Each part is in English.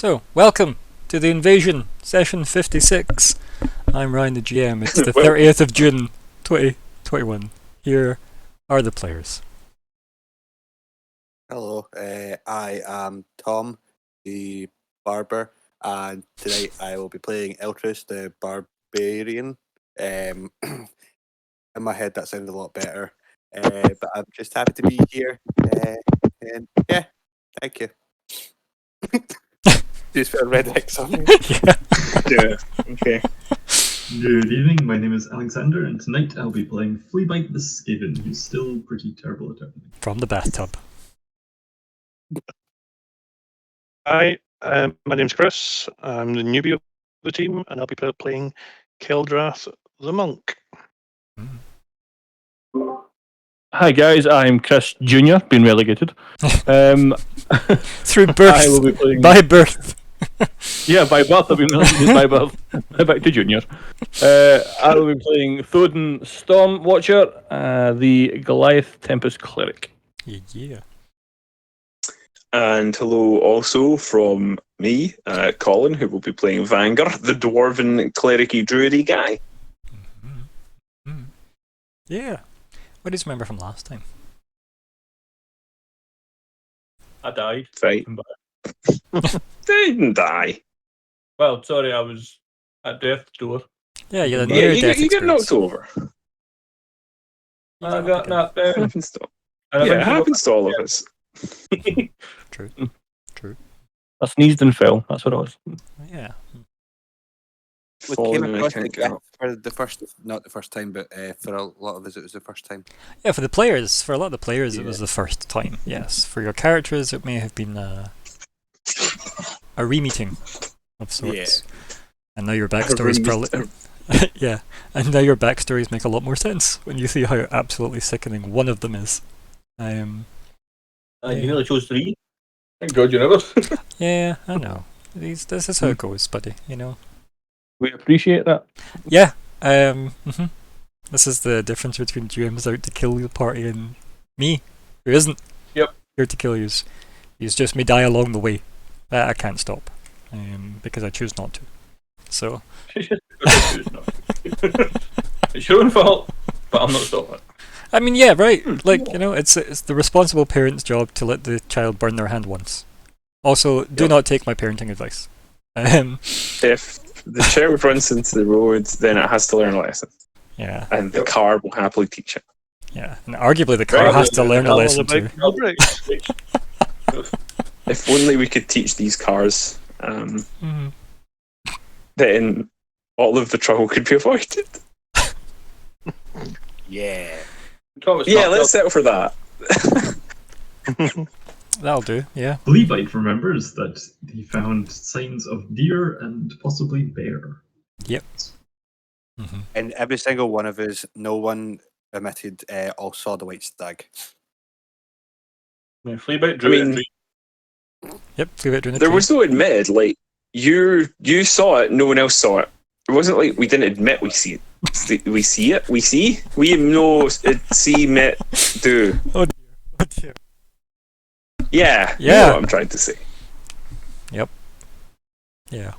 So, welcome to the Invasion, session 56. I'm Ryan the GM. It's the 30th of June, 2021. Here are the players. Hello, I am Tom, the barber, and tonight I will be playing Eltrus, the barbarian. In my head, that sounded a lot better, but I'm just happy to be here. And yeah, thank you. Just for a red X on me. Yeah. Okay. Good evening, my name is Alexander, and tonight I'll be playing Fleabite the Skaven, who's still pretty terrible at everything. From the bathtub. Hi, my name's Chris. I'm the newbie of the team, and I'll be playing Keldrath the monk. Hi guys, I'm Chris Junior, being relegated. Through I birth. will be playing. By birth. Yeah, by birth. I've been relegated by birth. Back to Junior. I will be playing Thoden Stormwatcher, the Goliath Tempest Cleric. Yeah. And hello also from me, Colin, who will be playing Vanguard, the dwarven clericy druidy guy. Yeah. What do you remember from last time? I died. Right. Didn't die. Well, sorry, I was at death's door. Yeah, you had a Yeah, near-death you get experience. knocked over. I got knocked down. Happens to, And yeah, it eventually happens to all of us. True. I sneezed and fell. That's what it was. Yeah. We Falling came and I across can't it get up. for the first, not the first time, but for a lot of us it was the first time. Yeah, for the players, for a lot of the players, it was the first time. Yes, for your characters, it may have been a re-meeting of sorts. And now your backstories probably, yeah, and now your backstories make a lot more sense when you see how absolutely sickening one of them is. You nearly chose 3. Thank God you never. Yeah, I know. This is how it goes, buddy. You know. We appreciate that. Yeah. This is the difference between GM's out to kill the party and me, who isn't. Yep. Here to kill yous. Yous just may die along the way. That I can't stop. Because I choose not to. So. It's your own fault, but I'm not stopping it. I mean, yeah, right. Like, you know, it's the responsible parent's job to let the child burn their hand once. Also, do not take my parenting advice. If the child runs into the road, then it has to learn a lesson. Yeah. And the car will happily teach it. Yeah. And arguably the car Right. has to learn a lesson too. If only we could teach these cars, then all of the trouble could be avoided. Yeah. Yeah, let's settle for that. That'll do, yeah. Fleabite remembers that he found signs of deer and possibly bear. Yep. And every single one of us, no one omitted, all saw the white stag. Fleabite I drew mean, it. Yep, leave it during the there tree. was no admitted, like, you saw it, no one else saw it. It wasn't like we didn't admit we see it. We see it, we know, see, met, do. Oh dear. Yeah, you Yeah. know what I'm trying to say. Yeah. Yeah.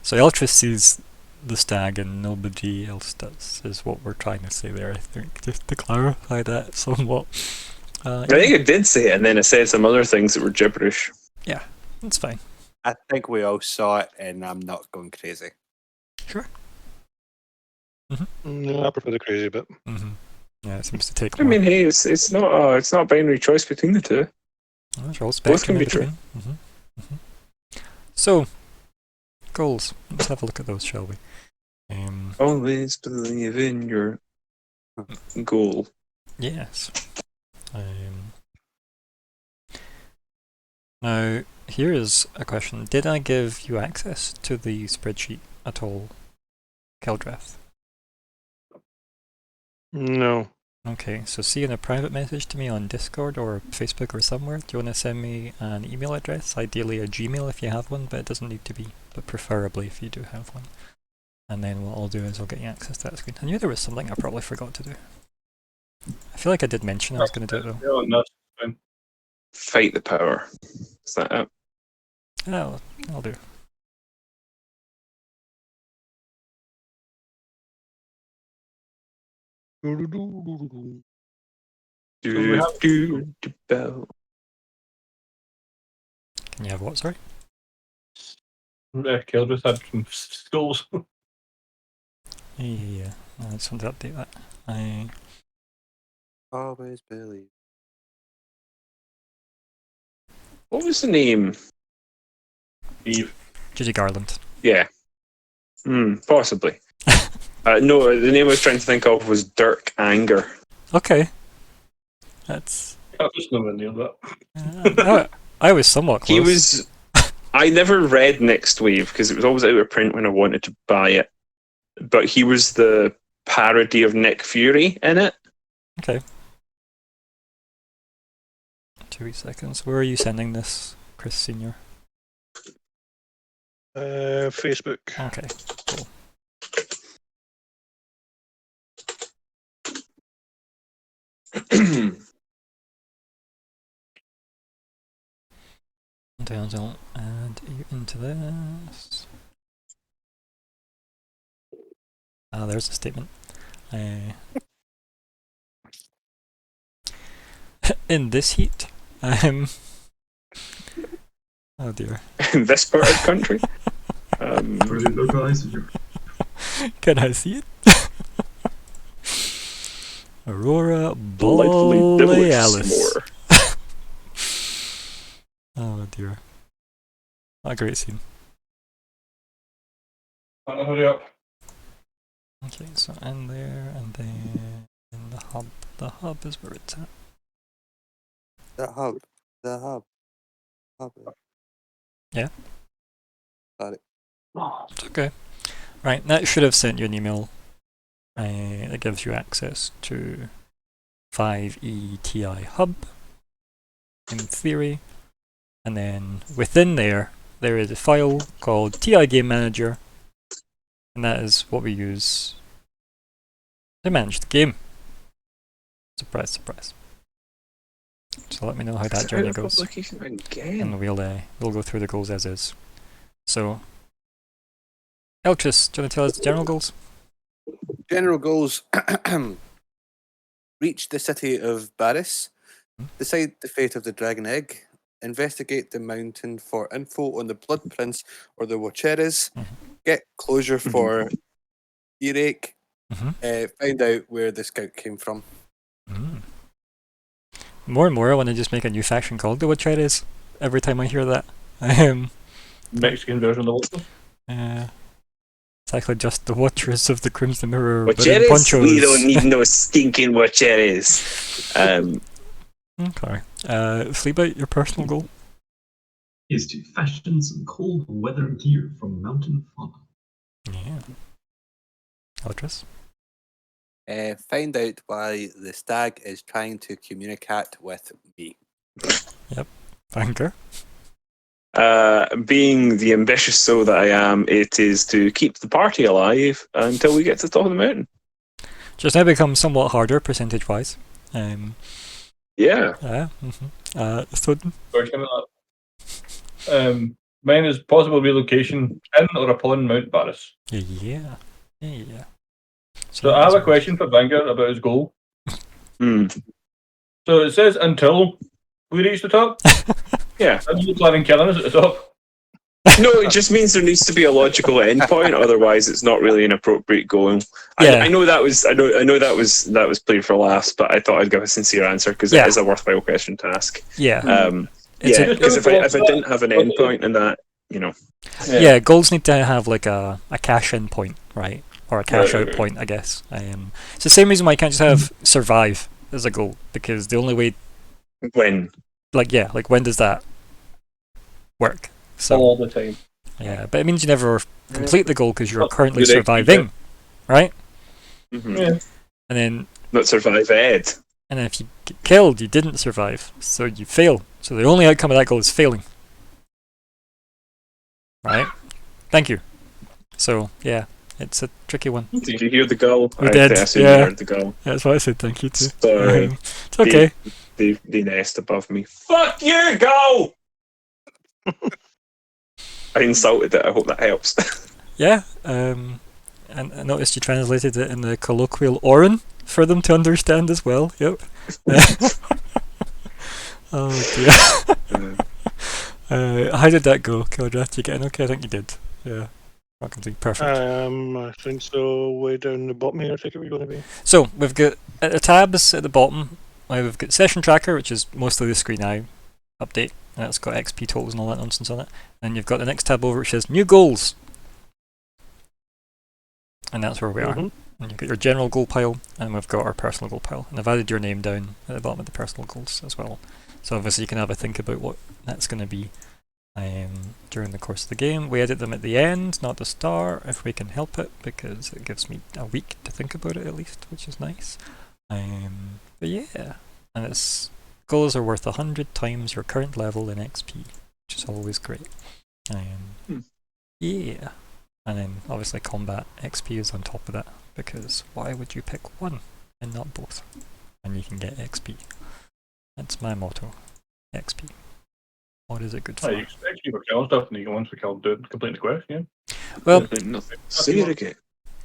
So Eltrus sees the stag and nobody else does, is what we're trying to say there, I think, just to clarify that somewhat. I think it did say it, and then it said some other things that were gibberish. Yeah, that's fine. I think we all saw it, and I'm not going crazy. Sure. No, I prefer the crazy bit. Yeah, it seems to take I mean, hey, it's not a binary choice between the two. There's all both spectrum can in be true. between. So, goals. Let's have a look at those, shall we? Always believe in your goal. Yes. Now, here is a question. Did I give you access to the spreadsheet at all, Keldrath? No. Okay, so see in a private message to me on Discord or Facebook or somewhere, do you want to send me an email address? Ideally a Gmail if you have one, but it doesn't need to be, but preferably if you do have one. And then what I'll do is I'll get you access to that screen. I knew there was something I probably forgot to do. I feel like I did mention I was going to do it though. No, no, it's fine. Fight the power. Is that it? Oh, I'll do. we have- Can you have what? Sorry. Keldrith had some skulls. Yeah, I just want to update that. I Always believe. What was the name? Eve. Judy Garland. Yeah. Possibly. No, the name I was trying to think of was Dirk Anger. Okay. That's. I just nowhere near that. I was somewhat close. He was. I never read Next Wave because it was always out of print when I wanted to buy it. But he was the parody of Nick Fury in it. Okay. 2 seconds. Where are you sending this, Chris Senior? Facebook. Okay. Cool. I'll add you into this. Ah, there's a statement. In this heat, oh dear. In this part of the country. Brilliant localizer. Can I see it? Aurora Delightfully Borealis. s'more. Oh dear. What a great scene. Hurry up. Okay, so in there, and then in the hub. The hub is where it's at. The hub. The hub. Hub. Yeah. Got it. It's okay. Right, that should have sent you an email that gives you access to 5ETI Hub, in theory. And then within there is a file called TI Game Manager, and that is what we use to manage the game. Surprise, surprise. So let me know how that journey goes, Again. and we'll go through the goals as is. So, Eltris, do you want to tell us the general goals? General goals. Reach the city of Barris. Decide the fate of the dragon egg. Investigate the mountain for info on the Blood Prince or the Watcheres. Get closure for Earache. Find out where the scout came from. More and more, I want to just make a new faction called the Watcheres. Every time I hear that, Mexican version of the Watcher. it's actually just the Watchers of the Crimson Mirror, but in Watcheres? ponchos. We don't need no stinking Watcheres. Okay. Fleabite, your personal goal? Is to fashion some cold weather gear from mountain fauna. Yeah. Eltris? Find out why the stag is trying to communicate with me. Vanker? Being the ambitious soul that I am, it is to keep the party alive until we get to the top of the mountain. Just now becomes somewhat harder percentage-wise. Yeah. Thudden? Mine is possible relocation in or upon Mount Barris. Yeah. So I have a question for Vanguard about his goal. So it says until we reach the top. Yeah. Are you planning killing us at the top? No, it just means there needs to be a logical endpoint. Otherwise, it's not really an appropriate goal. Yeah. I know that was played for laughs, but I thought I'd give a sincere answer because it is a worthwhile question to ask. Yeah. Because if I didn't have an endpoint in that, you know. Yeah, goals need to have like a cash in point, right? Or a cash out point, I guess. It's the same reason why you can't just have survive as a goal, because the only way, When? when does that work? So All the time. yeah, but it means you never complete the goal because you're Well, currently good idea. surviving, right? Mm-hmm. Yeah. And then Not survive Ed. if you get killed, you didn't survive, so you fail. So the only outcome of that goal is failing. Right? Thank you. So yeah, it's a tricky one. Did you hear the gull? We did, I assume yeah. you heard the gull. That's why I said thank you too. Sorry. It's okay. They nest above me. Fuck you, gull! I insulted it. I hope that helps. Yeah, and I noticed you translated it in the colloquial Oran for them to understand as well. Yep. Oh dear. How did that go, Kildra? Did you get in okay? I think you did. Yeah. Fucking perfect. I think so. Way down the bottom here, I think we're going to be. So we've got at the tabs at the bottom. We've got session tracker, which is mostly the screen now update, and it's got XP totals and all that nonsense on it. And you've got the next tab over which says new goals, and that's where we are. Mhm. And you've got your general goal pile, and we've got our personal goal pile. And I've added your name down at the bottom of the personal goals as well. So obviously you can have a think about what that's going to be during the course of the game. We edit them at the end, not the start, if we can help it, because it gives me a week to think about it at least, which is nice. But yeah, and its goals are worth 100 times your current level in XP, which is always great. Yeah, and then obviously combat XP is on top of that, because why would you pick one and not both? And you can get XP. That's my motto. XP. What is it good for? You expect you for killing stuff, and you go once for killing, complete the quest, yeah? Well, Say it again.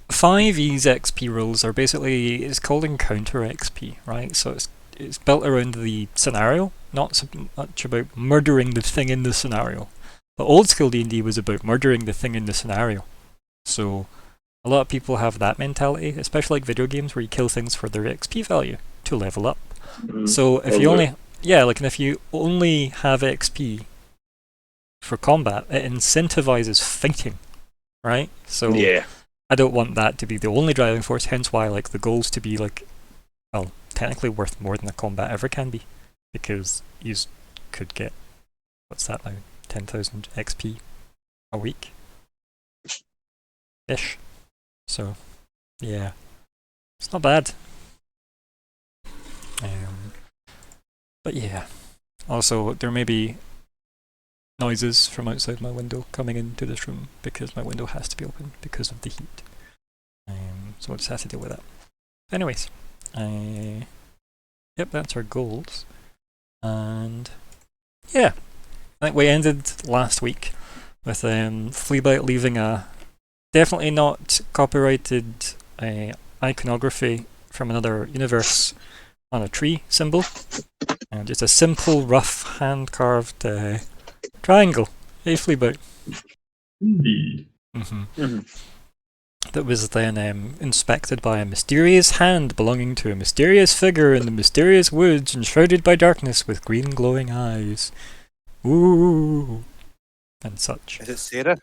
5e's XP rules are basically, it's called encounter XP, right? So it's built around the scenario, not so much about murdering the thing in the scenario. But old school D&D was about murdering the thing in the scenario. So a lot of people have that mentality, especially like video games where you kill things for their XP value to level up. So if you only, and if you only have XP for combat, it incentivizes fighting, right? So Yeah. I don't want that to be the only driving force, hence why I like the goals to be like, well, technically worth more than a combat ever can be, because you could get, what's that now, 10,000 XP a week? Ish. So, yeah. It's not bad. But yeah. Also, there may be noises from outside my window coming into this room because my window has to be open because of the heat. So we'll just have to deal with that. Anyways, yep, that's our goals. And yeah, I think we ended last week with Fleabite leaving a definitely not copyrighted iconography from another universe on a tree symbol. And just a simple, rough, hand-carved triangle. Hey, Fleabite. Indeed. That was then inspected by a mysterious hand belonging to a mysterious figure in the mysterious woods enshrouded by darkness with green glowing eyes. Ooh. And such. Is it Sarah?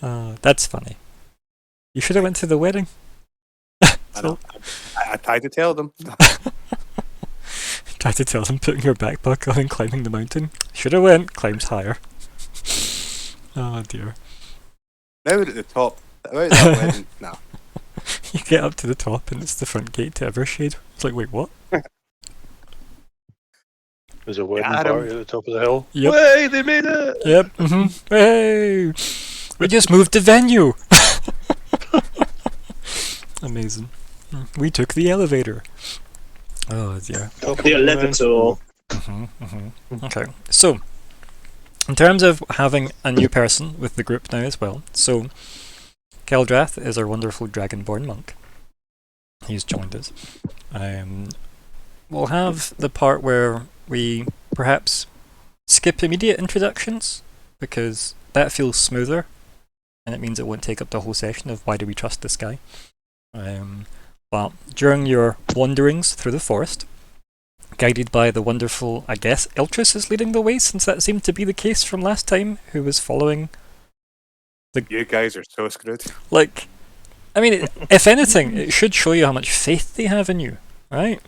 That's funny. You should have went to the wedding. I know. I tried to tell them. Tried to tell them putting your backpack on and climbing the mountain. Should have went. Climbs higher. Oh dear. Now we're at the top. About that wedding. No. You get up to the top and it's the front gate to Evershade. It's like, wait, what? There's a wedding Got 'em. party at the top of the hill. Yep. Way, they made it! Yep. Hey! We just moved the venue! Amazing. We took the elevator. Oh dear. Top of The the elevator. Okay, so in terms of having a new person with the group now as well, so Keldrath is our wonderful Dragonborn monk. He's joined us. We'll have the part where we perhaps skip immediate introductions, because that feels smoother, and it means it won't take up the whole session of why do we trust this guy. But during your wanderings through the forest, guided by the wonderful, I guess, Eltrus is leading the way, since that seemed to be the case from last time, who was following. You guys are so screwed. Like, I mean, if anything, it should show you how much faith they have in you, right?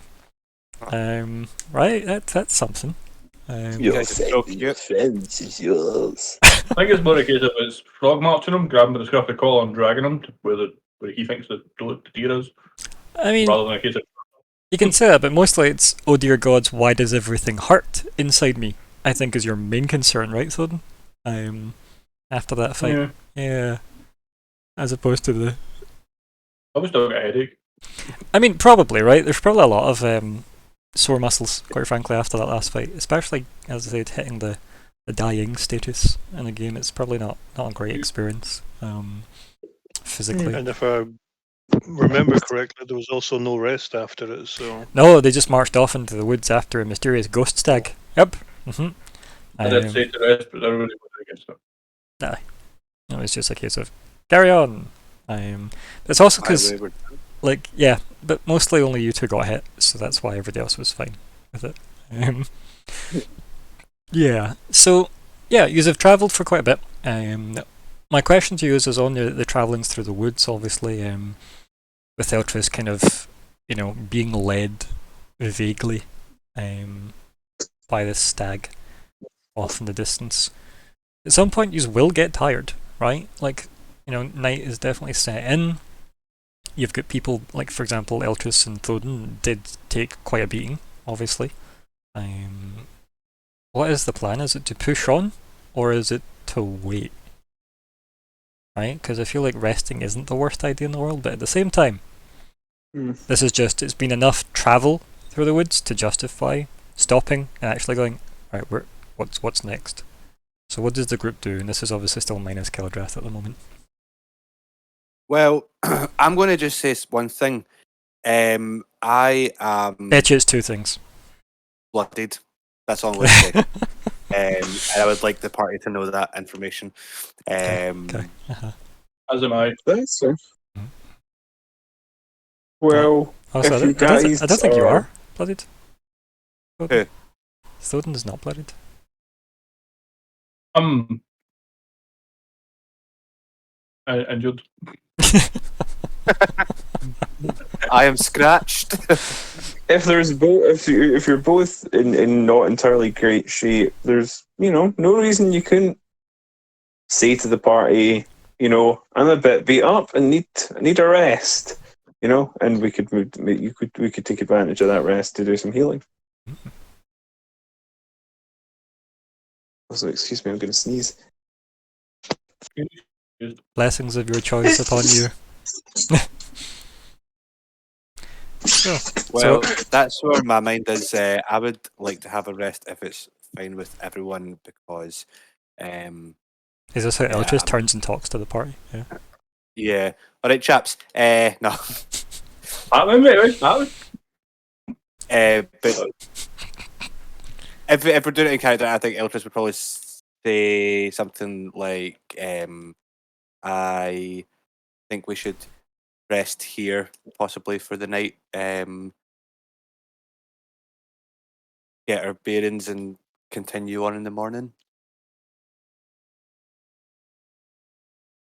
Right? That's something. You guys are so cute. friends is yours. I think it's more a case of it's frog marching him, grabbing by the scruff of the collar and dragging him to where he thinks the deer is, I mean, rather than a case of you can say that, but mostly it's, oh dear gods, why does everything hurt inside me? I think is your main concern, right, Thoden? After that fight. Yeah. As opposed to the... I was still got a headache. I mean, probably, right? There's probably a lot of sore muscles, quite frankly, after that last fight. Especially, as I said, hitting the the dying status in the game. It's probably not a great experience physically. And if I remember correctly, there was also no rest after it. So No, they just marched off into the woods after a mysterious ghost stag. Yep. I did say to rest, but everybody was against it. It was just a case of carry on. It's also because, like, yeah, but mostly only you two got hit, so that's why everybody else was fine with it. Yeah, so, yeah, you have travelled for quite a bit. My question to you is on the travellings through the woods, obviously, with Eltris kind of, being led vaguely by this stag off in the distance. At some point, you will get tired, right? Like, night is definitely set in. You've got people, like, for example, Eltris and Thoden did take quite a beating, obviously. What is the plan? Is it to push on, or is it to wait? Right? Because I feel like resting isn't the worst idea in the world, but at the same time, this is just, it's been enough travel through the woods to justify stopping and actually going, right, what's next? So what does the group do? And this is obviously still minus Kildrath at the moment. Well, I'm going to just say one thing. I am Bet you it's two things. blooded. That's all I'm going to say. And I would like the party to know that information. Okay. As am I. That's fair. Well, Also, if you I don't think you are- are blooded. Who? Thoden is not blooded. Injured. I am scratched. if there's both, if you're both in not entirely great shape, there's no reason you couldn't say to the party, I'm a bit beat up and need a rest, and we could take advantage of that rest to do some healing. Also, excuse me, I'm going to sneeze. Blessings of your choice upon you. Well, that's where my mind is. I would like to have a rest if it's fine with everyone, because Is this how Yeah, Eltris turns and talks to the party? Yeah. yeah. All right, chaps. No. Happening, mate. Happening. But if we're doing it in character, I think Eltris would probably say something like, I think we should rest here, possibly for the night. Get our bearings and continue on in the morning.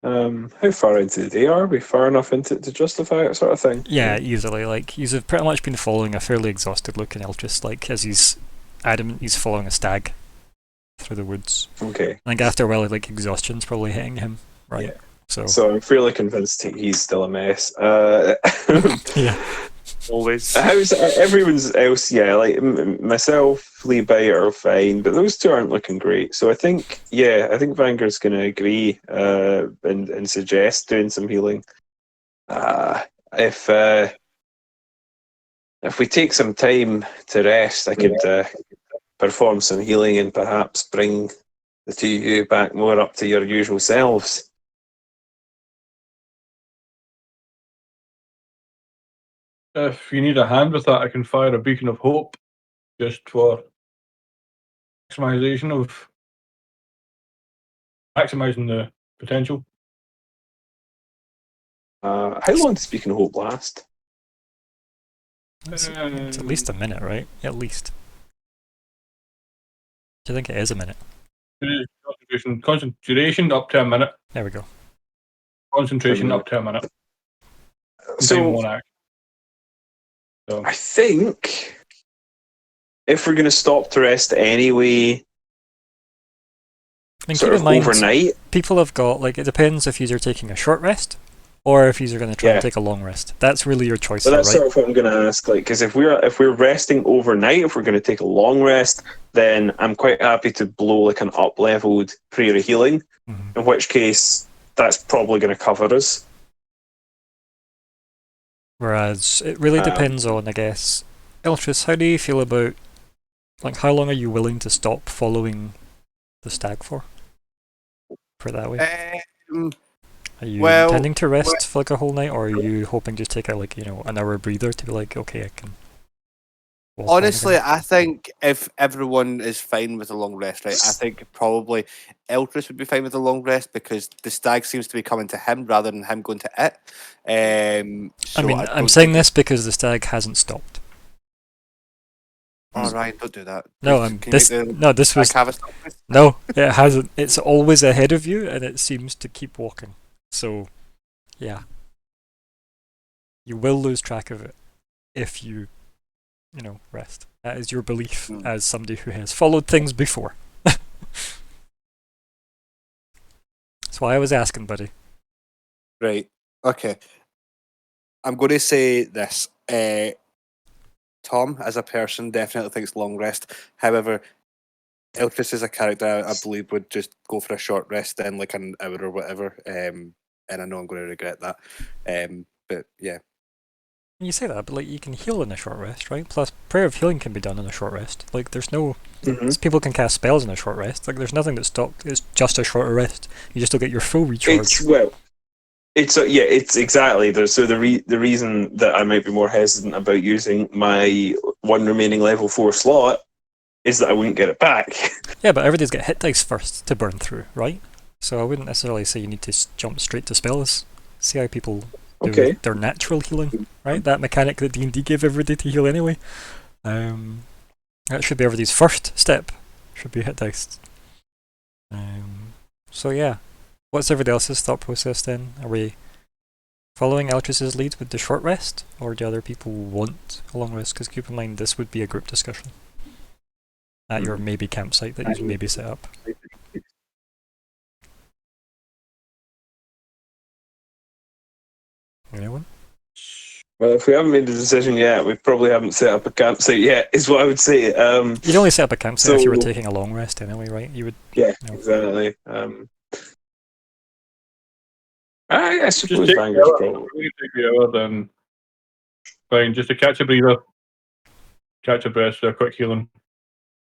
How far into the day are we? Far enough into it to justify it, sort of thing? Yeah, easily. Like, you've pretty much been following a fairly exhausted looking Eltris, like, as he's adamant he's following a stag through the woods. Okay. I think after a while, like, exhaustion's probably hitting him, right? Yeah. So I'm fairly convinced he's still a mess. yeah. Always. How's everyone's else? Yeah, like myself, Fleabite are fine, but those two aren't looking great. So I think Vanguard's going to agree and suggest doing some healing. If we take some time to rest, I could perform some healing and perhaps bring the two of you back more up to your usual selves. If you need a hand with that, I can fire a beacon of hope just for maximizing the potential. How long does Beacon of Hope last? It's at least a minute, right? At least. Do you think it is a minute? Concentration duration up to a minute. There we go. Concentration up to a minute. So One act. So I think if we're going to stop to rest anyway, I mean, sort keep of in mind, overnight. people have got, like, it depends if you're taking a short rest or if you're going to try Yeah. and take a long rest. That's really your choice, But though, that's right? sort of what I'm going to ask. Like, because if we're resting overnight, if we're going to take a long rest, then I'm quite happy to blow like an up-leveled prayer of healing. Mhm. In which case, that's probably going to cover us. Whereas it really depends on, I guess, Eltris, how do you feel about, like, how long are you willing to stop following the stag for? Put it that way. Are you well, intending to rest for like a whole night, or are you hoping to take a an hour breather to be like, okay, I can. walk on honestly, again? I think if everyone is fine with a long rest, right, I think probably Eltrus would be fine with a long rest because the stag seems to be coming to him rather than him going to it. So I mean, I I'm don't saying think this because the stag hasn't stopped. Oh, Ryan, don't do that. No, Can you this make the no, this was stag have a stop, please? no, it hasn't. It's always ahead of you, and it seems to keep walking. So, yeah, you will lose track of it if you rest. That is your belief Hmm. as somebody who has followed things before. That's why I was asking, buddy. Right. Okay. I'm going to say this. Tom, as a person, definitely thinks long rest. However, Eltrus as a character, I believe, would just go for a short rest then, like an hour or whatever. And I know I'm going to regret that. But yeah. You say that, but like you can heal in a short rest, right? Plus, prayer of healing can be done in a short rest. Like, there's no people can cast spells in a short rest. Like, there's nothing that stops. It's just a shorter rest. You just don't get your full recharge. It's exactly the reason that I might be more hesitant about using my one remaining level 4 slot is that I wouldn't get it back. Yeah, but everybody's got hit dice first to burn through, right? So I wouldn't necessarily say you need to jump straight to spells. See how people do their natural healing, right? That mechanic that D&D gave everybody to heal anyway. That should be everybody's first step. Should be hit dice. So yeah, what's everybody else's thought process then? Are we following Eltrus's lead with the short rest, or do other people want a long rest? Because keep in mind, this would be a group discussion at your maybe campsite that you maybe set up. Anyone? Well, if we haven't made the decision yet, we probably haven't set up a campsite yet, is what I would say. You'd only set up a campsite if you were so- taking a long rest anyway, right? You would. Yeah, No. exactly. I suppose take Vanguard's the hour. probably. We take the hour, then fine. Just to catch a breather, catch a breath, do a quick healing.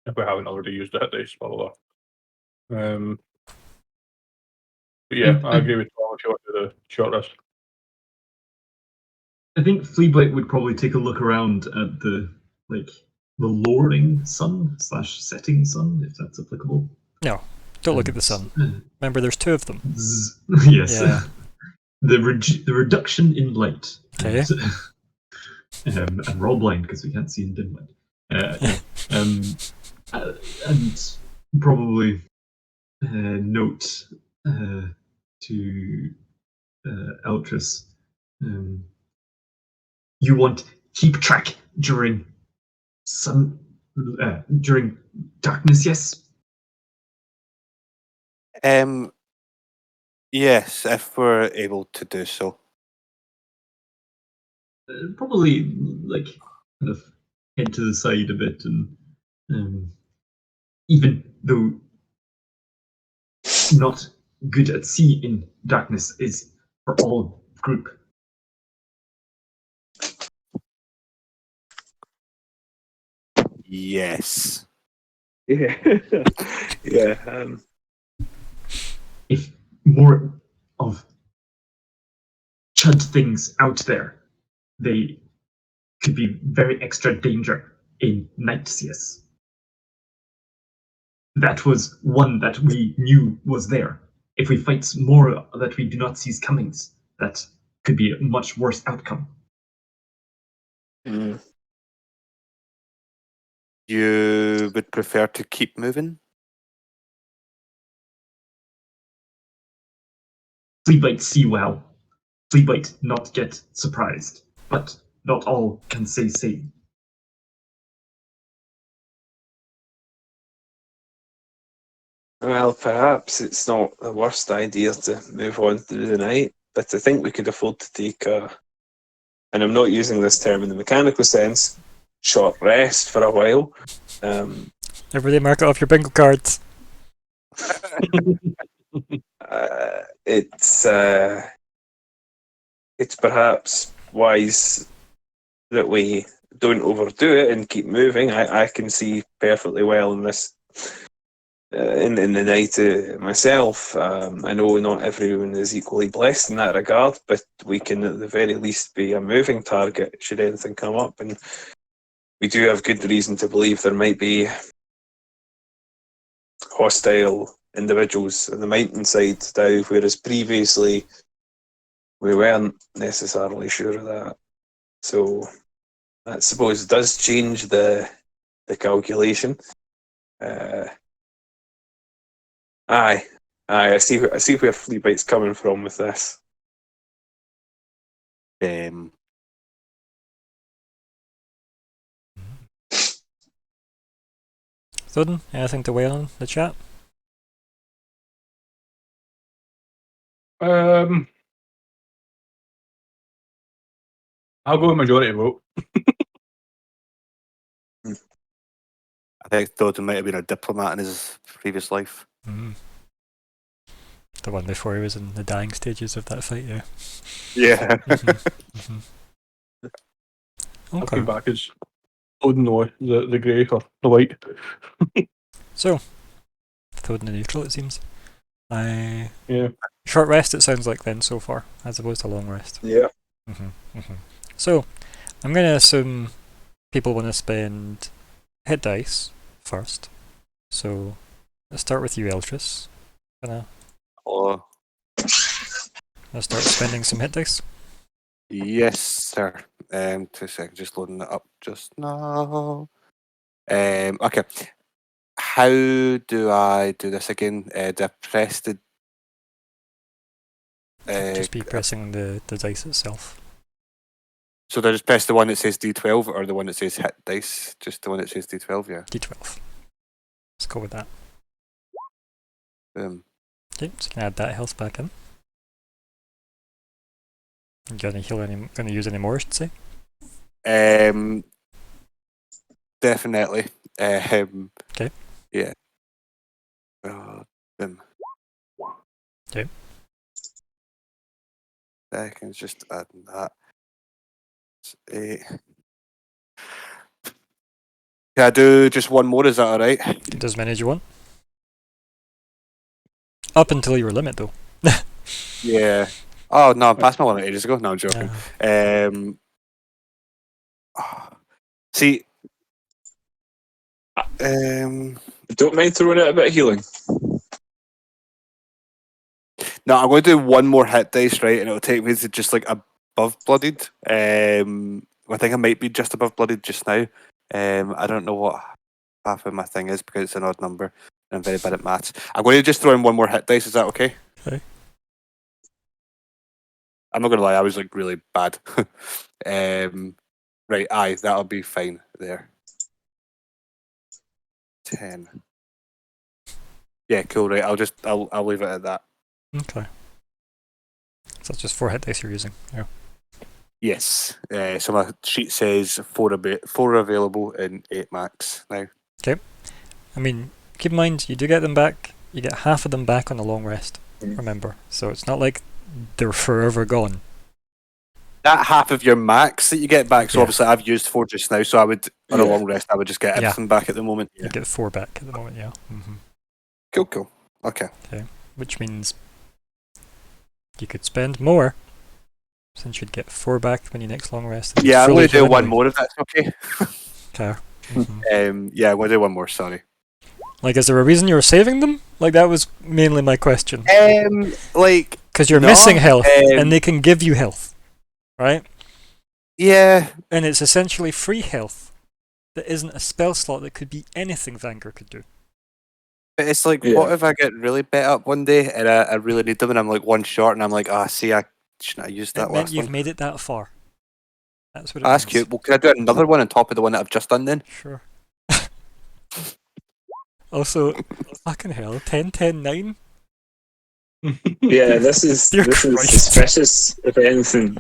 If we haven't already used the hit dice, blah blah blah. But yeah, I agree with Tom if you want to do the short rest. I think Fleabite would probably take a look around at the lowering sun / setting sun, if that's applicable. No, don't look at the sun. Remember, there's two of them. Yes. Yeah. The reduction in light. Okay. And we're all blind because we can't see in dim light. And probably note to Eltrus. You want keep track during during darkness, yes? Yes, if we're able to do so. Probably kind of head to the side a bit, and even though not good at sea in darkness is for all group. Yes. Yeah. Yeah. If more of chud things out there, they could be very extra danger in night CS. That was one that we knew was there. If we fight more that we do not see comings, that could be a much worse outcome. You would prefer to keep moving? Fleabite see well. Fleabite not get surprised. But not all can say same. Well, perhaps it's not the worst idea to move on through the night, but I think we could afford to take and I'm not using this term in the mechanical sense, short rest for a while. Everybody mark it off your bingo cards. It's perhaps wise that we don't overdo it and keep moving. I can see perfectly well in this in the night myself. I know not everyone is equally blessed in that regard, but we can at the very least be a moving target should anything come up, and we do have good reason to believe there might be hostile individuals on the mountainside now, whereas previously we weren't necessarily sure of that. So I suppose does change the calculation. Aye. I see where Fleabite's coming from with this. Thoden, anything to weigh on the chat? I'll go with majority vote. I think Thoden might have been a diplomat in his previous life. Mm. The one before he was in the dying stages of that fight, yeah. Yeah. Mhm. I'll Okay. come back as Odin the grey or the white. So, Thoden the neutral, it seems. Yeah. Short rest, it sounds like then so far, as opposed to long rest. Yeah. So, I'm going to assume people want to spend hit dice first. So, let's start with you, Eltris. Oh, Let's start spending some hit dice. yes, sir. 2 seconds, just loading it up just now. Okay. How do I do this again? Do I press the... Just be pressing the dice itself. So do I just press the one that says D12 or the one that says hit dice? Just the one that says D12, yeah. D12. Let's go with that. Boom. Okay, so you can add that health back in. You gonna use any more, I should say? Definitely. Okay. Yeah. Boom. Okay. Seconds, just adding that. It's 8. Can I do just one more? Is that alright? Do as many as you want. Up until your limit, though. Yeah. Oh no, I passed my one ages ago. No, I'm joking. Yeah. See. Don't mind throwing out a bit of healing. No, I'm going to do one more hit dice, right, and it'll take me to just like above blooded. I think I might be just above blooded just now. I don't know what half of my thing is because it's an odd number and I'm very bad at maths. I'm going to just throw in one more hit dice. Is that okay? Okay. I'm not going to lie, I was like really bad. Right, aye, that'll be fine there. 10. Yeah, cool. Right, I'll leave it at that. Okay. So that's just 4 hit dice you're using. Yeah. Yes. So my sheet says 4 available and 8 max now. Okay. I mean, keep in mind, you do get them back. You get half of them back on a long rest. Remember, so it's not like they're forever gone. That half of your max that you get back. So Yeah. obviously I've used 4 just now. So I would on a long rest I would just get Yeah. everything back at the moment. You get 4 back at the moment. Yeah. Cool. Okay. Which means you could spend more, since you'd get 4 back when you next long rest. and Yeah, I'm fully going to do heal one anyway. more if that's okay. Okay. Yeah, I'm going to do one more. Sorry. Like, is there a reason you're saving them? Like, that was mainly my question. Like, Because you're no, missing health, and they can give you health, right? yeah, And it's essentially free health that isn't a spell slot that could be anything Vanguard could do. but it's like, what if I get really bet up one day and I really need them and I'm like one short and I'm like, see, I shouldn't have used that It meant last you've one. made it that far. That's what it That's means. cute. Well, can I do another one on top of the one that I've just done then? Sure. Also, fucking hell, 10, 10, 9? Yeah, this is Dear this is Christ. suspicious, if anything.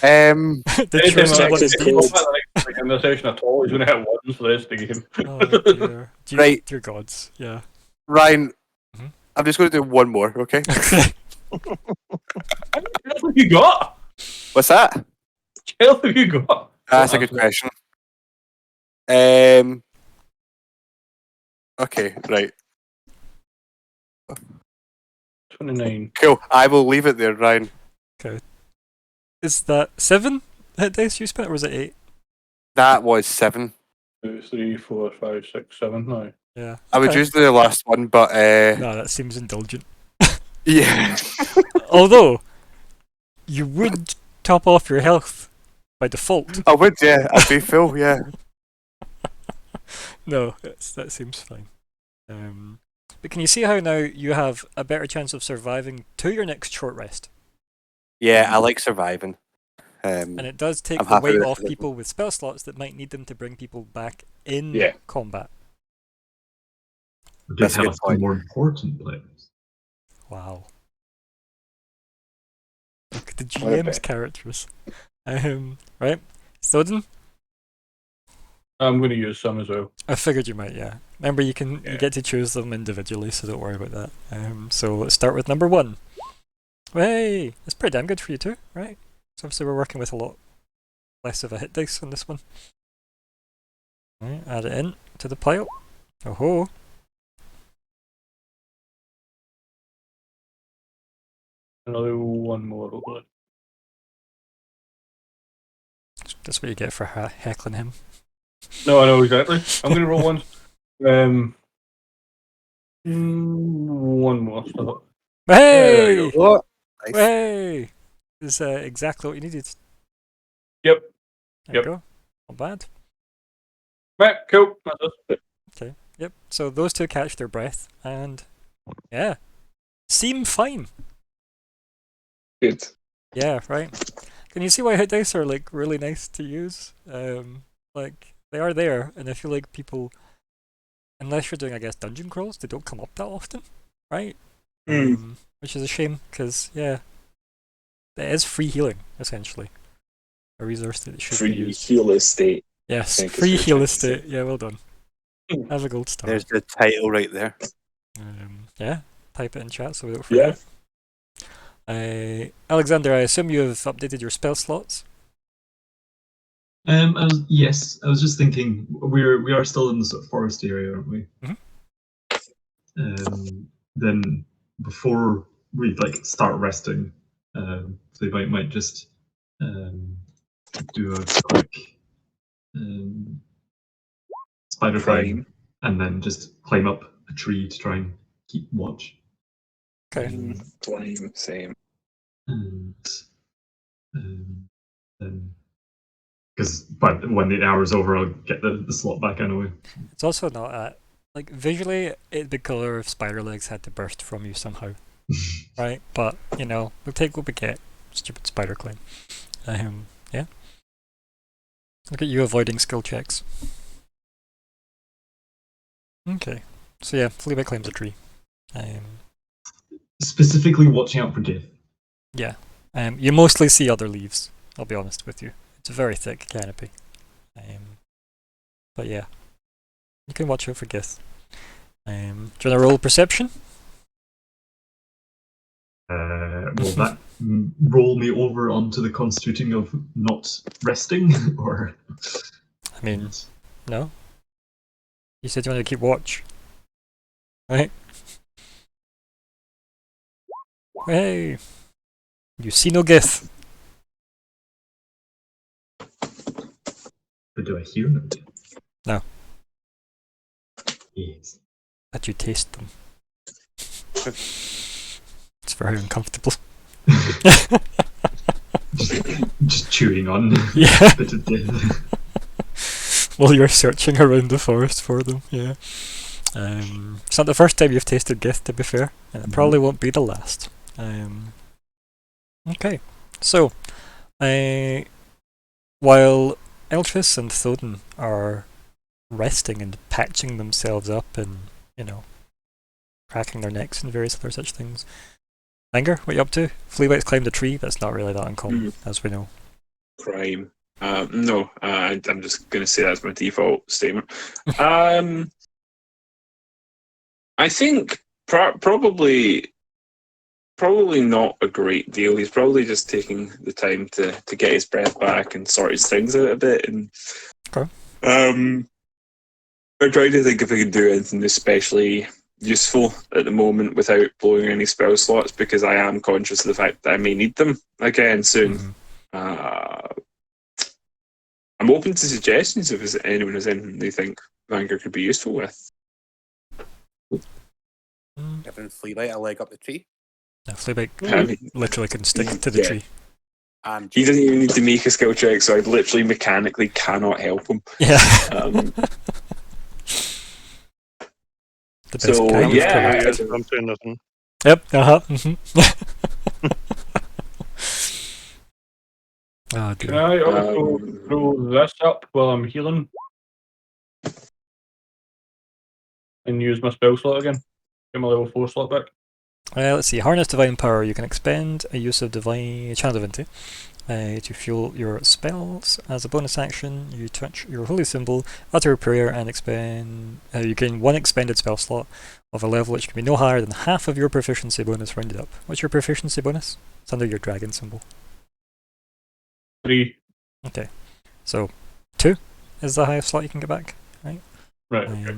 The It's trim check on his the code. beats. Like in the session at all, he's going to hit ones for the rest of the game. Oh dear. Right. Dear gods, yeah. Ryan, Mhm. I'm just going to do one more, okay? How much health have you got? What's that? How much health have you got? That's a good question. Okay, right. 29. Cool. I will leave it there, Ryan. Is that 7 hit dice you spent, or was it 8? That was 7. 2, 3, 4, 5, 6, 7. No. Yeah. I would okay. use the last one, but No, that seems indulgent. yeah. Although, you would top off your health by default. I would, yeah. I'd be full, yeah. No, that seems fine. But can you see how now you have a better chance of surviving to your next short rest? Yeah, I like surviving. And it does take I'm the happy weight with off it. people with spell slots that might need them to bring people back in Yeah. combat. They That's a have good the point. more important players. Wow. Look at the What a GM's bit. characters. Right? Snowden? I'm going to use some as well. I figured you might, yeah. Remember, you Yeah. get to choose them individually, so don't worry about that. So let's start with number 1. Hey, that's pretty damn good for you too, right? So obviously we're working with a lot less of a hit dice on this one. Right, add it in to the pile. Oh ho! Another one more. Hopefully. That's what you get for heckling him. No, I know exactly. I'm going to roll one. One more. So Hey! you What? Nice. Hey! This is exactly what you needed. Yep. There Yep. you go. Not bad. Right, cool. That's it. Yep. So those two catch their breath and yeah, seem fine. Good. Yeah, right. Can you see why hit dice are like really nice to use? Like they are there, and I feel like people, unless you're doing, I guess, dungeon crawls, they don't come up that often, right? Which is a shame because yeah, it is free healing essentially, a resource that should be Free used. heal estate. Yes, think is free what heal you're trying to say. estate. Yeah, well done. Have a gold star. There's the title right there. Yeah, type it in chat so we don't forget. Alexander, I assume you have updated your spell slots. Yes, I was just thinking we are still in the sort of forest area, aren't we? Then before we like start resting, they might just do a quick spider climb and then just climb up a tree to try and keep watch. Okay. Climb, same. And then because when the hour's over, I'll get the slot back anyway. It's also not like visually, it'd be cooler if spider legs had to burst from you somehow, right? But you know, we'll take what we get. Stupid spider climb. Yeah. Look at you avoiding skill checks. Okay. So yeah, Fleabag climbs a tree. Specifically watching out for death. Yeah. You mostly see other leaves. I'll be honest with you. It's a very thick canopy. But yeah, you can watch out for Gith. Do you want to roll perception? Will that roll me over onto the constituting of not resting, or? I mean, no. You said you want to keep watch, right? Hey, you see no Gith. But do I hear no death? No. Yes. But you taste them. It's very uncomfortable. Just chewing on Yeah. a bit of death. While you're searching around the forest for them, yeah. It's not the first time you've tasted Gith, to be fair, and it probably won't be the last. Okay, so while Eltris and Thoden are resting and patching themselves up and, you know, cracking their necks and various other such things, Anger, what you up to? Fleabag's climbed a tree. That's not really that uncommon, as we know. Crime. No, I'm just going to say that's my default statement. I think probably not a great deal. He's probably just taking the time to get his breath back and sort his things out a bit. And Okay. I'm trying to think if I could do anything especially useful at the moment without blowing any spell slots because I am conscious of the fact that I may need them again soon. Mhm. I'm open to suggestions if anyone has anything they think Vanguard could be useful with. Giving Fleabite a leg up the tree. Yeah, Fleabite I mean, literally can stick to the yeah. tree. And He doesn't even need to make a skill check, so I literally mechanically cannot help him. Yeah. Um, The best so, kind yeah, of Yes, correct. I'm saying nothing. Yep. Oh Can dear. I also throw this up while I'm healing? And use my spell slot again? Get my level 4 slot back? Let's see. Harness Divine Power. You can expend a use of Divine Channel Divinity to fuel your spells. As a bonus action, you touch your holy symbol, utter a prayer, and expend. You gain 1 expended spell slot of a level which can be no higher than half of your proficiency bonus rounded up. What's your proficiency bonus? It's under your dragon symbol. 3. Okay. So 2 is the highest slot you can get back. Right. Right, okay.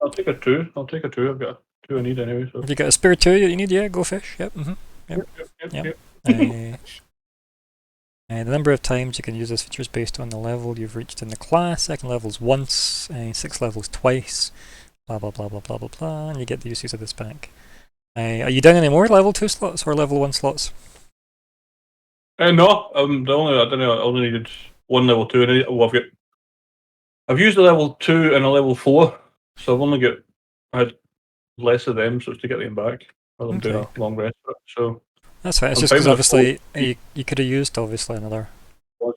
I'll take a 2. I've got a 2 I need anyway. So. Have you got a spare 2 that you need? Yeah, go fish. Yep. Yep. Yep. The number of times you can use this feature is based on the level you've reached in the class. Second level's once, 6 levels twice, blah blah blah blah blah blah blah, and you get the uses of this back. Are you down any more level 2 slots or level 1 slots? No, I only needed 1 level 2. And I've used a level 2 and a level 4, so I've only had less of them, so it's to get them back while I'm doing Okay. a long rest. So That's fine. It's I'm just fine because with obviously the you could have used obviously another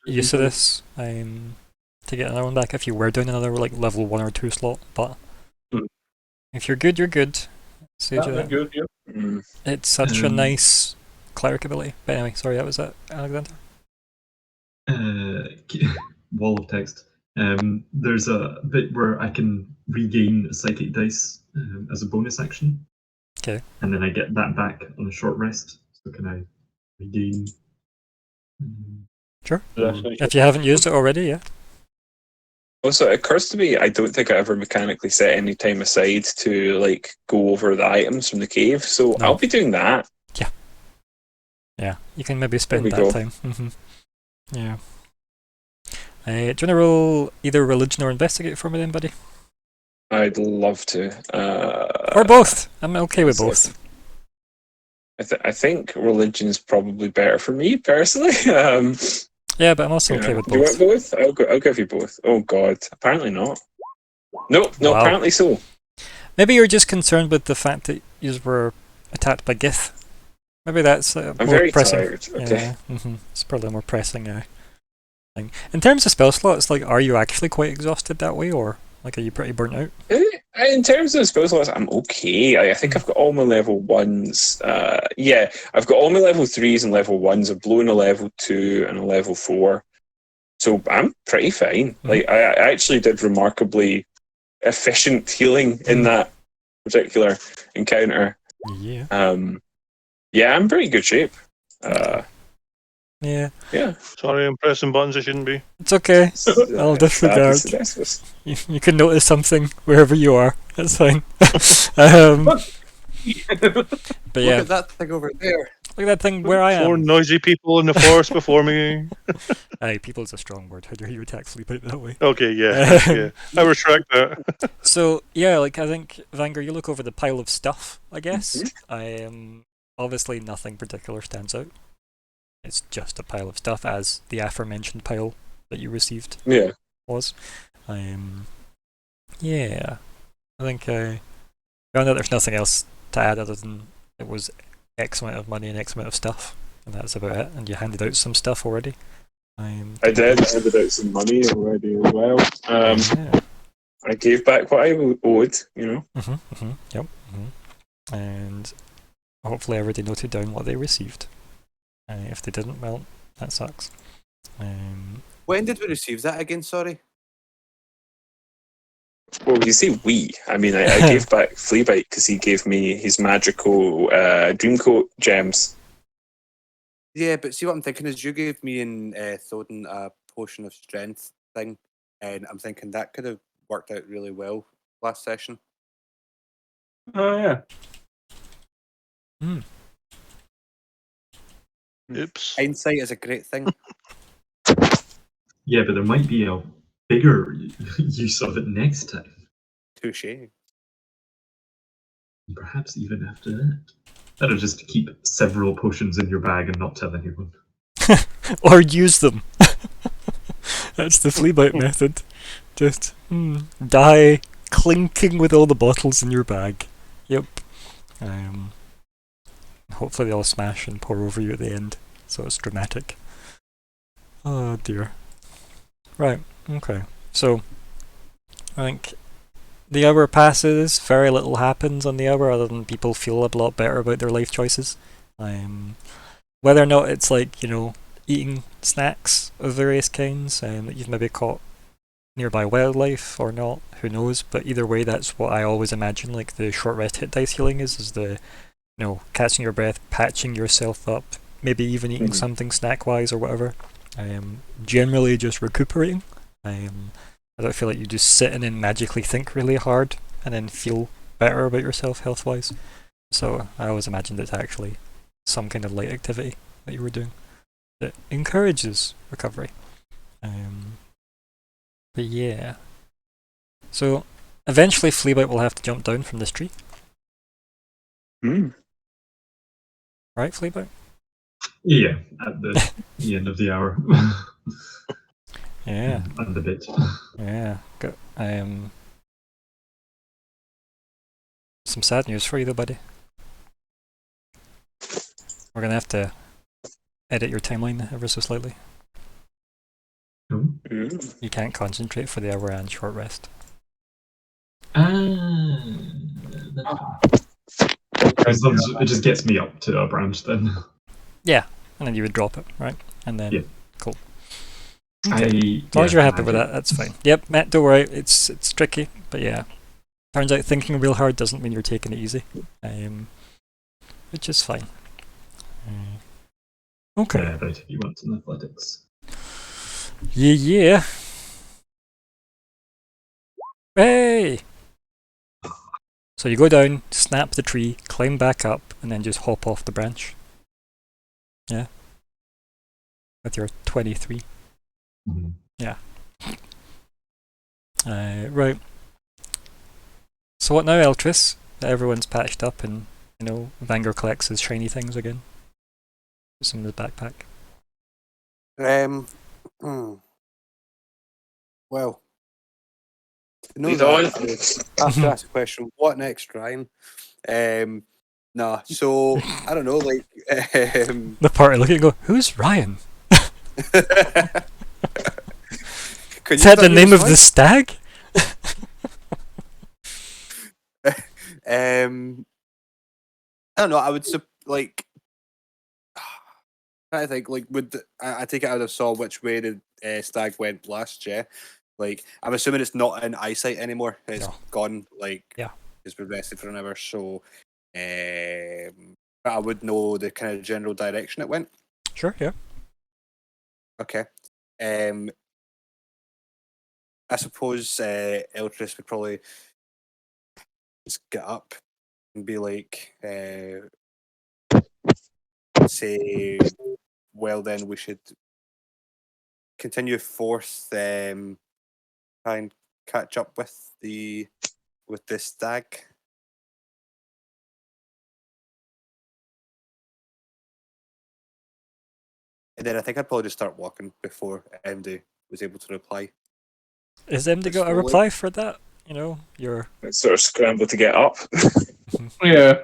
use of this to get another one back if you were doing another like level 1 or 2 slot. But if you're good, you're good. Sage of that. Good, yeah. It's such a nice cleric ability. But anyway, sorry, that was it, Alexander. Wall of text. There's a bit where I can regain a psychic dice as a bonus action. Okay. And then I get that back on a short rest. So can I regain? Sure. That's nice. If you haven't used it already, yeah. Also, it occurs to me I don't think I ever mechanically set any time aside to like go over the items from the cave, so No. I'll be doing that. Yeah, you can maybe spend we that go. time. Yeah. Do you want to roll either religion or investigate for me then, buddy? I'd love to. Or both. I'm okay with both. I think religion's probably better for me personally. Yeah, but I'm also okay with Do you want both. both? I'll give you both. Oh God, apparently not. No, Wow. apparently so. Maybe you're just concerned with the fact that you were attacked by Gith. Maybe that's I'm more very pressing. tired. Okay. Yeah, it's probably a more pressing thing. In terms of spell slots, like, are you actually quite exhausted that way, or like, are you pretty burnt out? In terms of spell slots, I'm okay. I think I've got all my level 1s. I've got all my level 3s and level 1s. I've blown a level 2 and a level 4. So I'm pretty fine. Like I actually did remarkably efficient healing in that particular encounter. Yeah. Yeah, I'm in pretty good shape. Yeah. Sorry, I'm pressing buttons I shouldn't be. It's okay. I'll disregard. You can notice something wherever you are. That's fine. But yeah, Look at that thing over there. look at that thing where I 4 am. noisy people in the forest before me. Aye, people's a strong word. How dare you attack sleep out that way? Okay, yeah. I retract that. So yeah, like I think Vanguard, you look over the pile of stuff. I guess obviously nothing particular stands out. It's just a pile of stuff, as the aforementioned pile that you received was. Yeah, I think I found out there's nothing else to add other than it was X amount of money and X amount of stuff, and that's about it. And you handed out some stuff already. I did. I handed out some money already as well. Yeah. I gave back what I owed, you know. Yep. And hopefully everybody noted down what they received. If they didn't, well, that sucks. When did we receive that again? Sorry. Well, you say we. I mean, I gave back Fleabite because he gave me his magical Dreamcoat gems. Yeah, but see what I'm thinking is you gave me and Thoden a potion of strength thing, and I'm thinking that could have worked out really well last session. Oh yeah. Oops. Hindsight is a great thing. Yeah, but there might be a bigger use of it next time. Touche. Perhaps even after that. Better just keep several potions in your bag and not tell anyone. Or use them. That's the flea bite method. Just die clinking with all the bottles in your bag. Yep. Hopefully they all smash and pour over you at the end, so it's dramatic. Oh dear. Right, okay. So, I think the hour passes, very little happens on the hour other than people feel a lot better about their life choices. Whether or not it's like, eating snacks of various kinds that you've maybe caught nearby wildlife or not, who knows, but either way that's what I always imagine like the short rest hit dice healing is the catching your breath, patching yourself up, maybe even eating something snack wise or whatever. Generally just recuperating. I don't feel like you just sit in and magically think really hard and then feel better about yourself health wise. So I always imagined it's actually some kind of light activity that you were doing that encourages recovery. But yeah. So eventually Fleabite will have to jump down from this tree. Right, Fleabite? Yeah, at the end of the hour. Yeah. And a bit. Yeah. Got some sad news for you though, buddy. We're gonna have to edit your timeline ever so slightly. You can't concentrate for the hour and short rest. As long as it just gets me up to a branch then. Yeah, and then you would drop it, right? And then Yeah. Cool. As As long as you're happy with that, that's fine. Yep, Matt, don't worry. It's tricky, but yeah. Turns out thinking real hard doesn't mean you're taking it easy, which is fine. Okay. Yeah, but if you want some athletics. Yeah. Hey! So you go down, snap the tree, climb back up, and then just hop off the branch. Yeah. With your 23. Mm-hmm. Yeah. Right. So what now, Eltris? That everyone's patched up and, Vanger collects his shiny things again. Put some in the backpack. Well, to know Lead that, on. I would have to ask the question, what next, Ryan? So, I don't know, like... The party look at you and go, who's Ryan? Is that the name of the stag? I don't know, I would, I think, like, I take it I would have saw which way the stag went last, yeah? Like, I'm assuming it's not in eyesight anymore. It's gone, like, it's been rested for an hour, so I would know the kind of general direction it went. Sure, yeah. Okay. I suppose Eltris would probably just get up and be like, say, well then we should continue forth, try and catch up with the stag. And then I think I'd probably just start walking before MD was able to reply. Is MD got a reply for that? You're... Sort of scramble to get up. Yeah.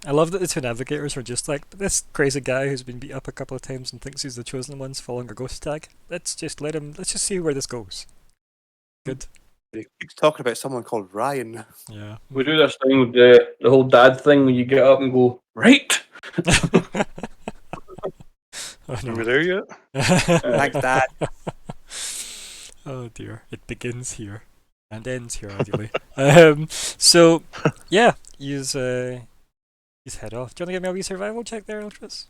I love that the two navigators were just like, this crazy guy who's been beat up a couple of times and thinks he's the chosen one's following a ghost tag. Let's just see where this goes. Good. He keeps talking about someone called Ryan. Yeah. We do this thing with the whole dad thing when you get up and go, right? Oh, no. Are we there yet? Thanks, Dad. Oh dear. It begins here and ends here, ideally. So, yeah, use head off. Do you want to give me a wee survival check there, Eltris?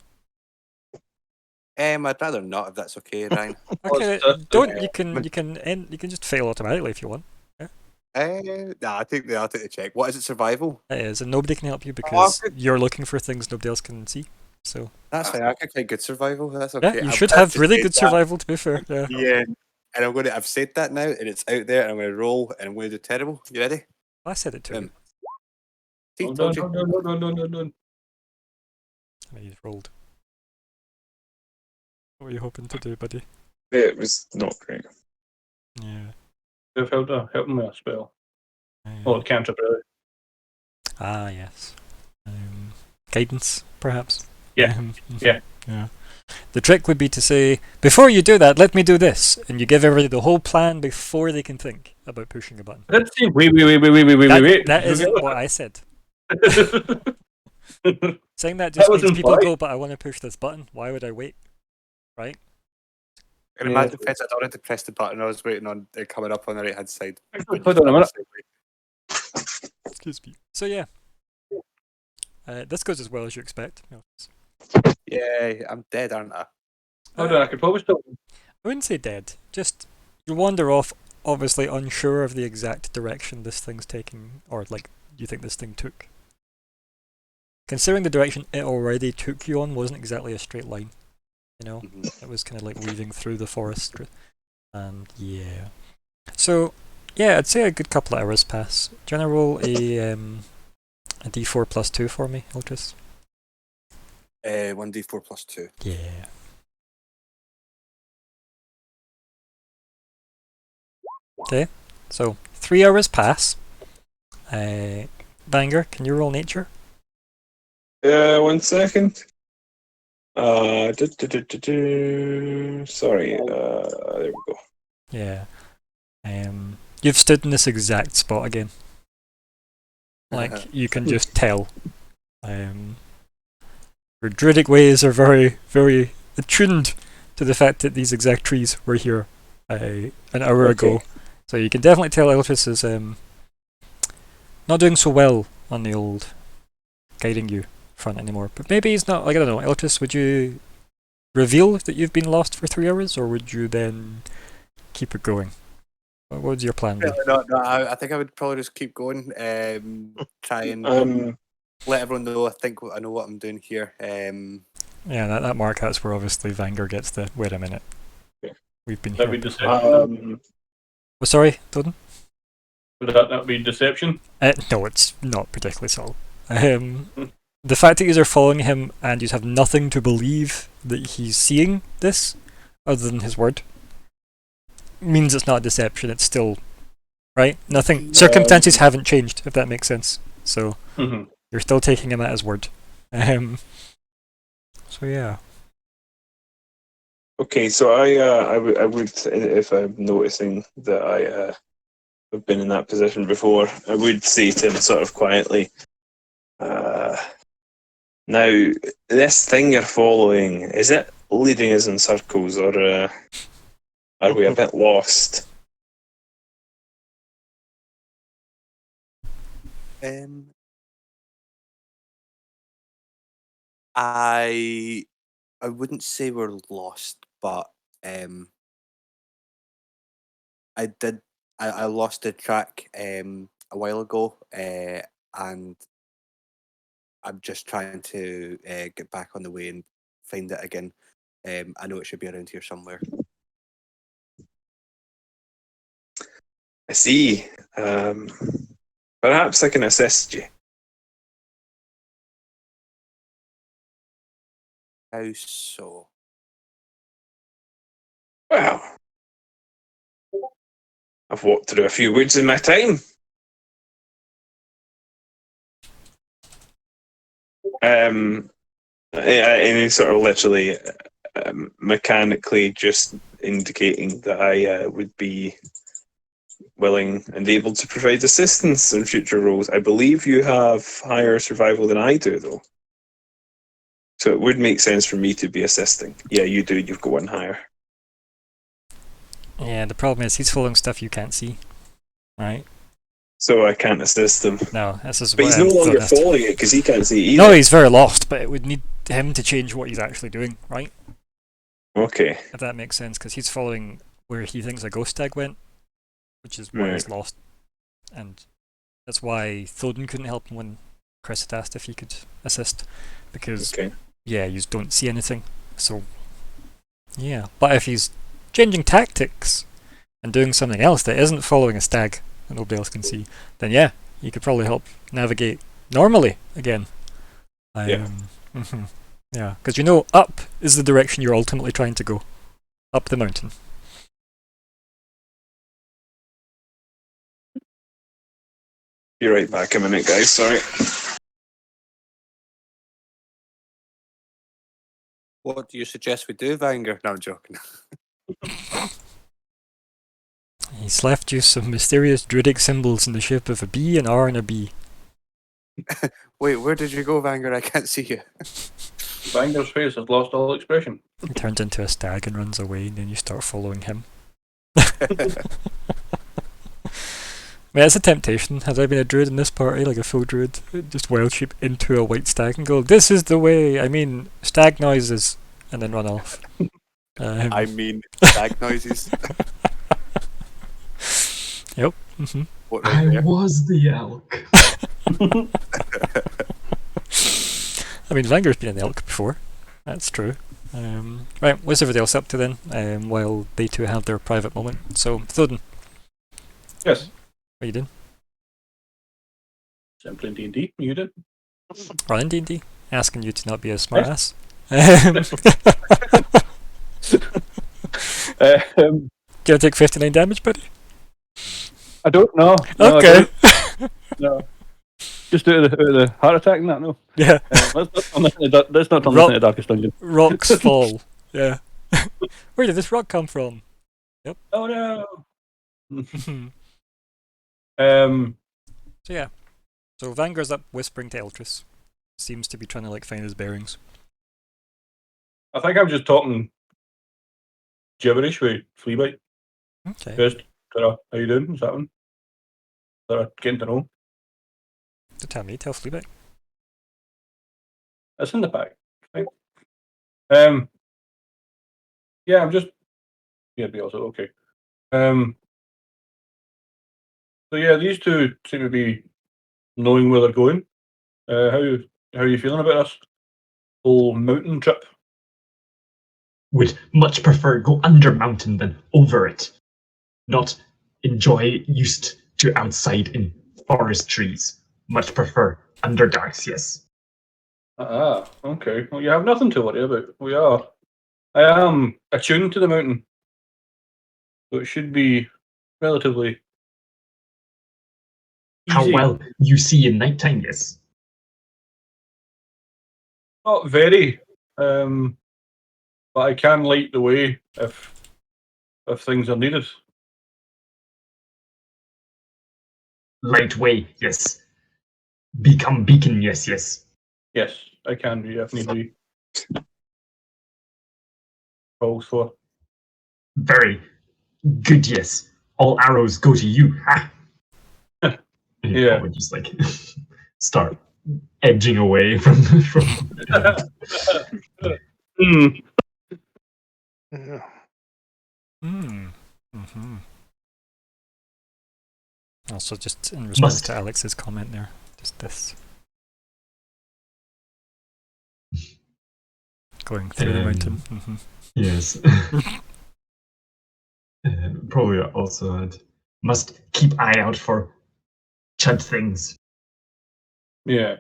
I'd rather not, if that's okay, Ryan. Okay, don't. You can just fail automatically if you want. Yeah. Nah, I'll take the check. What is it? Survival? It is, and nobody can help you because you're looking for things nobody else can see. So That's fine. I got quite good survival. That's yeah, okay. you I've should have actually really said good that. survival. To be fair, yeah. Yeah. And I've said that now, and it's out there, and I'm going to roll, and I'm going to do terrible. You ready? I said it to you. See, No, told you. no. I mean, you rolled. What were you hoping to do, buddy? It was not great. Yeah. They've helped me a spell. yeah. Oh, canterbury. Ah, yes. Guidance, perhaps. Yeah. Yeah. Yeah. The trick would be to say, before you do that, let me do this, and you give everybody the whole plan before they can think about pushing a button. Let's see. Wait. That isn't what I said. Saying that That just was means people implied. go, but I want to push this button. Why would I wait? Right? In my defense, I don't have to press the button. I was waiting on it coming up on the right hand side. Hold on a minute. Excuse me. So yeah. This goes as well as you expect. Yeah, I'm dead, aren't I? Hold on, I could probably still. I wouldn't say dead. Just you wander off, obviously unsure of the exact direction this thing's taking, or like you think this thing took. Considering the direction it already took you on wasn't exactly a straight line, you know, it was kind of like weaving through the forest, and yeah. So yeah, I'd say a good couple of hours pass. Do you wanna roll a D4 plus 2 for me, Ultras? 1d4 plus 2. Yeah. Okay, so 3 hours pass. Banger, can you roll nature? 1 second. Sorry. There we go. Yeah. You've stood in this exact spot again. Like, you can just tell. Your druidic ways are very, very attuned to the fact that these exact trees were here an hour ago. So you can definitely tell Elphys is not doing so well on the old guiding you front anymore. But maybe he's not, like, I don't know, Elphys, would you reveal that you've been lost for 3 hours, or would you then keep it going? What would your plan be? No, I think I would probably just keep going. Try and let everyone know. I think I know what I'm doing here. Yeah, that mark, that's where obviously Vanger gets the wait a minute. We've been That here. be deception. Oh, sorry, Doden? Would that be deception? No, it's not particularly so. The fact that you are following him and you have nothing to believe that he's seeing this, other than his word, means it's not deception. It's still right. Nothing. Circumstances haven't changed, if that makes sense. So you're still taking him at his word. So yeah. Okay, so I would, if I'm noticing that I have been in that position before, I would say to him sort of quietly, now, this thing you're following, is it leading us in circles, or are we a bit lost? I wouldn't say we're lost, but I lost the track a while ago, and I'm just trying to get back on the way and find it again. I know it should be around here somewhere. I see. Perhaps I can assist you. How so? Well, I've walked through a few woods in my time. And he sort of literally mechanically just indicating that I would be willing and able to provide assistance in future roles. I believe you have higher survival than I do, though. So it would make sense for me to be assisting. Yeah, you do. You've got one higher. Yeah, the problem is he's following stuff you can't see. Right? So I can't assist him. No, this is But what he's no longer honest. following it because he can't see either. No, he's very lost, but it would need him to change what he's actually doing, right? Okay. If that makes sense, because he's following where he thinks a ghost stag went, which is why he's lost. and that's why Thoden couldn't help him when Chris had asked if he could assist, because Okay. yeah, you just don't see anything. So yeah, but if he's changing tactics and doing something else that isn't following a stag that nobody else can see, then yeah, you could probably help navigate normally again. Yeah. Mhm. Yeah, because you know up is the direction you're ultimately trying to go. Up the mountain. Be right back a minute, guys. Sorry. What do you suggest we do, Vanger? No, I'm joking. He's left you some mysterious druidic symbols in the shape of a B, an R, and a B. Wait, where did you go, Vanger? I can't see you. Vanger's face has lost all expression. He turns into a stag and runs away, and then you start following him. I mean, it's a temptation. Has I been a druid in this party, like a full druid, just wild sheep into a white stag and go, "This is the way." I mean, stag noises, and then run off. I mean, stag noises. Yep. Hmm. What right I there? was the elk. I mean, Vanger's been an elk before. That's true. Right, what's everybody else up to then? While they two have their private moment. So, Thoden, Yes. what are you doing? Simply D&D. You did. Running D&D? Asking you to not be a smartass. Do you take 59 damage, buddy? I don't know. No, I Okay. don't. No. Just out of the heart attack and that, no. Yeah. Let's not turn this into Darkest Dungeon. Rocks fall. Yeah. Where did this rock come from? Oh no! So yeah. So Vanger's up whispering to Eltris. Seems to be trying to like find his bearings. I think I'm just talking gibberish with Fleabite. Okay. Just, how you doing? What's happening? Getting to know. So tell me, tell Fleabite. That's in the pack. I think. Yeah, I'm just. Yeah, be also okay. So yeah, these two seem to be knowing where they're going. How are you feeling about this whole mountain trip? Would much prefer go under mountain than over it. Not enjoy used to outside in forest trees. Much prefer underdarks, yes. Ah, okay. Well, you have nothing to worry about. I am attuned to the mountain, so it should be relatively How easy. well you see in nighttime, yes. Not very, but I can light the way if things are needed. Light way, yes. Become beacon, yes, yes. Yes, I can be if need be. Calls for. Very good, yes. All arrows go to you. Ha! And you Yeah. probably just like start edging away from Hmm. Yeah. Mm-hmm. Also, just in response Must. to Alex's comment there, just this. Going through the mountain. Mm-hmm. Yes. Probably also must keep eye out for chud things. Yeah.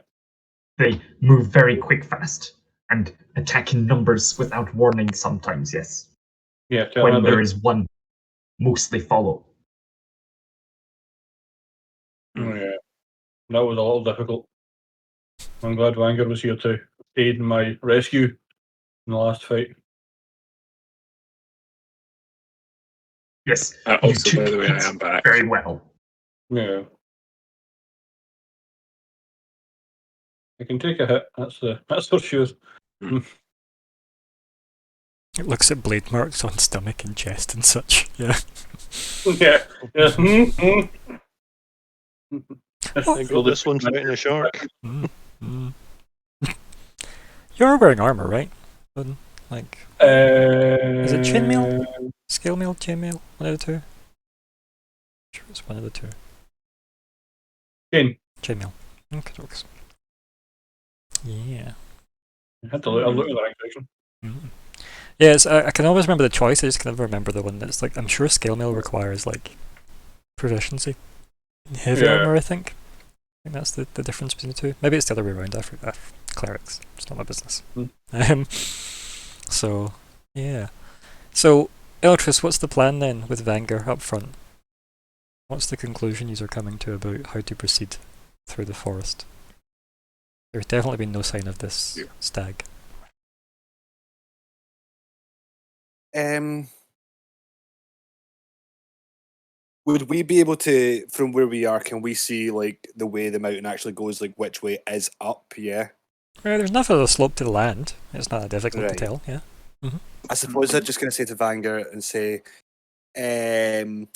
They move very quick fast and attack in numbers without warning sometimes, yes. Yeah. Tell When me there about is one, most they follow. it. Oh, yeah. That was a little difficult. I'm glad Vanger was here to aid in my rescue in the last fight. Yes, Also, you by took the way, I it am back. very well. Yeah. I can take a hit. That's for sure. It looks at blade marks on stomach and chest and such. Yeah. Yeah. Yeah. Oh, Got this one fighting a shark. Mm. You're wearing armor, right? Like, Is it chainmail? Scale mail, chainmail? One of the two? Sure, it's one of the two. Again, Chainmail. Okay, dokes. Yeah. I had to look. I looked at that section. Mm. Yeah, I can always remember the choice. I just can never remember the one that's like. I'm sure scale mail requires like proficiency in heavy Yeah. armor. I think that's the difference between the two. Maybe it's the other way around. I forget. Clerics. It's not my business. Mm. So yeah. So Eltris, what's the plan then with Vanguard up front? What's the conclusion you are coming to about how to proceed through the forest? There's definitely been no sign of this stag. Would we be able to, from where we are, can we see like the way the mountain actually goes, like which way is up? Yeah. There's enough of a slope to the land. It's not that difficult Right. to tell. Yeah. I suppose I'm just going to say to Vanguard and say, it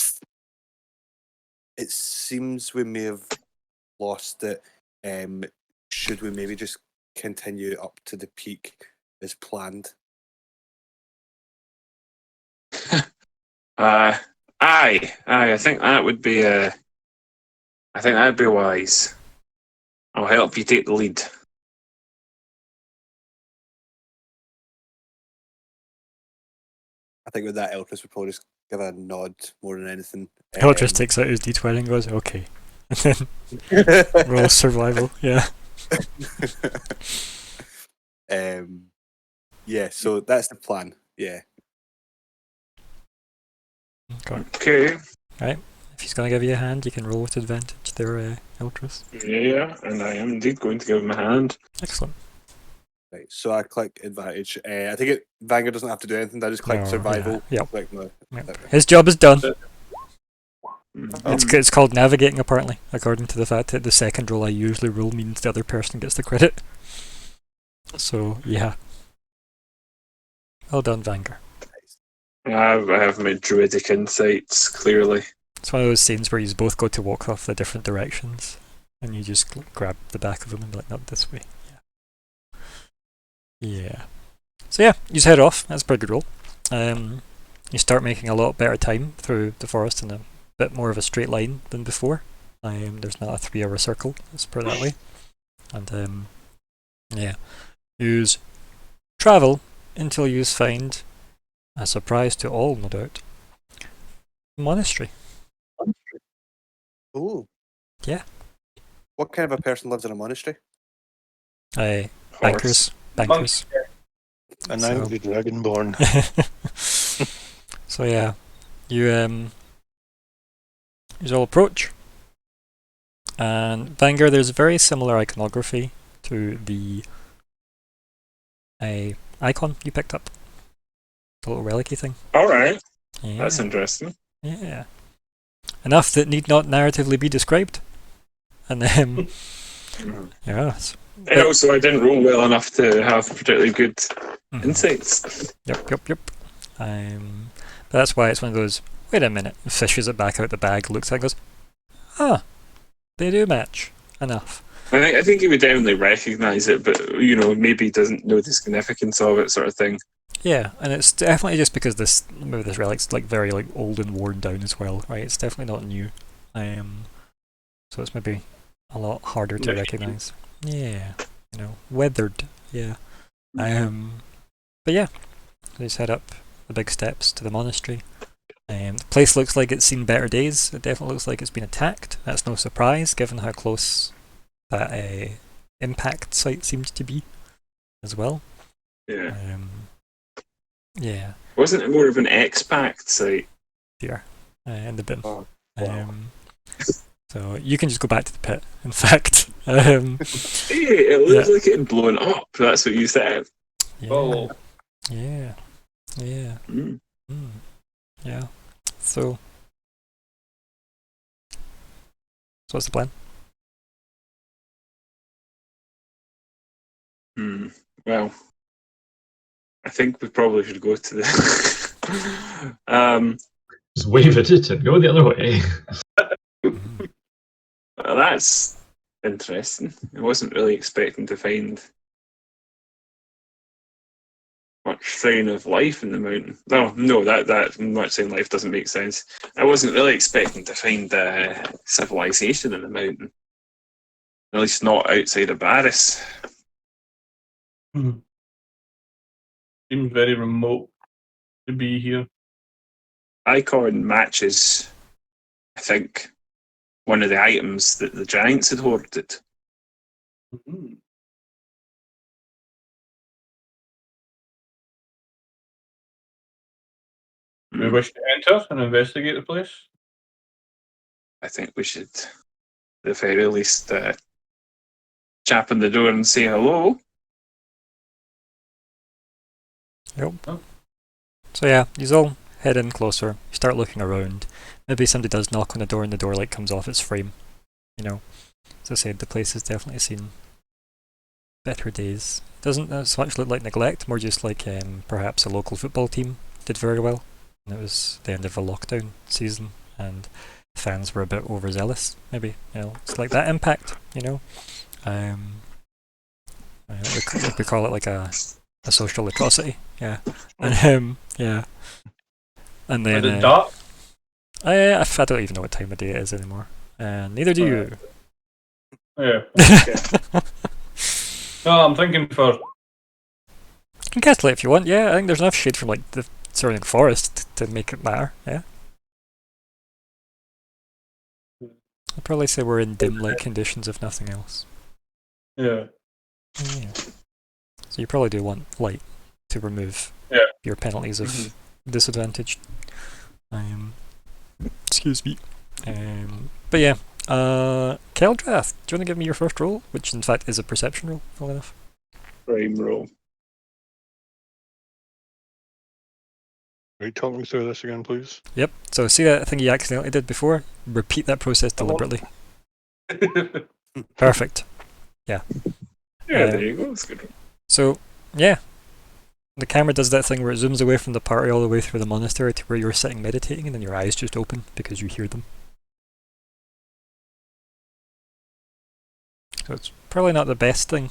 seems we may have lost it. Should we maybe just continue up to the peak as planned? Aye. I think that would be I think that'd be wise. I'll help you take the lead. I think with that, Elpis would probably just give a nod more than anything. Eltris takes out his D20 and goes, okay. And then rolls survival. Yeah. Yeah, so that's the plan. Yeah. Okay. Okay. If he's going to give you a hand, you can roll with advantage there, Eltris. Yeah, and I am indeed going to give him a hand. Excellent. Right, so I click advantage. I think Vanguard doesn't have to do anything. I just click No, survival. yeah, yep. Click no. Yep. His job is done. Mhm. It's called navigating, apparently, according to the fact that the second roll I usually roll means the other person gets the credit. So, yeah. Well done, Vanguard. I have my druidic insights, clearly. It's one of those scenes where you both go to walk off the different directions, and you just grab the back of them and be like, not this way. Yeah. So yeah, you just head off. That's a pretty good roll. You start making a lot better time through the forest in a bit more of a straight line than before. There's not a 3-hour circle, let's put it that way. And yeah, use travel until you find a surprise to all, no doubt. Monastery. Ooh. Yeah. What kind of a person lives in a monastery? Bankers. Bankers. An So- angry dragonborn. So yeah, you all approach, and Vanguard, there's very similar iconography to the icon you picked up, the little relic-y thing. Alright, Yeah, that's interesting. yeah, enough that need not narratively be described. And then yeah, And also, I didn't roll well enough to have particularly good mhm. insights. Yep. But that's why it's one of those, wait a minute, fishes it back out the bag, looks at it and goes, ah, they do match. Enough. I think he would definitely recognise it, but maybe he doesn't know the significance of it, sort of thing. Yeah, and it's definitely just because this relic's like very like old and worn down as well, right? It's definitely not new. So it's maybe a lot harder to Yeah. recognise. Yeah. Weathered. Yeah. But yeah. So just head up the big steps to the monastery. The place looks like it's seen better days. It definitely looks like it's been attacked. That's no surprise, given how close that impact site seemed to be, as well. Yeah. Yeah, Wasn't it more of an X-Pact site? here in the bin. Oh, wow. So you can just go back to the pit. In fact, Hey, it looks like it had blown up. That's what you said. yeah, Oh, yeah. Mm. Yeah. So what's the plan? Well, I think we probably should go to the. Just wave at it and go the other way. Well, that's interesting. I wasn't really expecting to find much sign of life in the mountain. No, that much sign of life doesn't make sense. I wasn't really expecting to find civilization in the mountain. At least not outside of Barris. Seems very remote to be here. Icon matches, I think, one of the items that the Giants had hoarded. Mhm. We Hmm. wish to enter and investigate the place. I think we should, at the very least, chap on the door and say hello. Yep. Oh. So yeah, you all head in closer. You start looking around. Maybe somebody does knock on the door and the door light comes off its frame. You know, as I said, the place has definitely seen better days. Doesn't so much look like neglect, more just like perhaps a local football team did very well. And it was the end of a lockdown season, and fans were a bit overzealous. Maybe it's like that impact. We call it like a social atrocity. Yeah, and yeah, and Is then it dark? I don't even know what time of day it is anymore. Neither do you. Yeah. No, I'm thinking for You can cast light if you want. Yeah, I think there's enough shade from like the surrounding forest to make it matter. Yeah. I'd probably say we're in dim light conditions if nothing else. yeah. Yeah. So you probably do want light to remove your penalties of disadvantage. Excuse me. But yeah. Keldrath, do you want to give me your first roll? Which in fact is a perception roll, full enough. Prime roll. Will you talk me through this again, please? Yep. So see that thing you accidentally did before? Repeat that process deliberately. Perfect. Yeah, Um, there you go. That's good. So, yeah. The camera does that thing where it zooms away from the party all the way through the monastery to where you're sitting meditating and then your eyes just open because you hear them. So it's probably not the best thing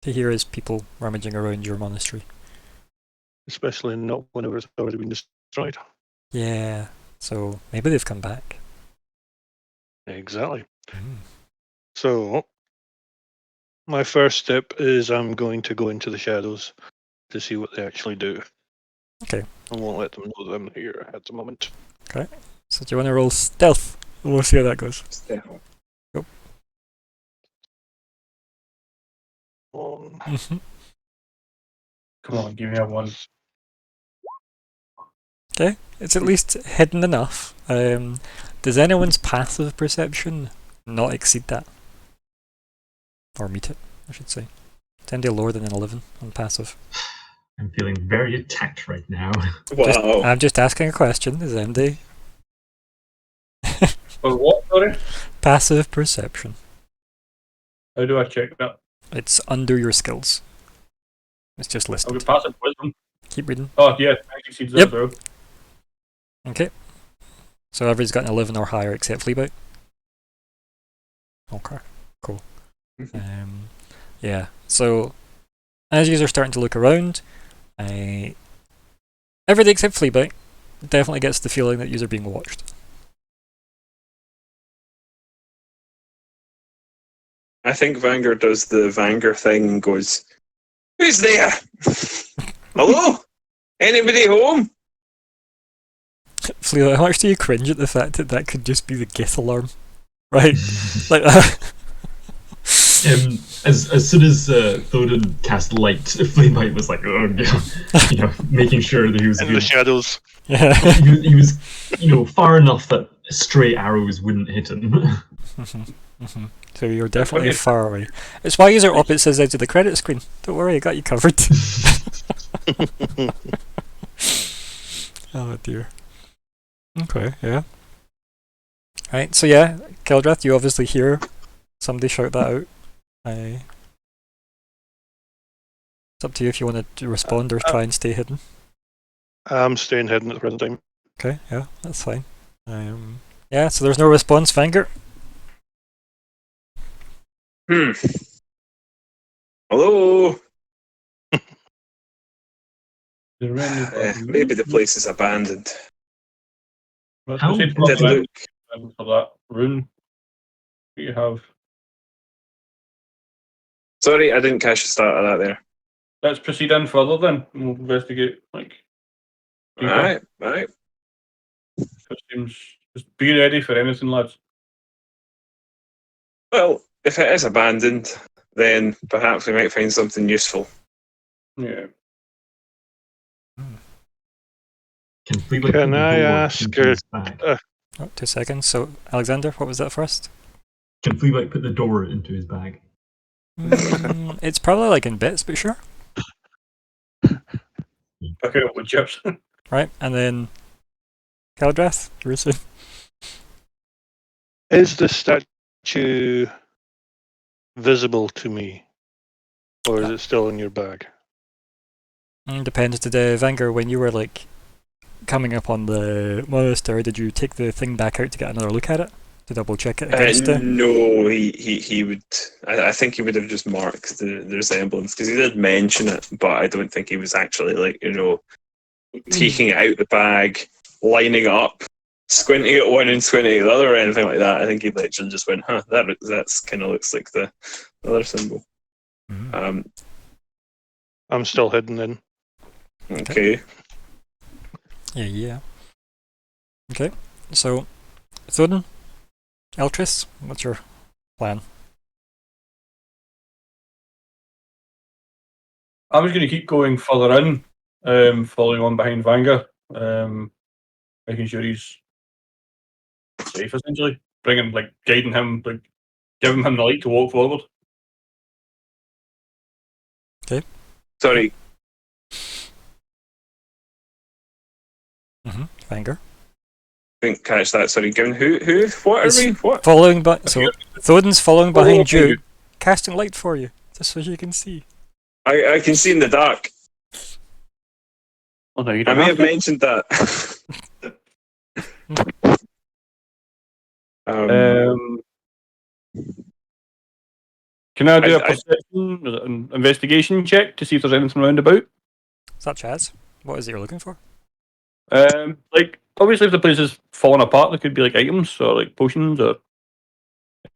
to hear as people rummaging around your monastery. Especially not whenever it's already been destroyed. Yeah. So maybe they've come back. Exactly. Mm. So, my first step is I'm going to go into the shadows to see what they actually do. Okay. I won't let them know that I'm here at the moment. So do you want to roll stealth? We'll see how that goes. Mm-hmm. Come on, give me a one. Okay. It's at least hidden enough. Does anyone's passive perception not exceed that? Or meet it, I should say. 10 lower than an 11 on passive. I'm feeling very attacked right now. Wow. I'm just asking a question. Is MD For what, sorry? passive perception? How do I check that? It's under your skills. It's just I'll listed. be passive wisdom. Keep reading. Oh, yeah, I can see that Yep. though. Okay. So everybody's got an 11 or higher except Fleabite. Okay, cool. Yeah, so as you are starting to look around, everybody except Fleabite definitely gets the feeling that you are being watched. I think Vanger does the Vanger thing and goes, "Who's there? Hello? Anybody home?" Fleabite, how much do you cringe at the fact that that could just be the git alarm? Right? Like As soon as Thorin cast light, Flamebite was like, oh, yeah, making sure that he was In the good. shadows. yeah. He was, far enough that stray arrows wouldn't hit him. So you're definitely far away. It's why you're opposite sides of the credit screen. Don't worry, I got you covered. Oh dear. Okay, yeah. Right, so yeah, Keldrath, you obviously hear somebody shout that out. It's up to you if you want to respond or try and stay hidden. I'm staying hidden at the present time. Okay, yeah, that's fine. Yeah, so there's no response, Vanger. Hello? Maybe Maybe the place is abandoned. Let's How proceed big- Did look. for that rune that you have. Sorry, I didn't catch the start of that there. Let's proceed in further then. And we'll investigate. Like, deeper. Alright. It seems. Just be ready for anything, lads. Well, if it is abandoned, then perhaps we might find something useful. Yeah. Can Fleetwood Can put the I door ask into her- his bag? Oh, 2 seconds. So, Alexander, what was that first? Can Fleetwood put the door into his bag? It's probably like in bits, but sure. Pick it up with chips. Right, and then Keldrath, Rusu. Is the statue visible to me? Or is it still in your bag? Depends. Did Vanger, when you were like coming up on the monastery, did you take the thing back out to get another look at it? To double check it against it? No, he would. I think he would have just marked the resemblance because he did mention it, but I don't think he was actually like taking it out the bag, lining it up, squinting at one and squinting at the other, or anything like that. I think he literally just went, "Huh, that's kind of looks like the other symbol." I'm still hidden in. Okay. Yeah. Okay, so Thoden, Eltris, what's your plan? I was going to keep going further in, following on behind Vanga, making sure he's safe, essentially. Guiding him, giving him the light to walk forward. Sorry. Vanger. Didn't catch that. Sorry. Given who? What are we? What? Following so Thoden's following behind okay. you, casting light for you, just so you can see. I can see in the dark. Oh no, you I don't may have have mentioned that. Can I do a I- perception, an investigation check to see if there's anything round about? Such as? What is it you're looking for? Obviously, if the place is falling apart, there could be like items or like potions or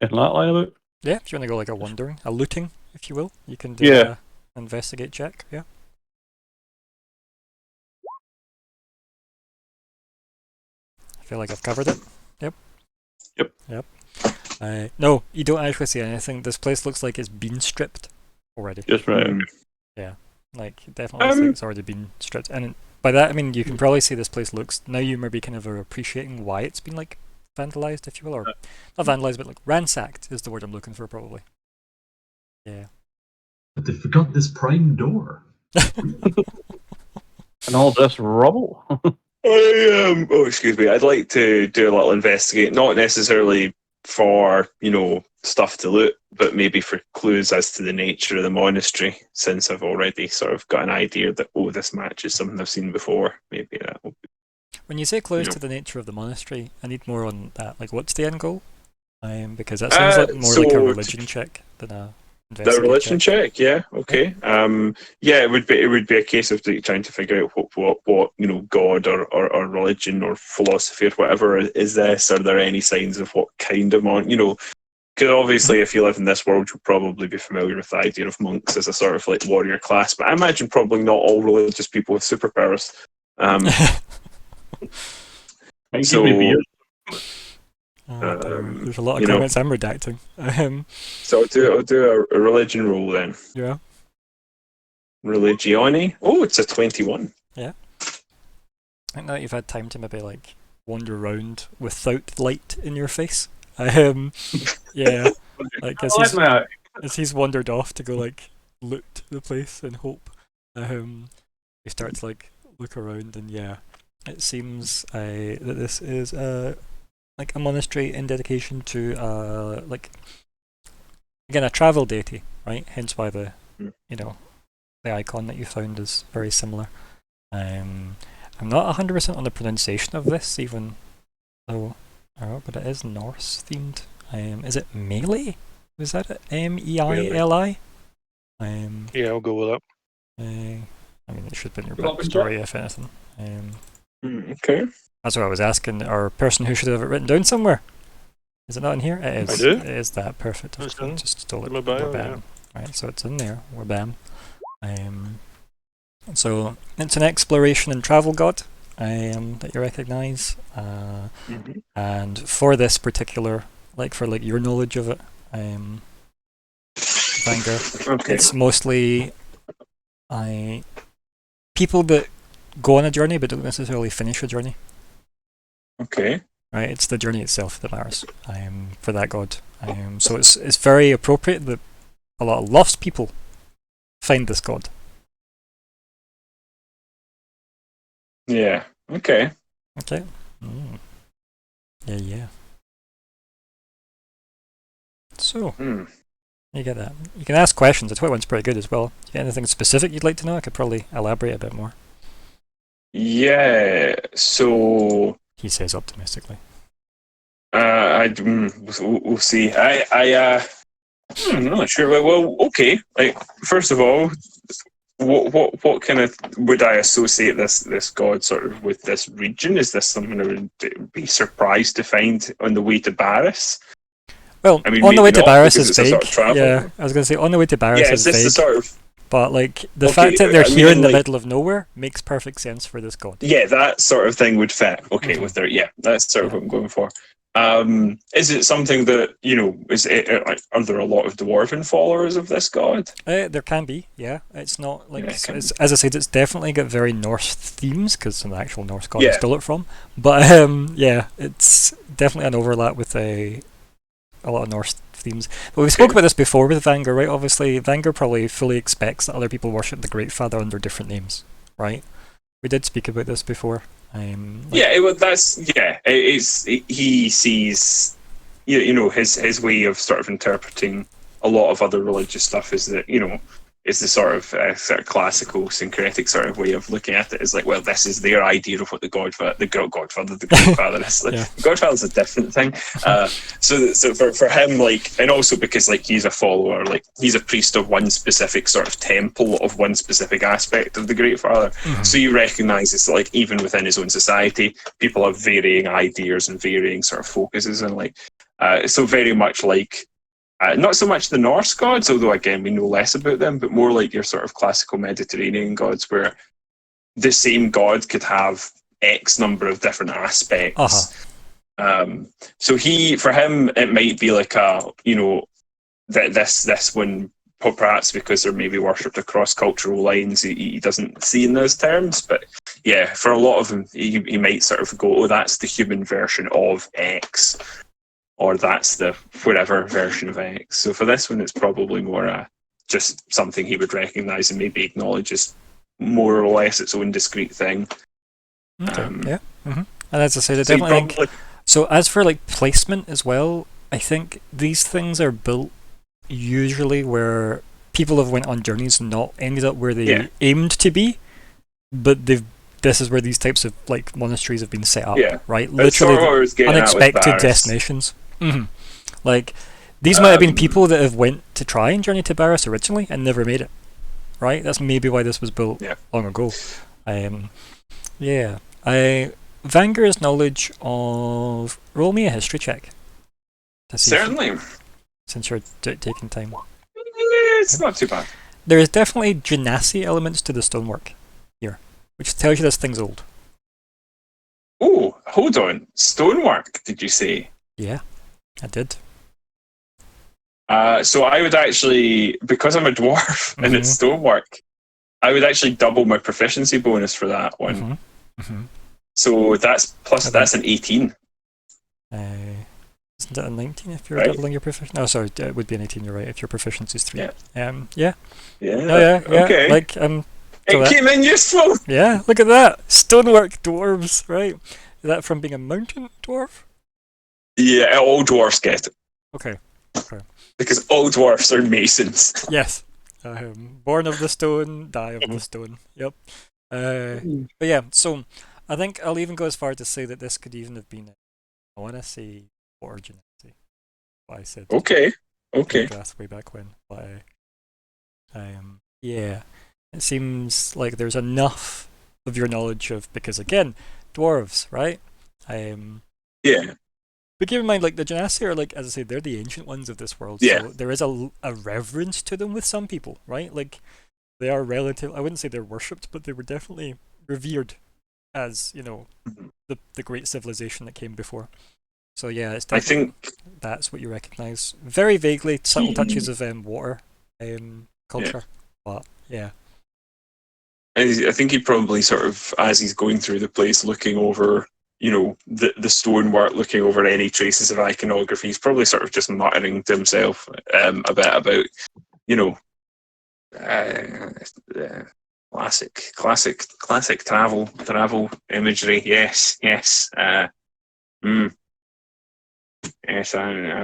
anything like that lying about. Yeah, if you want to go like a wandering, a looting, if you will, you can do Yeah. a investigate check, yeah. I feel like I've covered it. Yep. No, you don't actually see anything. This place looks like it's been stripped already. Just right. Like, it definitely looks like it's already been stripped. And by that, I mean, you can probably see this place looks... Now you maybe kind of are appreciating why it's been, like, vandalized, if you will. Or, not vandalized, but, like, ransacked is the word I'm looking for, probably. Yeah. But they forgot this prime door. And all this rubble. Excuse me. I'd like to do a little investigate, not necessarily for stuff to loot, but maybe for clues as to the nature of the monastery. Since I've already sort of got an idea that this matches something I've seen before, maybe that will be. When you say close to the nature of the monastery, I need more on that. Like, what's the end goal? Because that sounds like more like a religion check than a The religion check, yeah, okay. It would be a case of trying to figure out what God or religion or philosophy or whatever is this. Are there any signs of what kind of because obviously if you live in this world, you'll probably be familiar with the idea of monks as a sort of like warrior class. But I imagine probably not all religious people with superpowers. So. There's a lot of comments I'm redacting. So I'll do a religion roll then. Yeah. Religione. Oh, it's a 21. Yeah. I think now that you've had time to maybe like wander around without light in your face. Yeah. Like as he's wandered off to go like loot the place and hope, he starts to like look around and yeah, it seems that this is like a monastery in dedication to like again a travel deity, right? Hence why the the icon that you found is very similar. I'm not 100% on the pronunciation of this, even though but it is Norse themed. Is it Melee? Was that it? Meili? Yeah, I'll go with that. I mean, it should be in your backstory if anything. Okay. That's what I was asking our person who should have it written down somewhere. Is it not in here? It is. I do. It is that. Perfect. It's done. Just stole it. My bio, verbatim. right? So it's in there. We're bam. So it's an exploration and travel god that you recognise, and for this particular, like for like your knowledge of it, Vanger, Okay. it's mostly people that go on a journey but don't necessarily finish a journey. Okay. Right, it's the journey itself that matters for that god. So it's very appropriate that a lot of lost people find this god. Yeah. Okay. Okay. Mm. Yeah. So Hmm. you get that. You can ask questions. The Twitter one's pretty good as well. Do you get anything specific you'd like to know? I could probably elaborate a bit more. Yeah. So He says optimistically. we'll see. I'm not sure. Well, okay. Like, first of all, what kind of would I associate this god sort of with this region? Is this something I would be surprised to find on the way to Barris? Well, I mean, on the way maybe to not, Barris because is it's a vague. sort of travel. Yeah, I was going to say on the way to Barris Yeah, is is this the vague. sort of But like the Okay, fact that they're I here mean, in the like- middle of nowhere makes perfect sense for this god. yeah, that sort of thing would fit. Okay, Mhm. with their that's sort of Yeah. what I'm going for. Is it something that is it? Are there a lot of dwarven followers of this god? There can be, yeah. It's not like Yeah, it can it's, as I said, it's definitely got very Norse themes because the actual Norse god I Yeah. stole it from. But yeah, it's definitely an overlap with a lot of Norse themes. But we spoke Okay. about this before with Vanger, right? Obviously, Vanger probably fully expects that other people worship the Great Father under different names, right? We did speak about this before. He sees his way of sort of interpreting a lot of other religious stuff is that is the sort of classical syncretic sort of way of looking at it is like, well, this is their idea of what the Great Father is. Like, Yeah. The Godfather's a different thing. So for him, like, and also because like he's a follower, like he's a priest of one specific sort of temple of one specific aspect of the Great Father. Mhm. So he recognizes that, like, even within his own society, people have varying ideas and varying sort of focuses, and like, so very much like. Not so much the Norse gods, although again we know less about them, but more like your sort of classical Mediterranean gods, where the same god could have X number of different aspects. So for him, it might be like that this one, perhaps because they're maybe worshipped across cultural lines, he doesn't see in those terms. But yeah, for a lot of them, he might sort of go, oh, that's the human version of X. Or that's the whatever version of X. So for this one, it's probably more just something he would recognise and maybe acknowledge as more or less its own discrete thing. Okay, yeah. And as I said, I So he definitely think. probably- So as for like placement as well, I think these things are built usually where people have went on journeys and not ended up where they Yeah. aimed to be, but this is where these types of like monasteries have been set up, Yeah. right? That's sort Literally of what I was getting at with unexpected Barris. destinations. Like these might have been Um, people that have went to try and journey to Barris originally and never made it, right? That's maybe why this was built Yeah. long ago. Vanger's knowledge of... Roll me a history check. To see if- Certainly. since you're taking time. It's not too bad. There is definitely genasi elements to the stonework here, which tells you this thing's old. Oh, hold on. Stonework, did you say? Yeah, I did. So I would actually, because I'm a dwarf and it's Mhm. stonework, I would actually double my proficiency bonus for that one. Mm-hmm. So that's I that's an 18. Isn't it a 19 if you're Right. doubling your proficiency? No, sorry, it would be an 18, you're right, if your proficiency is 3. Yeah. Yeah. Yeah. Oh, yeah. Okay. Like, it that- came in useful. yeah, look at that. Stonework dwarves, right? Is that from being a mountain dwarf? Yeah, all dwarfs get it. Okay. Because all dwarfs are masons. Yes. Born of the stone, die of the stone. Yep. But yeah, so I think I'll even go as far to say that this could even have been, I want to say, origin. What I said. Okay. Okay. Grass way back when. But yeah, it seems like there's enough of your knowledge of, because again, dwarves, right? Yeah. But keep in mind, like the Genasi are like, as I say, they're the ancient ones of this world. Yeah. So there is a reverence to them with some people, right? Like they are relative. I wouldn't say they're worshipped, but they were definitely revered as the great civilization that came before. So yeah, it's I definitely think that's what you recognise. Very vaguely, subtle touches of water culture, but yeah. I think he probably sort of, as he's going through the place, looking over, the stonework, looking over any traces of iconography, he's probably sort of just muttering to himself a bit about, classic travel imagery. Yes. Yes, I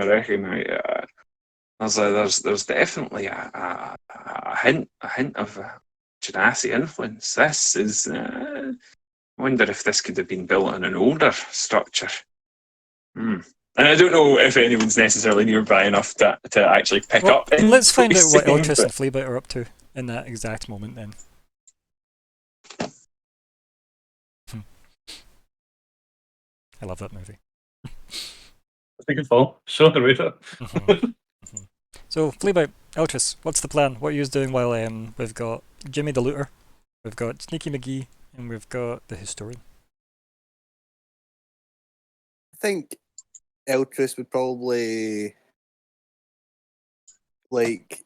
recognise. There's definitely a hint of Genasi influence. This is. I wonder if this could have been built in an older structure. And I don't know if anyone's necessarily nearby enough to actually pick Well, up. let's find out what saying, Eltrus but- and Fleabite are up to in that exact moment then. I love that movie. I think it's all. So underrated. So, Fleabite, Eltrus, what's the plan? What are you doing while we've got Jimmy the Looter, we've got Sneaky McGee, and we've got the Historian? I think Eltrus would probably like.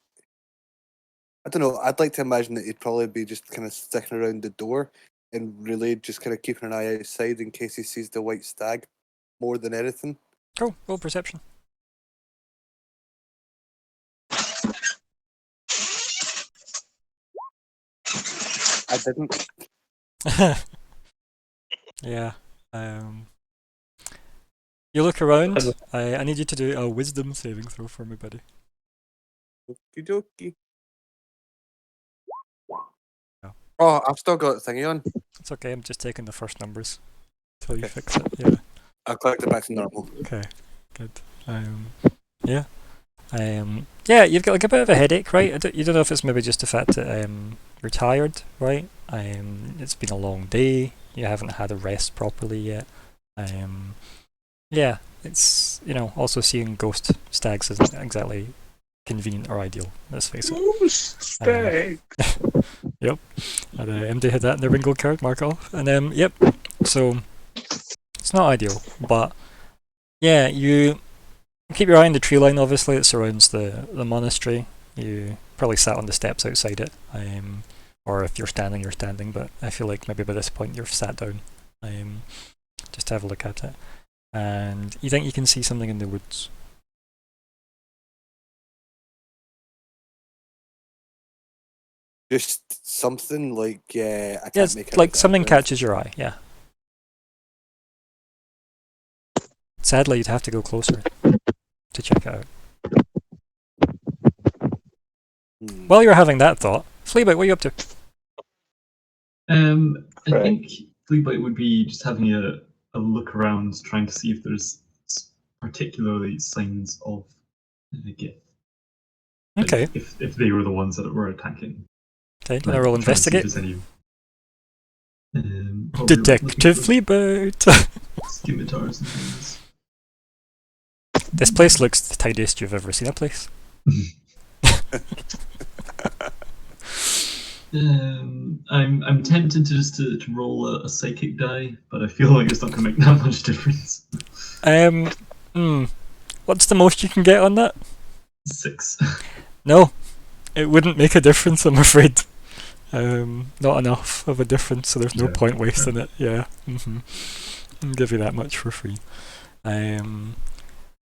I don't know. I'd like to imagine that he'd probably be just kind of sticking around the door and really just kind of keeping an eye outside in case he sees the white stag more than anything. Cool, roll perception. I didn't. Yeah. You look around. I need you to do a wisdom saving throw for me, buddy. Okie dokie. Yeah. Oh, I've still got the thingy on. It's okay, I'm just taking the first numbers till you Okay. fix it. Yeah. I'll collect it back to normal. Okay. Good. Yeah. Yeah, you've got like a bit of a headache, right? You don't know if it's maybe just the fact that you're tired, right? It's been a long day. You haven't had a rest properly yet. Yeah, it's also seeing ghost stags isn't exactly convenient or ideal. Let's face it. Stag. Yep. And MD had that in their bingo card, mark off. And yep. So it's not ideal, but yeah, you keep your eye on the tree line. Obviously, it surrounds the monastery. You probably sat on the steps outside it, or if you're standing, you're standing. But I feel like maybe by this point you've sat down, just to have a look at it. And you think you can see something in the woods. Just something like I can't Yes, make it like out something there. catches your eye. Yeah. Sadly, you'd have to go closer to check it out. While you're having that thought, Fleabite, what are you up to? I Right. think Fleabite would be just having a look around, trying to see if there's particularly signs of the Gith. Like, Okay. If they were the ones that were attacking. Okay, can I roll Trying to see if investigate? there's any, probably Detective looking Fleabite! for scimitars and things. This place looks the tidiest you've ever seen a place. I'm tempted to roll a psychic die, but I feel like it's not going to make that much difference. What's the most you can get on that? 6. No, it wouldn't make a difference, I'm afraid. Not enough of a difference, so there's no Yeah, point wasting it. Yeah. I'll give you that much for free.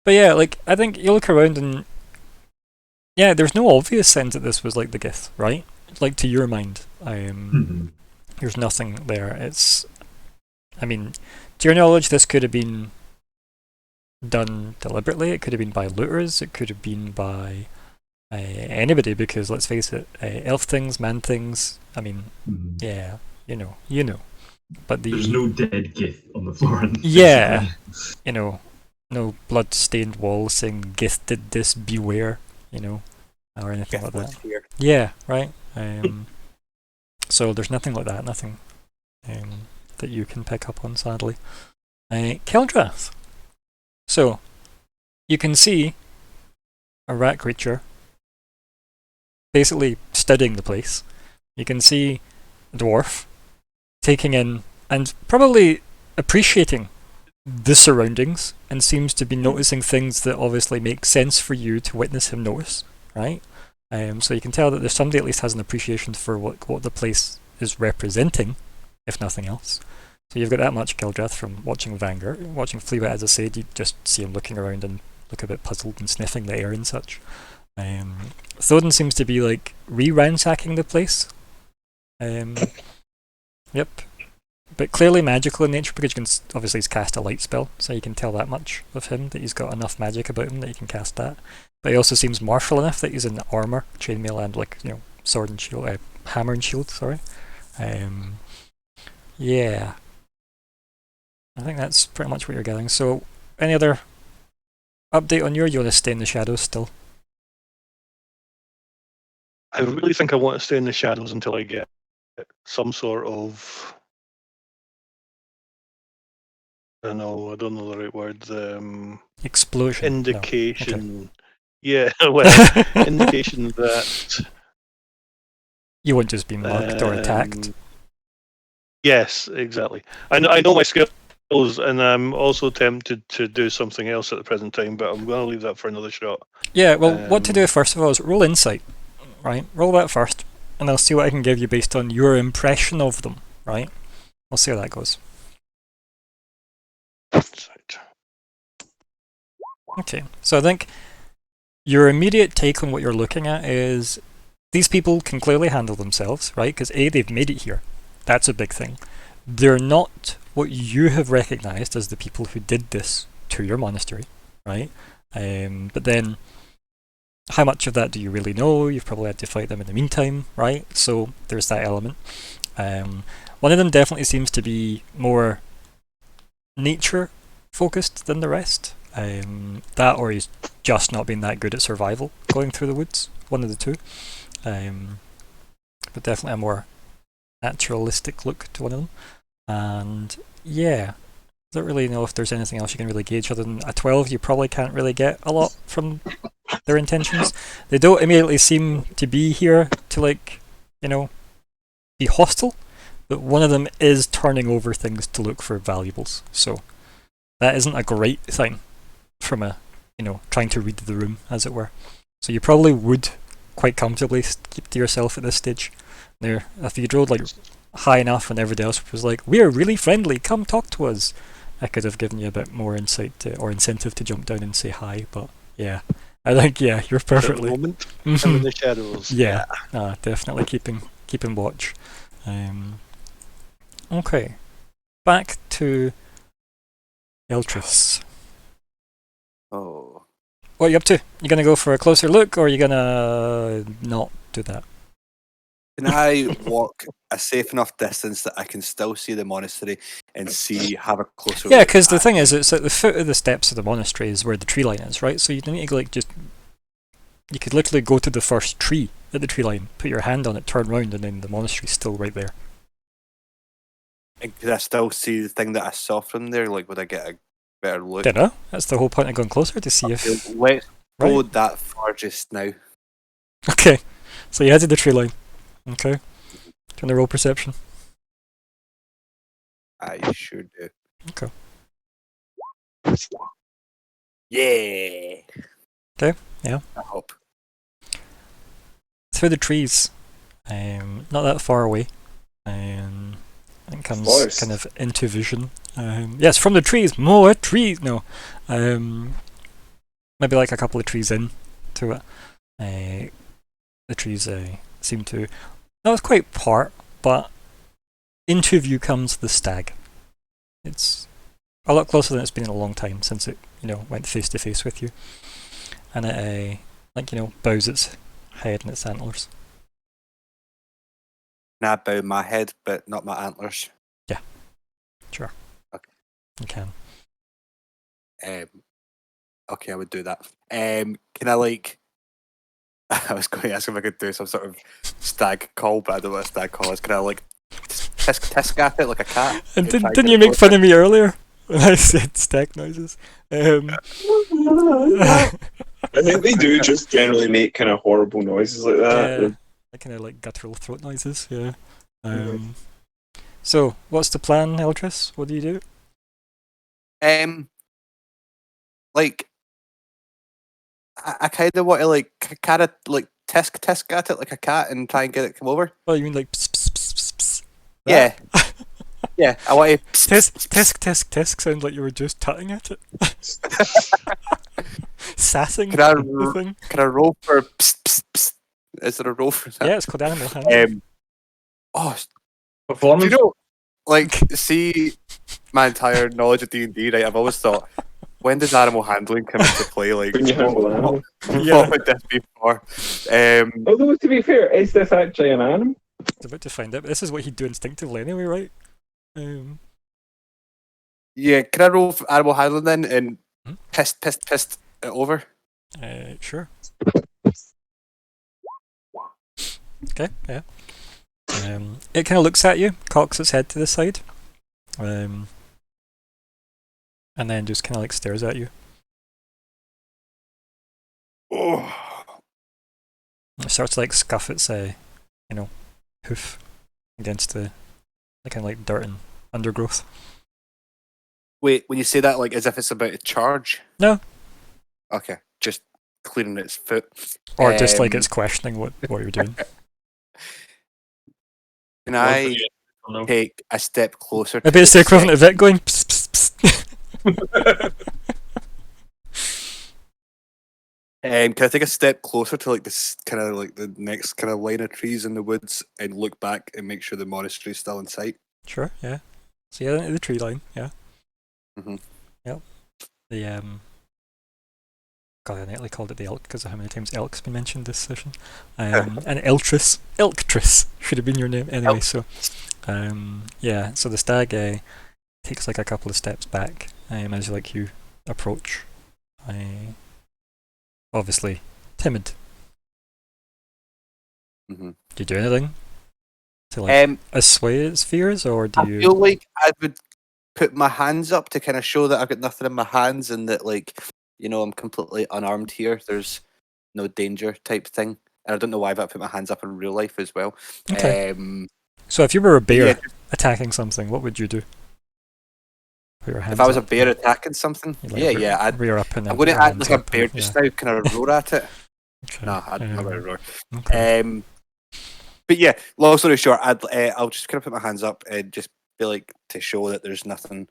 But yeah, like, I think you look around and yeah, there's no obvious sense that this was like the Gith, right? Like, to your mind, there's nothing there. It's, I mean, to your knowledge, this could have been done deliberately. It could have been by looters. It could have been by anybody, because let's face it, elf things, man things. I mean, yeah, you know. But There's no dead Gith on the floor. Yeah. No blood-stained walls saying "Gith did this, beware," or anything Gith like was that. here. Yeah, right. So there's nothing like that. Nothing that you can pick up on, sadly. Keldrath. So, you can see a rat creature basically studying the place. You can see a dwarf taking in and probably appreciating the surroundings and seems to be noticing things that obviously make sense for you to witness him notice, right? So you can tell that there's somebody at least has an appreciation for what the place is representing, if nothing else. So you've got that much Kildrath from watching Vanguard. Watching Fleabit, as I said, you just see him looking around and look a bit puzzled and sniffing the air and such. Thoden seems to be like re-ransacking the place. Yep. But clearly magical in nature because you can obviously he's cast a light spell, so you can tell that much of him, that he's got enough magic about him that he can cast that. But he also seems martial enough that he's in armor, chainmail, and like sword and shield, hammer and shield. Sorry. Yeah. I think that's pretty much what you're getting. So, any other update on you want to stay in the shadows still? I really think I want to stay in the shadows until I get some sort of, I don't know the right word. Explosion. Indication. No. Okay. Yeah, well, indication that you won't just be mugged or attacked. Yes, exactly. I know my skills, and I'm also tempted to do something else at the present time, but I'm going to leave that for another shot. Yeah, well, what to do first of all is roll insight, right? Roll that first, and I'll see what I can give you based on your impression of them, right? We'll see how that goes. Okay, so I think your immediate take on what you're looking at is these people can clearly handle themselves, right? Because A, they've made it here. That's a big thing. They're not what you have recognised as the people who did this to your monastery, right? But then, how much of that do you really know? You've probably had to fight them in the meantime, right? So there's that element. One of them definitely seems to be more nature focused than the rest. That or he's just not been that good at survival going through the woods. One of the two. But definitely a more naturalistic look to one of them. And yeah, don't really know if there's anything else you can really gauge other than a 12. You probably can't really get a lot from their intentions. They don't immediately seem to be here to be hostile, but one of them is turning over things to look for valuables. So that isn't a great thing from a trying to read the room, as it were. So you probably would quite comfortably keep to yourself at this stage. There, if you rolled high enough and everybody else was like, "We're really friendly, come talk to us," I could have given you a bit more insight or incentive to jump down and say hi. But yeah, I think you're perfectly. At the moment, I'm in the shadows. Yeah, definitely keeping watch. Okay, back to Eltrus. Oh. What are you up to? You gonna go for a closer look, or are you gonna not do that? Can I walk a safe enough distance that I can still see the monastery and have a closer look? Yeah, because the thing is, it's at the foot of the steps of the monastery is where the tree line is, right? So you don't need to you could literally go to the first tree at the tree line, put your hand on it, turn round, and then the monastery's still right there. And could I still see the thing that I saw from there? Would I get a better look? Dunno. That's the whole point of going closer, to see if... Let's go that far just now. Okay, so you head to the tree line. Okay. Do you want to roll perception? I sure do. Okay. Yeah. Okay, yeah. I hope. Through the trees, not that far away, it comes Forest. kind of into vision. Yes, from the trees, more trees. No, maybe like a couple of trees in to it. The trees seem to not quite part, but into view comes the stag. It's a lot closer than it's been in a long time since it went face to face with you, and it bows its head and its antlers. Can I bow my head, but not my antlers? Yeah, sure. Okay. You can. Okay, I would do that. Can I I was going to ask if I could do some sort of stag call, but I don't know what a stag call is. Can I tisk at it like a cat? And didn't you make fun of me earlier? I said stag noises. I think they do just generally make kind of horrible noises like that. yeah, kind of like guttural throat noises. Yeah. So, what's the plan, Eldris? What do you do? Like, I kind of want to like kind of like tisk at it like a cat and try and get it come over. Oh, you mean like pss, pss, pss, pss, pss. Yeah, yeah. I want to Tisk sounds like you were just tutting at it. Sassing Can I the thing. Can I roll for? Is there a roll for that? Yeah, it's called animal handling. Oh, do Performance. you know? Like, see, my entire knowledge of D&D, right? I've always thought, when does animal handling come into play? Like, When you handle an animal. what would this be for? Although, to be fair, is this actually an animal? It's about to find out. This is what he'd do instinctively anyway, right? Yeah, can I roll for animal handling then and Hmm? pissed it over? Sure. Okay, yeah. It kind of looks at you, cocks its head to the side, and then just kind of like stares at you. Oh, It starts to like scuff its, hoof against the kind of like dirt and undergrowth. wait, when you say that, like as if it's about to charge? No. Okay, just clearing its foot. Or just like Um, it's questioning what you're doing. Can I No. take a step closer? Maybe it's the equivalent of it going pss, pss, pss. Can I take a step closer to like this kind of like the next kind of line of trees in the woods and look back and make sure the monastery's still in sight? Sure, yeah. So yeah, the tree line, yeah. Mhm. Yep. The God, I nearly called it the elk because of how many times elk's been mentioned this session. And Elktris should have been your name anyway. So, yeah. So the stag takes like a couple of steps back as you approach. Obviously timid. Mhm. Do you do anything to like assuage its fears, or do I you? feel like I would put my hands up to kind of show that I've got nothing in my hands and that, like, you know, I'm completely unarmed here. There's no danger type thing. And I don't know why, but I put my hands up in real life as well. Okay. So if you were a bear yeah, attacking something, what would you do? Put your hands if I was a up, bear attacking something, you like I'd, rear up and I'm then going to put your act hands like a up bear and- just yeah. now, kind of roar at it. Okay. No, I'm not going to roar. Okay. But yeah, long story short, I'll just kind of put my hands up and just be like to show that there's nothing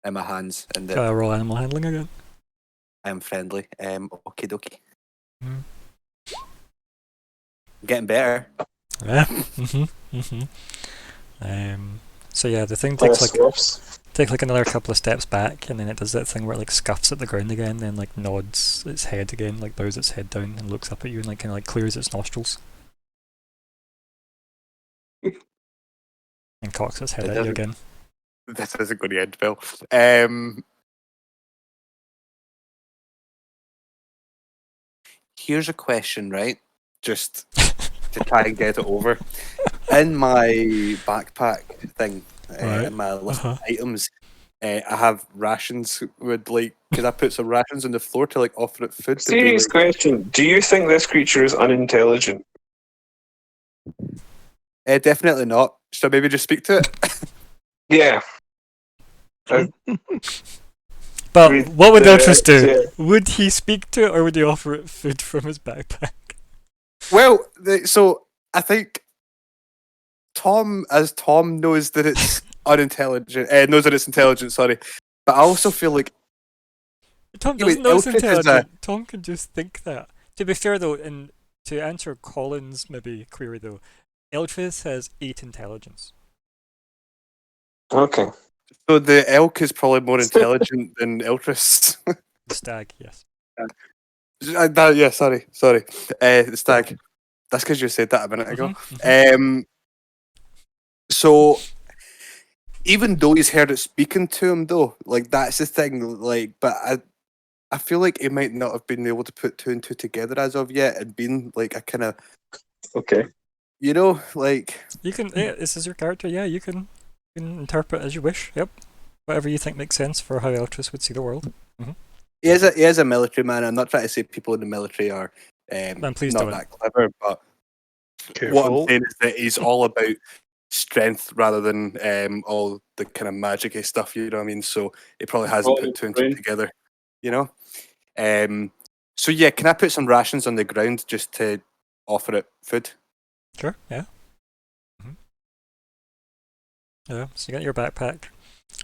in my hands and that Roll animal handling again. I'm friendly. Okie dokie. Mm. Getting better. Yeah. So yeah, the thing takes like another couple of steps back, and then it does that thing where it like scuffs at the ground again, then like nods its head again, like bows its head down and looks up at you and like kind of like clears its nostrils. And cocks its head It at you doesn't- again. This isn't going to end well. Here's a question, right? Just to try and get it over. In my backpack thing, Right. in my list Uh-huh. of items, I have rations. Could I put some rations on the floor to like offer it food? to be, Serious like- question. Do you think this creature is unintelligent? Definitely not. Should I maybe just speak to it? Yeah. But Read what would the- Eltrus do? yeah. Would he speak to it, or would he offer it food from his backpack? Well, so I think Tom knows that it's unintelligent. Knows that it's intelligent. Sorry, but I also feel like Tom Yeah, wait, doesn't know it's Eltrus is a- intelligent. Tom can just think that. To be fair though, and to answer Colin's maybe query though, Eltrus has 8 intelligence. Okay. so the elk is probably more intelligent than Eltrus. The stag, yes. Yeah, sorry. The stag. That's because you said that a minute ago. Mhm. So even though he's heard it speaking to him, though, like that's the thing. Like, but I feel like he might not have been able to put 2 and 2 together as of yet, and been like a kind of, Okay. you know, like You can. Yeah, this is your character. Yeah, you can interpret as you wish. Yep. whatever you think makes sense for how Eltris would see the world. He is a military man. I'm not trying to say people in the military are And please not don't. that clever, but what I'm Careful. saying is that he's all about strength rather than all the kind of magic-y stuff, you know what I mean? So he probably hasn't put two and two together, you know? So yeah, can I put some rations on the ground just to offer it food? Sure, yeah. Yeah, so you got your backpack.